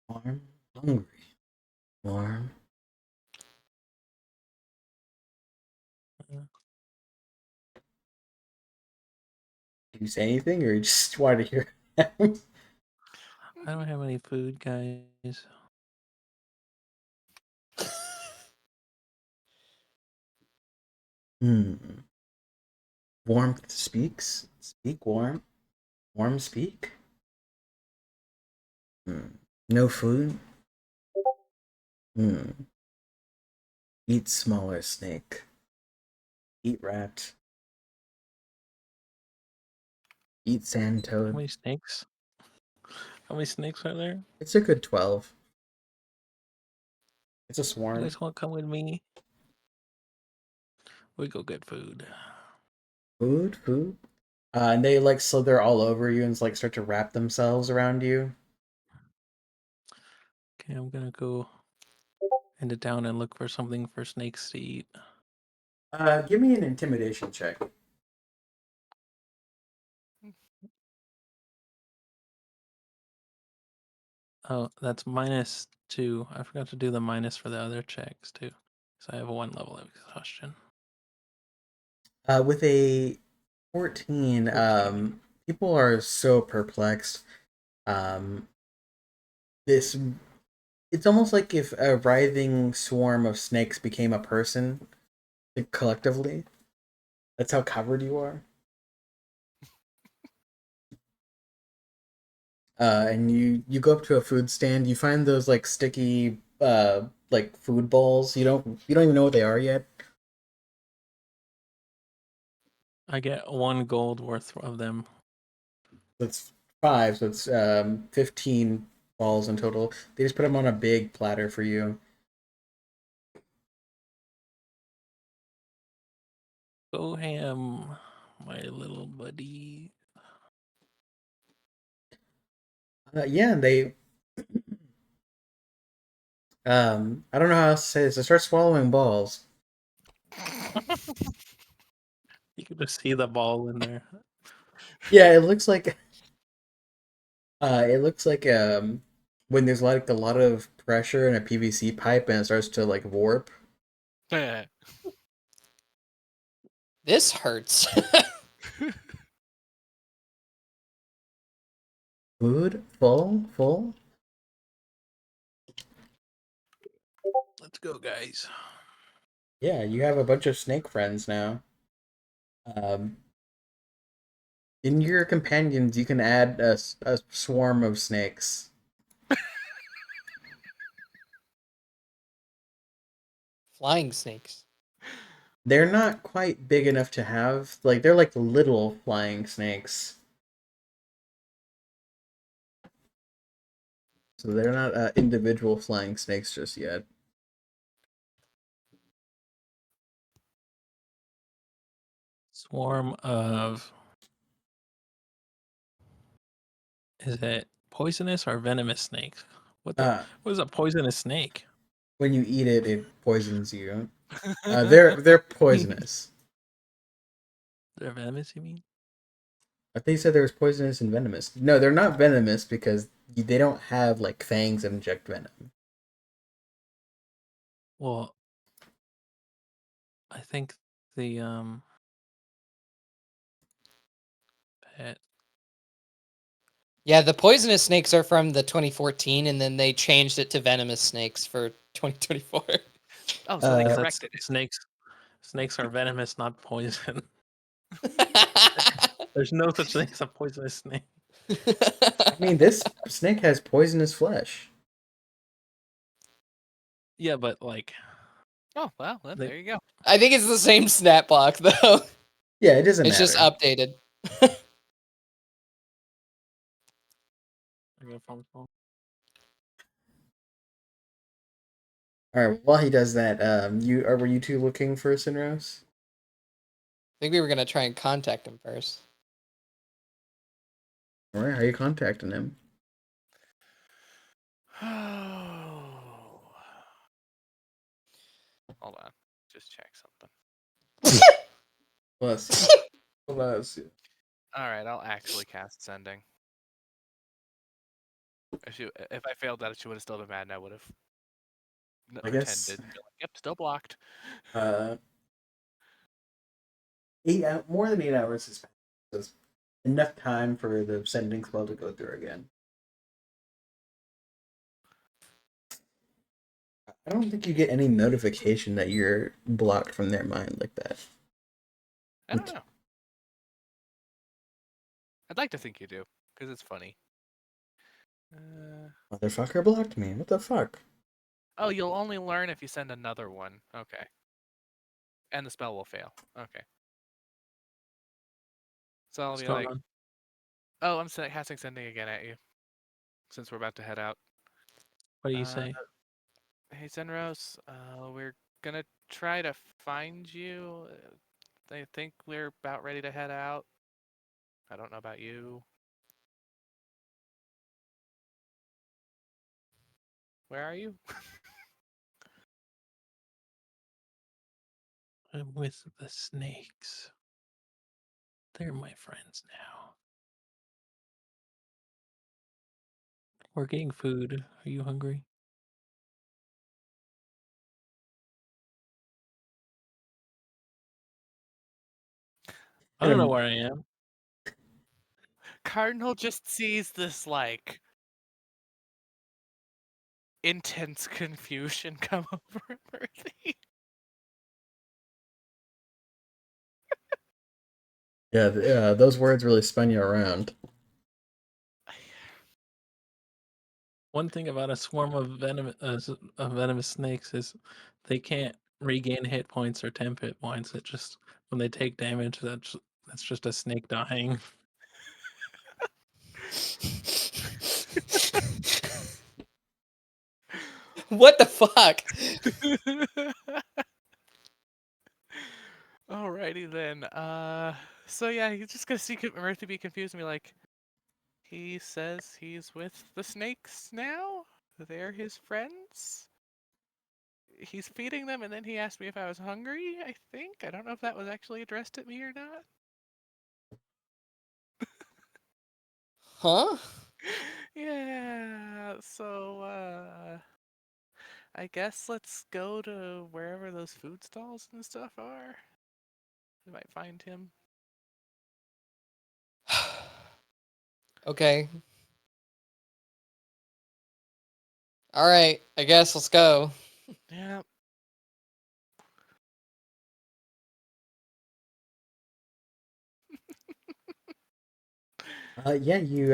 warm, hungry, warm. Yeah. Do you say anything, or you just want to hear them? I don't have any food, guys. Warmth speaks. Speak warm. Warm speak. No food. Eat smaller snake. Eat rat. Eat sand How toad. many snakes? How many snakes are there? It's a good 12. It's a You swarm. guys want to come with me? We go get food. Food. And they like slither all over you and like start to wrap themselves around you. Okay, I'm gonna go into town and look for something for snakes to eat. Give me an intimidation check. Oh, that's -2. I forgot to do the minus for the other checks too. So I have 1 level of exhaustion. With a 14, 14. people are so perplexed. This it's almost like if a writhing swarm of snakes became a person, like, collectively. That's how covered you are. And you go up to a food stand. You find those like sticky like food balls. You don't even know what they are yet. I get 1 gold worth of them. That's 5, so it's 15 balls in total. They just put them on a big platter for you. Go ham, my little buddy. Yeah, and they I don't know how else to say this. They start swallowing balls. You can just see the ball in there. Yeah, it looks like when there's like a lot of pressure in a PVC pipe and it starts to like warp. This hurts. Food full. Let's go, guys. Yeah, you have a bunch of snake friends now. Um, in your companions, you can add a swarm of snakes. Flying snakes. They're not quite big enough to have, like, they're like little flying snakes. So they're not individual flying snakes just yet. Swarm of. Is it poisonous or venomous snakes? What is a poisonous snake? When you eat it, it poisons you. They're poisonous. They're venomous, you mean? I think you said there was poisonous and venomous. No, they're not venomous because they don't have like fangs that inject venom. Well, I think the pet. Yeah, the poisonous snakes are from the 2014, and then they changed it to venomous snakes for 2024. Oh, so they Uh, That's corrected it. snakes are venomous, not poison. There's no such thing as a poisonous snake. I mean, this snake has poisonous flesh. Yeah, but like Oh, well, then they, there you go. I think it's the same snap block though. Yeah, it doesn't It's matter. just updated. All right. While he does that, were you two looking for Sinros? I think we were gonna try and contact him first. All right. How are you contacting him? Hold on. Just check something. Plus, plus. Alright, I'll actually cast Sending. If I failed that, she would have still been mad, and I would have I pretended guess and be like, "Yep, still blocked." 8 more than 8 hours is passed. So it's enough time for the sending spell to go through again. I don't think you get any notification that you're blocked from their mind like that. I don't know. I'd like to think you do, because it's funny. Motherfucker blocked me. What the fuck? Oh, you'll only learn if you send another one. Okay. And the spell will fail. Okay. So I'll What's be going like, on? "Oh, I'm casting Sending again at you, since we're about to head out. What do you Uh, say? hey, Zenros, we're gonna try to find you. I think we're about ready to head out. I don't know about you. Where are you?" I'm with the snakes. They're my friends now. We're getting food. Are you hungry? I don't know And where I am. Cardinal just sees this, like, intense confusion come over Murthy. yeah, those words really spun you around. One thing about a swarm of venomous snakes is they can't regain hit points or temp hit points. It just when they take damage, that's just a snake dying. What the fuck? Alrighty then. So yeah, you're just gonna see Murthy be confused and be like, he says he's with the snakes now? They're his friends? He's feeding them, and then he asked me if I was hungry, I think. I don't know if that was actually addressed at me or not. Huh? Yeah, so, I guess let's go to wherever those food stalls and stuff are. We might find him. Okay. All right. I guess let's go. Yeah. Yeah, you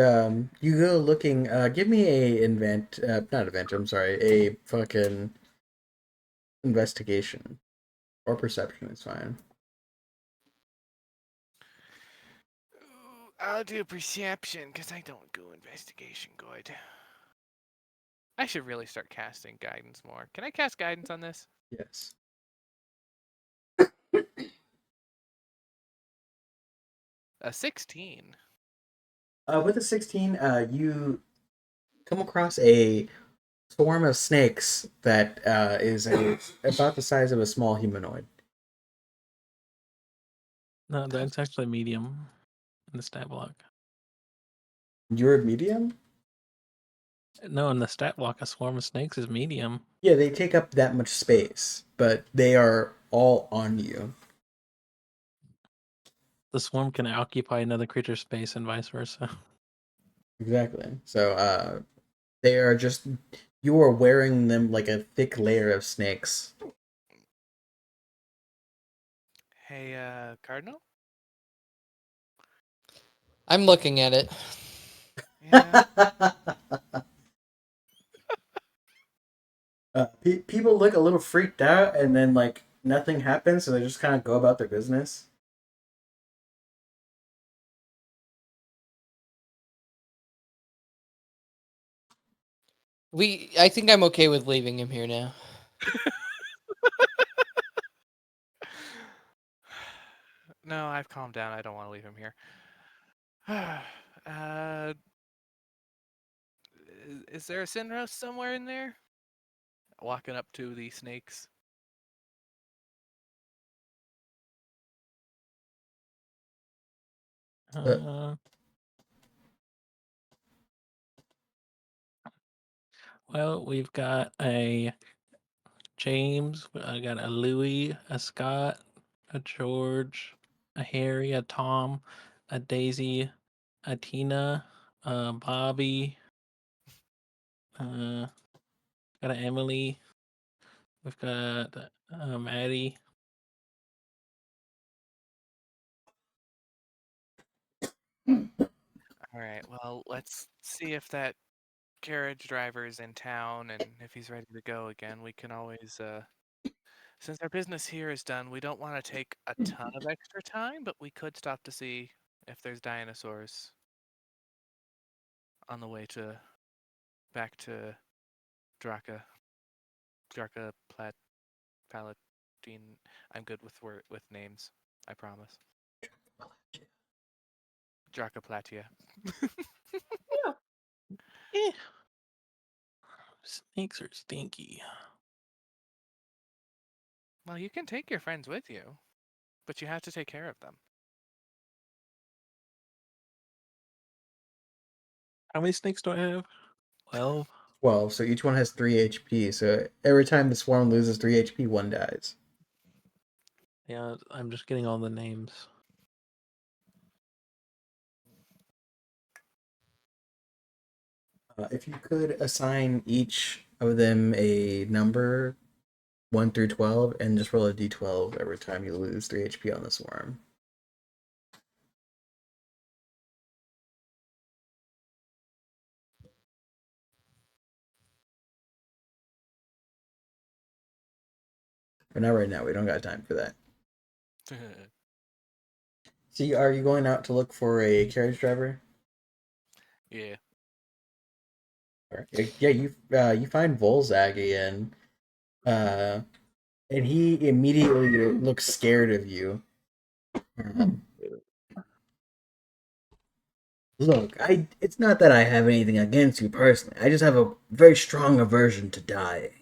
go looking. Give me a not invent. I'm sorry, a fucking investigation or perception is fine. Ooh, I'll do perception, because I don't go investigation good. I should really start casting guidance more. Can I cast guidance on this? Yes. A 16. With a 16, you come across a swarm of snakes that is about the size of a small humanoid. No, that's actually medium in the stat block. You're a medium? No, in the stat block, a swarm of snakes is medium. Yeah, they take up that much space, but they are all on you. The swarm can occupy another creature's space and vice versa. Exactly. So they are just you are wearing them like a thick layer of snakes. Hey, Cardinal? I'm looking at it. Yeah. People look a little freaked out, and then like nothing happens, so they just kind of go about their business. I think I'm okay with leaving him here now. No, I've calmed down. I don't want to leave him here. uh, is there a Sinros somewhere in there? Walking up to the snakes. Well, we've got a James, I got a Louis, a Scott, a George, a Harry, a Tom, a Daisy, a Tina, a Bobby, got an Emily, we've got Maddie. All right. Well, let's see if that carriage driver is in town and if he's ready to go again. We can always, since our business here is done, we don't want to take a ton of extra time, but we could stop to see if there's dinosaurs on the way to back to Draka. Draka Palatine. I'm good with names. I promise. Draka Platia. Eh. Snakes are stinky. Well, you can take your friends with you, but you have to take care of them. How many snakes do I have? 12. 12, so each one has 3 HP. So every time the swarm loses 3 HP, one dies. Yeah, I'm just getting all the names. If you could assign each of them a number 1 through 12 and just roll a d12 every time you lose 3 HP on the swarm. But not right now. We don't got time for that. See, are you going out to look for a carriage driver? Yeah. All right. Yeah, you find Volzag again, and he immediately looks scared of you. Look, it's not that I have anything against you personally. I just have a very strong aversion to dying.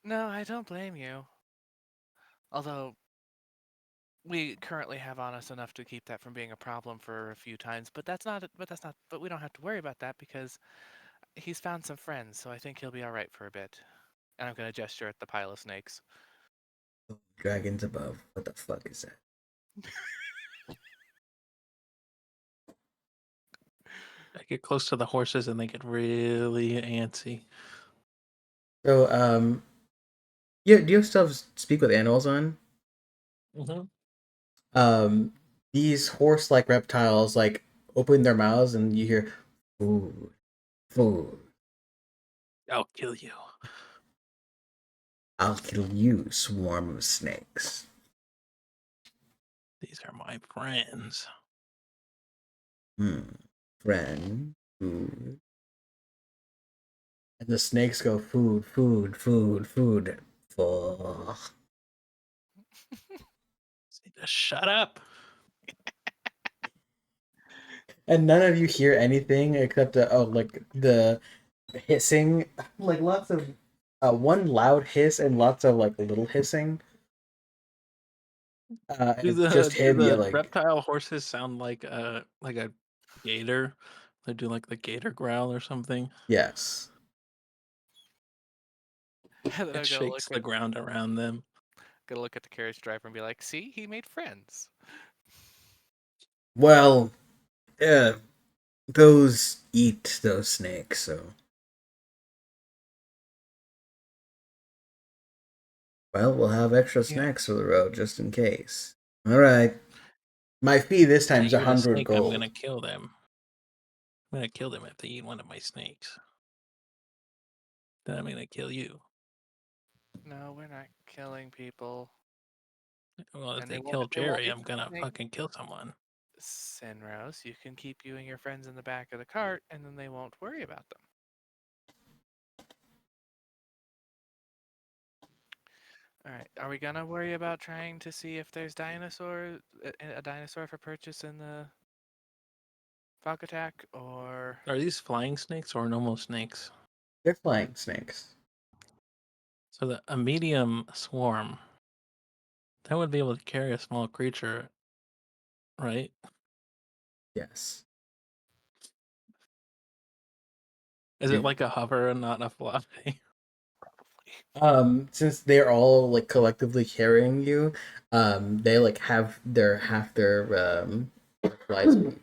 No, I don't blame you. Although we currently have on us enough to keep that from being a problem for a few times, but but we don't have to worry about that because he's found some friends, so I think he'll be all right for a bit. And I'm gonna gesture at the pile of snakes. Dragons above. What the fuck is that? I get close to the horses and they get really antsy. So, yeah, do you still speak with animals on? Mm-hmm. These horse-like reptiles like open their mouths and you hear food, food. I'll kill you. I'll kill you, swarm of snakes. These are my friends. Friend, food. And the snakes go food, food, food, food. Fuck. Say, just shut up. And none of you hear anything except like the hissing, like lots of one loud hiss and lots of like little hissing. Do It's the just do him the yelling. reptile horses sound like a gator? They do like the gator growl or something. Yes. And then It I'm gonna shakes look the at ground around them. the carriage driver and be like, "See, he made friends." Well, yeah, those eat those snakes, so. Well, we'll have extra Yeah. snacks for the road just in case. All right. My fee this time They is eat a 100 snake, I'm gold. gonna kill them. I'm gonna kill them if they eat one of my snakes. Then I'm gonna kill you. No, we're not killing people. Well, if And they kill they won't Jerry, be I'm gonna listening. fucking kill someone. Sinrose, you can keep you and your friends in the back of the cart, and then they won't worry about them. All right. Are we gonna worry about trying to see if there's a dinosaur for purchase in the fog attack, or Are these flying snakes or normal snakes? They're flying snakes. So a medium swarm that would be able to carry a small creature right? Yes. Is it like a hover and not a fly? Probably. Since they're all like collectively carrying you, they like have their flight speed.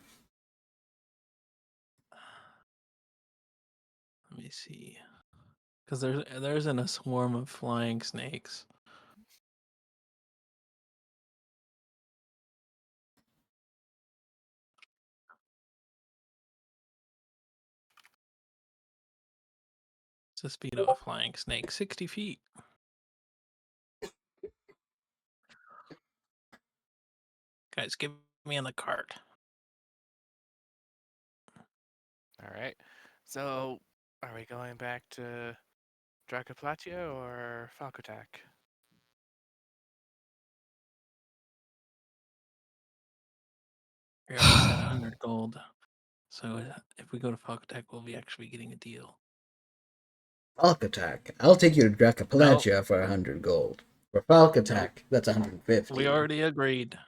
Let me see. Because there's in a swarm of flying snakes. It's the speed of a flying snake, 60 feet. Guys, get me in the cart. All right. So, are we going back to Dracoplatio or Falcotac? We already said 100 gold. So if we go to Falcatech, we'll be actually getting a deal. Falk attack. I'll take you to Nope. Dracopalatia for 100 gold. For Falk attack, that's 150. We already agreed.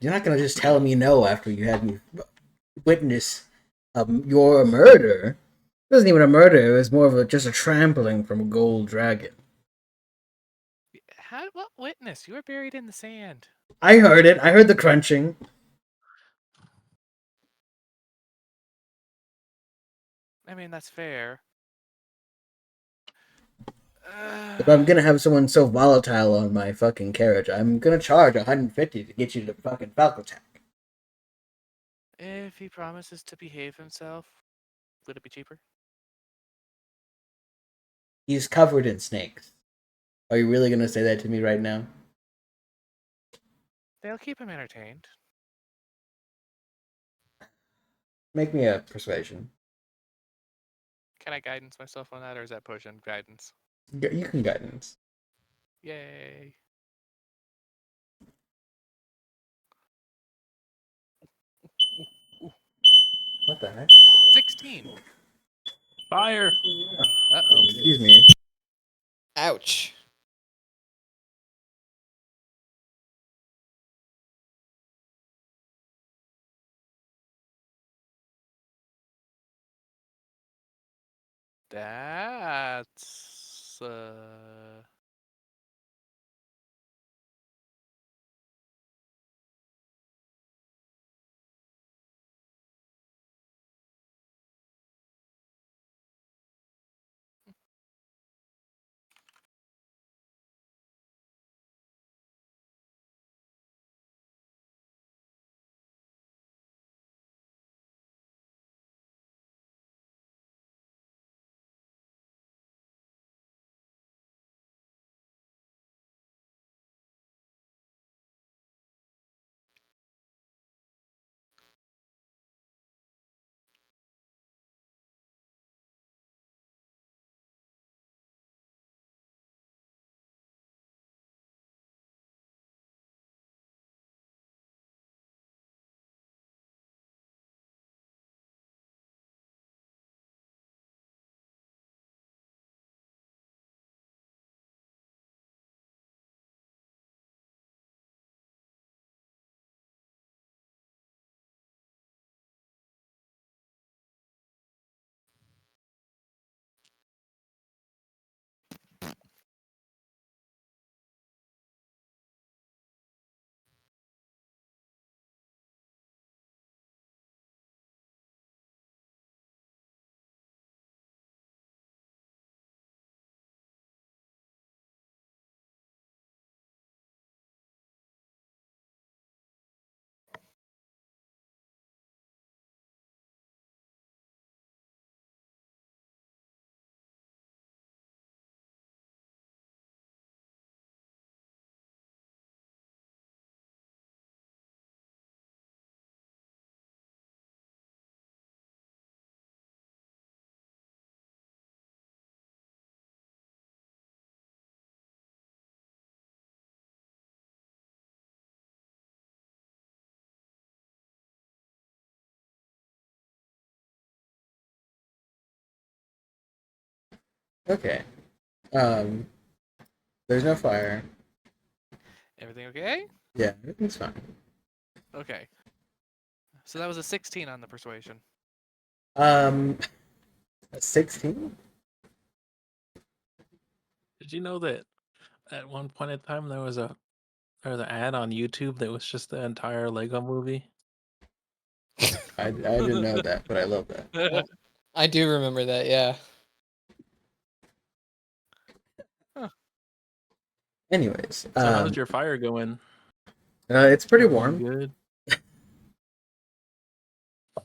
You're not gonna just tell me no after you had me witness your murder. It wasn't even a murder. It was more of just a trampling from a gold dragon. What witness? You were buried in the sand. I heard it. I heard the crunching. I mean, that's fair. If I'm gonna have someone so volatile on my fucking carriage, I'm gonna charge 150 to get you to fucking Falcotac. If he promises to behave himself, would it be cheaper? He's covered in snakes. Are you really gonna say that to me right now? They'll keep him entertained. Make me a persuasion. Can I guidance myself on that, or is that pushing guidance? You can guidance. Yay. What the heck? 16. Fire! Uh-oh. Excuse me. Ouch. That's... Okay. Um, there's no fire. Everything okay? Yeah, everything's fine. Okay. So that was a 16 on the persuasion. 16. Did you know that at one point in time there was an ad on YouTube that was just the entire Lego movie? I didn't know that, but I love that. Yep. I do remember that. Yeah. Anyways, So how's your fire going? it's pretty Going warm. good.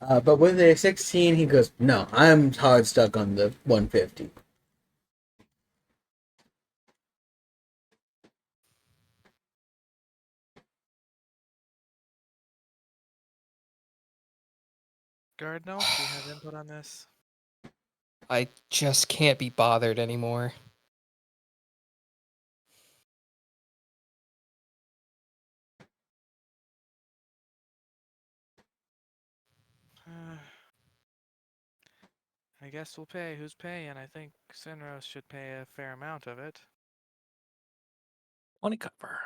But with a 16, he goes, "No, I'm hard stuck on the 150." Cardinal, do you have input on this? I just can't be bothered anymore. I guess we'll pay. Who's paying? I think Sinros should pay a fair amount of it. 20 copper.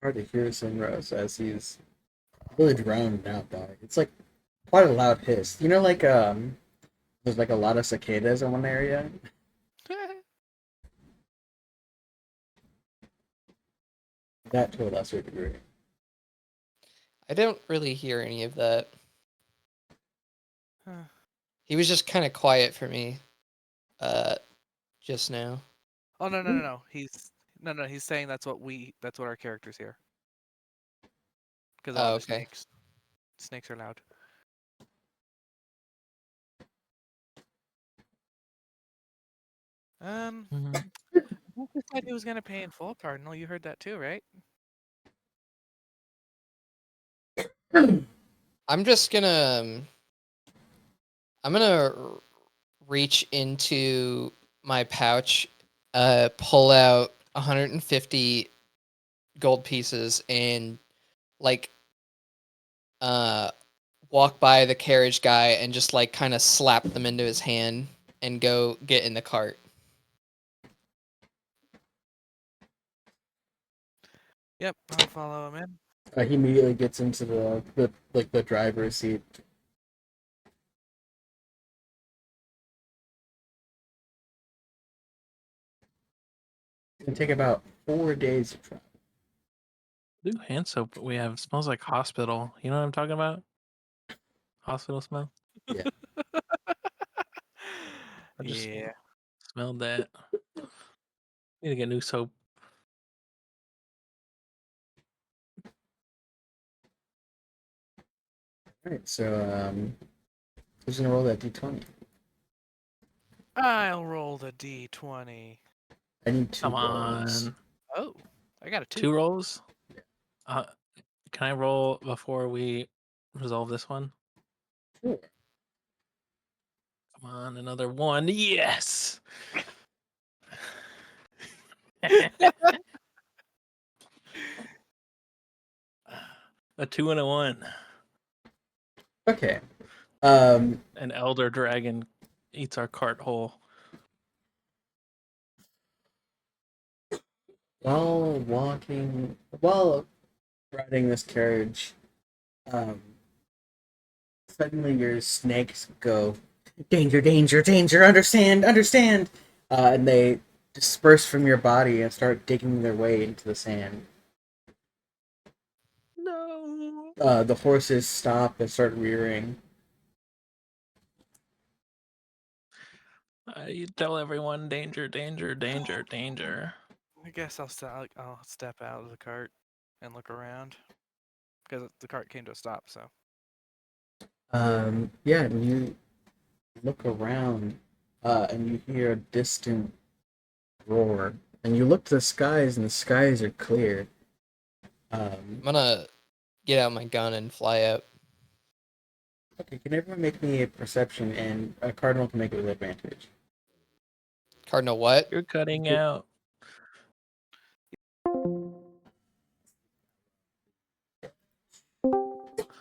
Hard to hear Sunrose as he's really drowned out by it. It's like quite a loud hiss. You know, like there's like a lot of cicadas in one area. That to a lesser degree. I don't really hear any of that. Huh. He was just kind of quiet for me. Just now. Oh no. He's saying that's what our characters hear. Because all Oh, the okay. snakes. Snakes are loud. Who said he was gonna pay in full, Cardinal? You heard that too, right? I'm just gonna. I'm gonna reach into my pouch, pull out 150 gold pieces, and like walk by the carriage guy and just like kind of slap them into his hand and go get in the cart. Yep, I'll follow him in. He immediately gets into the driver's seat. It's gonna take about 4 days of travel. New hand soap we have smells like hospital. You know what I'm talking about? Hospital smell. Yeah. I just Yeah. smelled that. Need to get new soap. All right, so who's gonna roll that d20? I'll roll the d20. I need 2 Come rolls. on. Oh, I got a 2. 2 rolls? Uh, can I roll before we resolve this one? Sure. Come on, another 1. Yes! A 2 and a 1. Okay. An elder dragon eats our cart whole. While riding this carriage, suddenly your snakes go, danger, danger, danger, understand, understand, and they disperse from your body and start digging their way into the sand. No. The horses stop and start rearing. You tell everyone danger, danger, danger, danger. I guess I'll step out of the cart and look around because the cart came to a stop. So Yeah, and you look around, and you hear a distant roar, and you look to the skies, and the skies are clear. I'm gonna get out my gun and fly out. Okay, can everyone make me a perception, and a cardinal can make it with advantage. Cardinal, what? You're cutting out.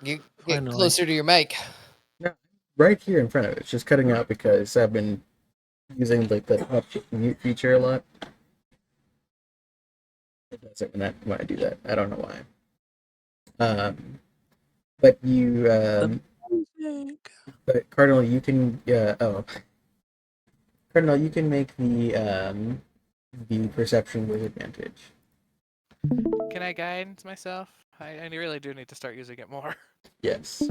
You get Finally. closer to your mic. No, right here in front of it. It's just cutting out because I've been using like the up mute feature a lot. It does it when I do that. I don't know why. But you Music. but Cardinal, you can Cardinal, you can make the perception with advantage. Can I guidance myself? I really do need to start using it more. Yes.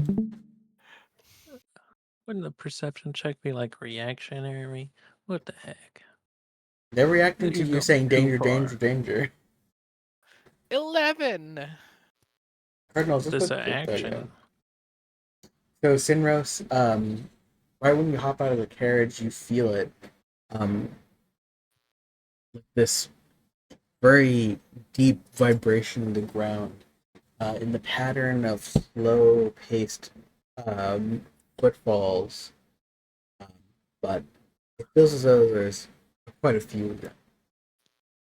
Wouldn't the perception check be like reactionary? What the heck? They're reacting to You've you gone saying too danger, danger, far. danger. 11. Cardinal, Is just this put an there you go. action? So Sinros, right when you hop out of the carriage, you feel it. This very deep vibration in the ground, in the pattern of slow-paced footfalls, um, but it feels as though there's quite a few of them.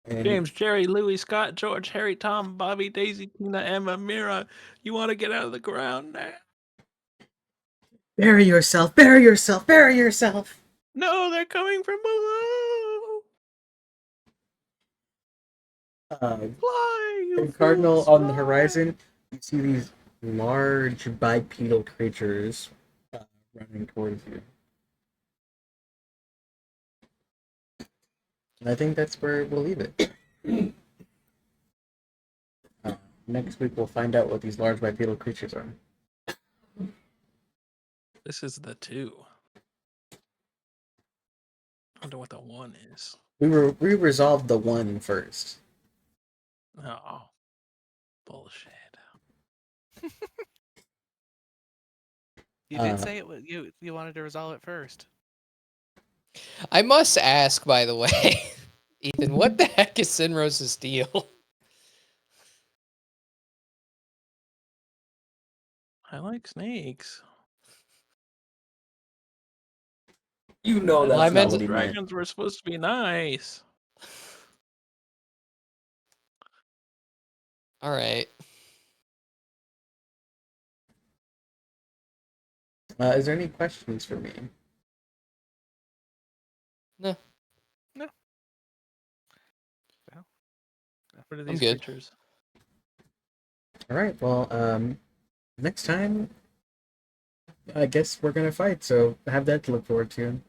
And James, Jerry, Louis, Scott, George, Harry, Tom, Bobby, Daisy, Tina, Emma, Mira, you want to get out of the ground now? bury yourself, bury yourself, bury yourself. No, they're coming from below. Fly, you And Cardinal, fools, on the fly. horizon, you see these large bipedal creatures running towards you. And I think that's where we'll leave it. Next week, we'll find out what these large bipedal creatures are. This is the 2. I wonder what the 1 is. We resolved the one first. Oh, bullshit. You did say you wanted to resolve it first. I must ask, by the way, Ethan, what the heck is Sinrose's deal? I like snakes. You know Well, I that's not meant what he meant. Dragons were supposed to be nice. All right. Is there any questions for me? No, No. Well, What are I'm these good. creatures? All right. Well, next time, I guess we're gonna fight. So have that to look forward to.